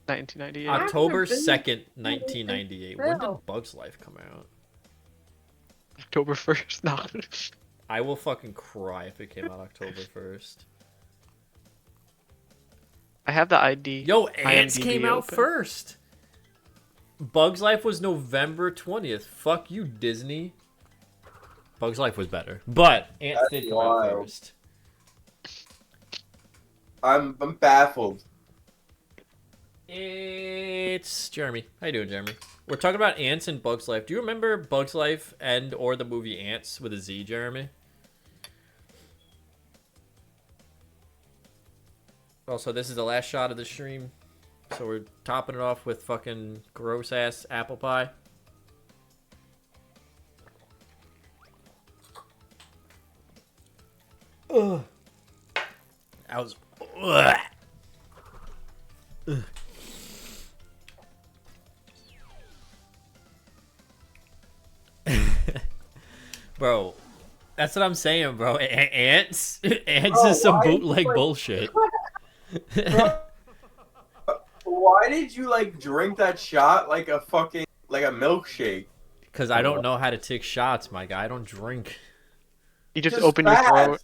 1998. October I've never 2nd, been- 1998. When did Bug's Life come out? October 1st. No. I will fucking cry if it came out October 1st. I have the ID. Yo, Ants IMDb came out open. first. Bug's Life was November 20th. Fuck you, Disney. Bug's Life was better, but Ants did come out wild. first. I'm baffled. It's Jeremy. How you doing, Jeremy? We're talking about Ants and Bug's Life. Do you remember Bug's Life and or the movie Ants with a Z, Jeremy? Also, this is the last shot of the stream, so we're topping it off with fucking gross ass apple pie. Ugh. That was. Ugh. Ugh. Bro, that's what I'm saying, bro. Ants Bro, is some why- bootleg bullshit. Why did you like drink that shot like a fucking like a milkshake? Because I don't know how to take shots, my guy. I don't drink. You just open your fast. throat.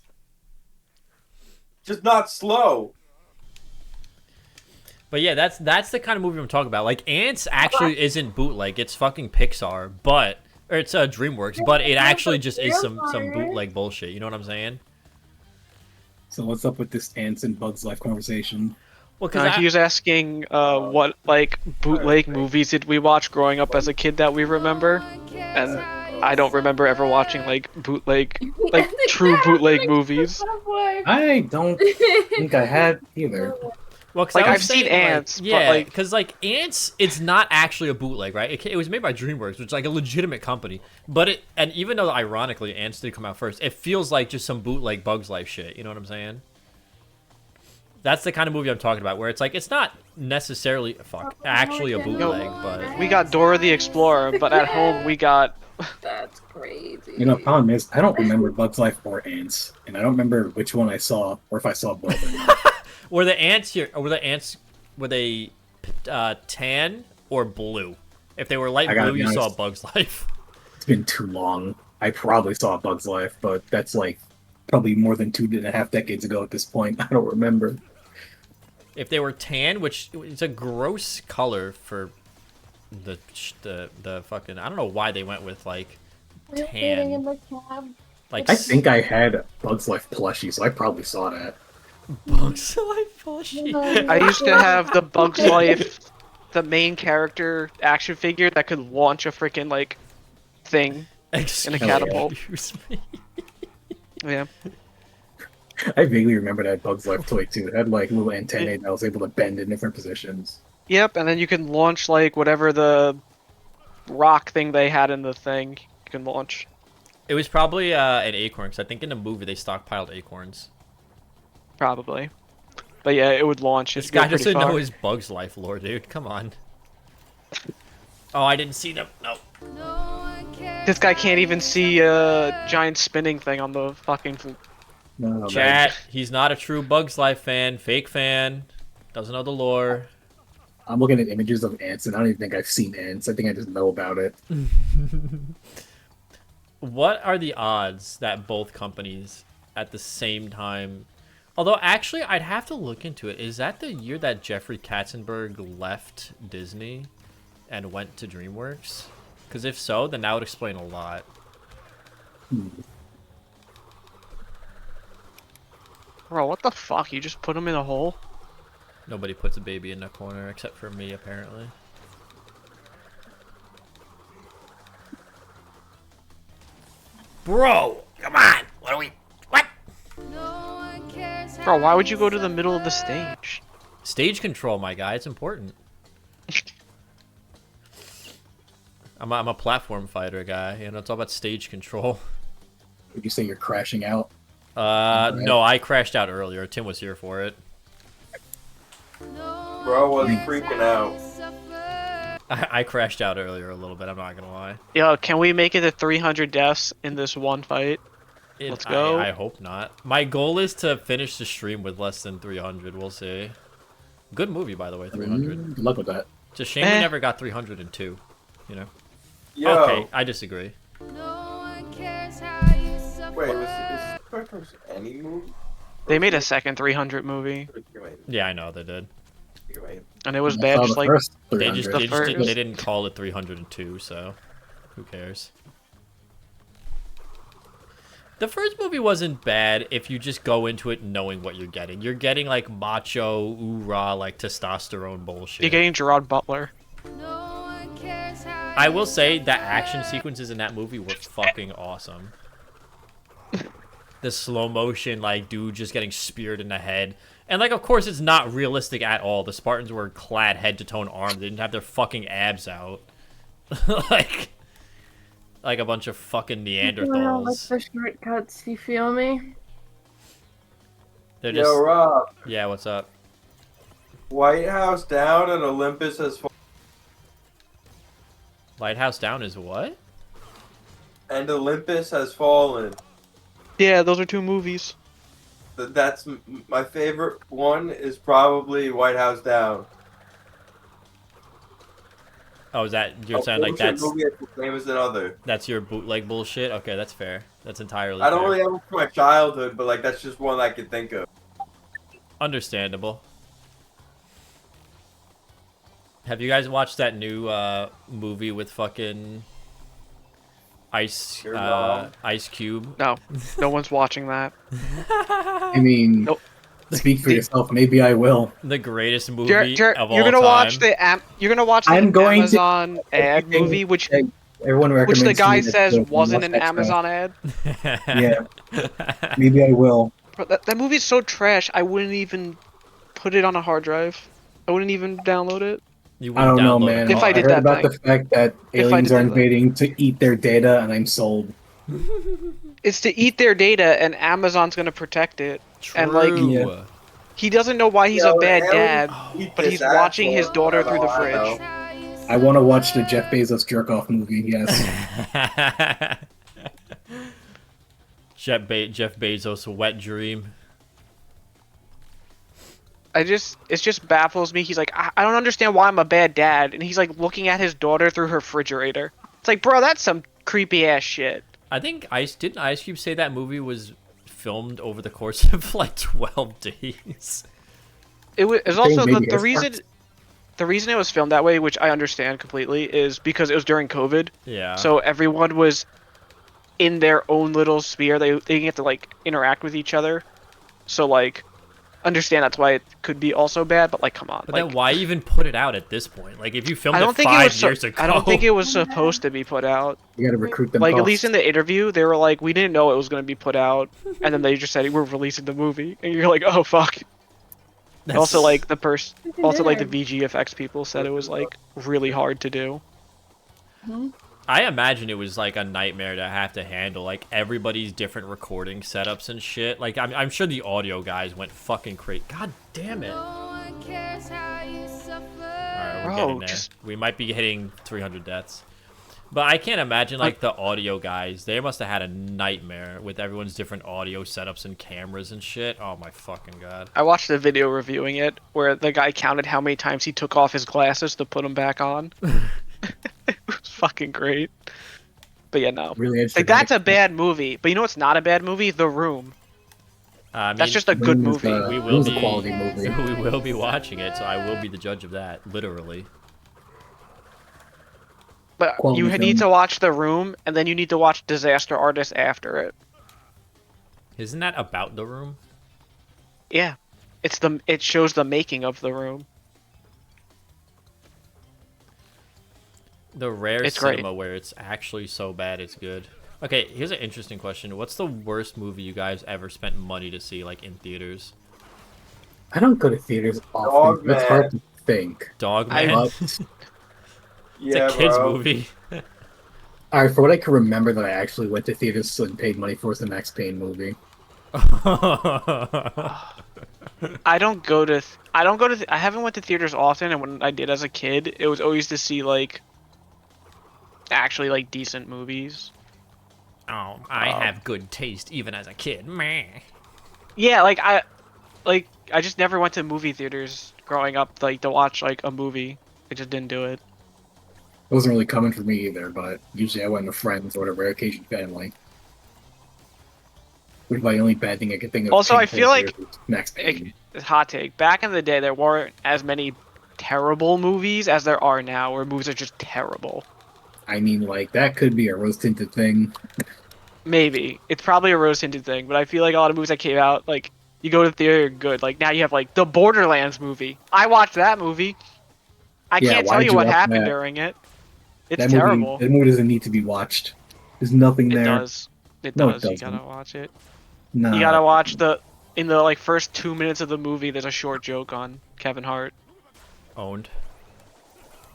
Just not slow. But yeah, that's the kind of movie I'm talking about. Like Ants actually isn't bootleg. It's fucking Pixar, but or it's DreamWorks, but it actually just is some bootleg bullshit. You know what I'm saying? So what's up with this Ants and Bugs Life conversation? Well, because He was asking what like bootleg movies did we watch growing up as a kid that we remember, and I don't remember ever watching like bootleg, like true bootleg movies. I don't think I had either. well, 'cause Like, I was I've seen saying, like, Ants, but, yeah, like- because like Ants, it's not actually a bootleg, right? It was made by DreamWorks, which is like a legitimate company. But it, and even though ironically Ants did come out first, it feels like just some bootleg Bugs Life shit. You know what I'm saying? That's the kind of movie I'm talking about, where it's like it's not necessarily actually a bootleg, but We got Dora the Explorer, but at home we got That's crazy. You know, problem is I don't remember Bugs Life or Ants, and I don't remember which one I saw or if I saw both. Or not. were the ants here? Or were they tan or blue? If they were light I gotta blue, be you saw honest. Bugs Life. It's been too long. I probably saw Bugs Life, but that's like probably more than 2.5 decades ago at this point. I don't remember. If they were tan, which is a gross color for the fucking, I don't know why they went with like Waiting in tan. the cab. Like I think I had Bugs Life plushie, so I probably saw that. Bugs Life plushie. I used to have the Bugs Life, the main character action figure that could launch a freaking like thing. Excuse catapult. me. Yeah. I vaguely remember that Bug's Life toy too. It had like little antennae that was able to bend in different positions. Yep, and then you can launch like whatever the rock thing they had in the thing. You can launch. It was probably an acorn, because I think in the movie they stockpiled acorns. Probably. But yeah, it would launch. This It'd go guy pretty doesn't far. know his Bug's Life lore, dude. Come on. Oh, I didn't see them. No. This guy can't even see a giant spinning thing on the fucking. No, man. Chat, he's not a true Bug's Life fan. Fake fan. Doesn't know the lore. I'm looking at images of ants, and I don't even think I've seen ants. I think I just know about it. What are the odds that both companies at the same time... Although, actually, I'd have to look into it. Is that the year that Jeffrey Katzenberg left Disney and went to DreamWorks? Because if so, then that would explain a lot. Bro, what the fuck? You just put him in a hole? Nobody puts a baby in a corner except for me, apparently. Bro, come on. What are we... What? Bro, why would you go to the middle of the stage? Stage control, my guy. It's important. I'm a platform fighter guy. You know, it's all about stage control. Would you say you're crashing out? No, I crashed out earlier. Tim was here for it. Bro was freaking out. I crashed out earlier a little bit. I'm not gonna lie. Yo, can we make it to 300 deaths in this one fight? Let's go. I hope not. My goal is to finish the stream with less than 300. We'll see. Good movie, by the way. 300. Good luck with that. It's a shame we never got 302. You know. Yo. Okay, I disagree. Wait, was any movie? They made a second 300 movie, Yeah, I know they did. and it was I bad. saw Just the like first They just 300. first- they didn't call it 302, so who cares? The first movie wasn't bad if you just go into it knowing what you're getting. You're getting like macho, oorah, like testosterone bullshit. you're getting Gerard Butler. I will say that action sequences in that movie were fucking awesome. The slow motion, like, dude just getting speared in the head. And, like, of course, it's not realistic at all. The Spartans were clad head to toe in armor. They didn't have their fucking abs out. like a bunch of fucking I like Neanderthals. the shortcuts, you feel me? They're just... Yo, Rob. Yeah, what's up? White House down and Olympus has fallen. Lighthouse Down is what? And Olympus has fallen. Yeah, those are two movies. That's my favorite one. Is probably White House Down. Oh, is that... You're saying, like, Bullshit that's... movie is the same as another. That's your bootleg bullshit? Okay, that's fair. That's entirely I don't fair. really have one from my childhood, but like that's just one I can think of. Understandable. Have you guys watched that new movie with fucking Ice Your mom. Ice Cube? No, no one's watching that. I mean, Nope. speak for yourself. Maybe I will. The greatest movie You're of all gonna time. watch the you're gonna watch the I'm going to- Amazon ad Everything- movie, which Everyone recommends the to guy me that says the wasn't an mustache Amazon ad. guy. Yeah, maybe I will. Bro, that movie's so trash. I wouldn't even put it on a hard drive. I wouldn't even download it. You I don't wouldn't know, download man. it. If I did heard that about thing. the fact that If I aliens did are that. invading to eat their data, and I'm sold. It's to eat their data, and Amazon's gonna protect it. And, like, True. Yeah. He doesn't know why he's Yo, a bad aliens dad, eat but this he's watching his asshole. daughter through the I know. fridge. I want to watch the Jeff Bezos jerk off movie. Yes. Jeff Bezos' wet dream. It just baffles me. He's like, I don't understand why I'm a bad dad, and he's like looking at his daughter through her refrigerator. It's like, bro, that's some creepy ass shit. I think didn't Ice Cube say that movie was filmed over the course of like 12 days? It's also maybe the it's reason. The reason it was filmed that way, which I understand completely, is because it was during COVID. Yeah. So everyone was in their own little sphere. They didn't get to like interact with each other. So like, understand that's why it could be also bad, but like, come on. But Like, then why even put it out at this point? Like, if you filmed I don't it think it 5 was. years ago, I don't think it was supposed to be put out. You got to recruit them. Like, at costs. least in the interview, they were like, "We didn't know it was going to be put out," and then they just said we're releasing the movie, and you're like, "Oh fuck." That's- Also, like also like the did. VGFX people said it was like really hard to do. I imagine it was like a nightmare to have to handle like everybody's different recording setups and shit. Like, I'm sure the audio guys went fucking crazy. God damn it! All No one cares how you suffer. right, we're Bro, getting there. just- We might be hitting 300 deaths. But I can't imagine like the audio guys. They must have had a nightmare with everyone's different audio setups and cameras and shit. Oh my fucking god. I watched a video reviewing it where the guy counted how many times he took off his glasses to put them back on. It was fucking great. But yeah, no. Really interesting. Like, that's a bad movie. But you know what's not a bad movie? The Room. I mean, That's just a good Room is, movie. we Room will is a be quality movie. we will be watching it, so I will be the judge of that, literally. But Quality you film. need to watch The Room, and then you need to watch Disaster Artist after it. Isn't that about the room? Yeah. It shows the making of The Room. The rare It's great. cinema where it's actually so bad it's good. Okay, here's an interesting question. What's the worst movie you guys ever spent money to see, like in theaters? I don't go to theaters often. Dogman. It's hard to think. Dogman? But, It's Yeah, a kid's bro. movie. alright, for what I can remember that I actually went to theaters and paid money for was the Max Payne movie. I haven't went to theaters often, and when I did as a kid, it was always to see like actually like decent movies. Oh, I have good taste even as a kid. Meh. Yeah, like I just never went to movie theaters growing up like to watch like a movie. I just didn't do it. It wasn't really coming for me either, but usually I went with friends or a rare occasion family. Which is the only bad thing I could think of. Also, I paying feel for like- theaters, Max Payne. Hot take. Back in the day, there weren't as many terrible movies as there are now, where movies are just terrible. I mean, like, that could be a rose-tinted thing. Maybe it's probably a rose-tinted thing, but I feel like a lot of movies that came out, like you go to the theater, you're good. Like now you have like the Borderlands movie. I watched that movie. I Yeah, can't why tell did you you what watch happened that? during it. It's That terrible. That movie doesn't need to be watched. There's nothing It there. does. It No, it does. You doesn't. gotta watch it. Nah. You gotta watch in the like first 2 minutes of the movie. There's a short joke on Kevin Hart. Owned.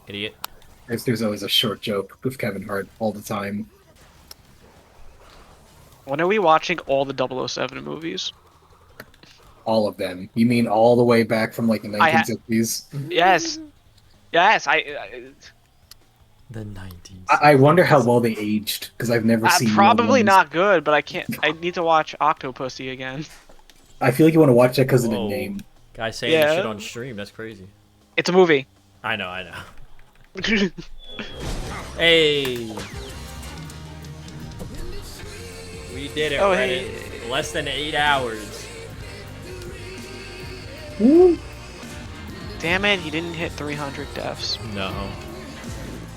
Idiot. There's always a short joke with Kevin Hart all the time. When are we watching all the 007 movies? All of them. You mean all the way back from, like, the I ha- 1960s? Yes. Yes. I The 90s. I wonder how well they aged, because I've never seen probably ones. not good, but I can't. I need to watch Octopussy again. I feel like you want to watch that because of the Whoa. name. Guy saying Yeah. this shit on stream, that's crazy. It's a movie. I know. Hey! We did it, Oh, Reddit. hey. Less than 8 hours. Woo! Damn it! He didn't hit 300 deaths. No.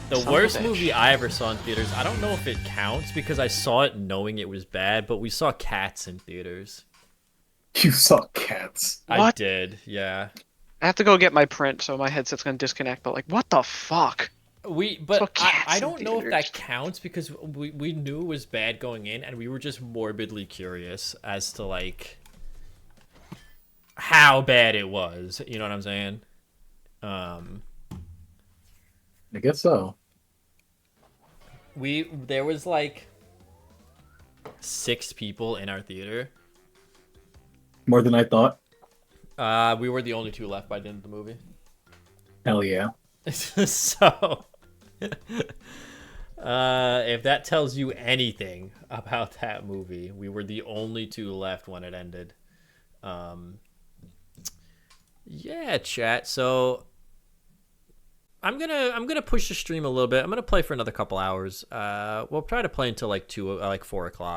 The Son of a worst bitch. movie I ever saw in theaters, I don't know if it counts because I saw it knowing it was bad, but we saw Cats in theaters. You saw Cats. I What? did, yeah. I have to go get my print, so my headset's gonna disconnect. But like, what the fuck? But Saw I Cats in don't know if theaters. that counts because we knew it was bad going in, and we were just morbidly curious as to like how bad it was. You know what I'm saying? I guess so. There was like 6 people in our theater. More than I thought. We were the only 2 left by the end of the movie. Hell yeah. So, if that tells you anything about that movie, we were the only 2 left when it ended. Yeah, chat. So I'm gonna push the stream a little bit. I'm gonna play for another couple hours. We'll try to play until like 4 o'clock.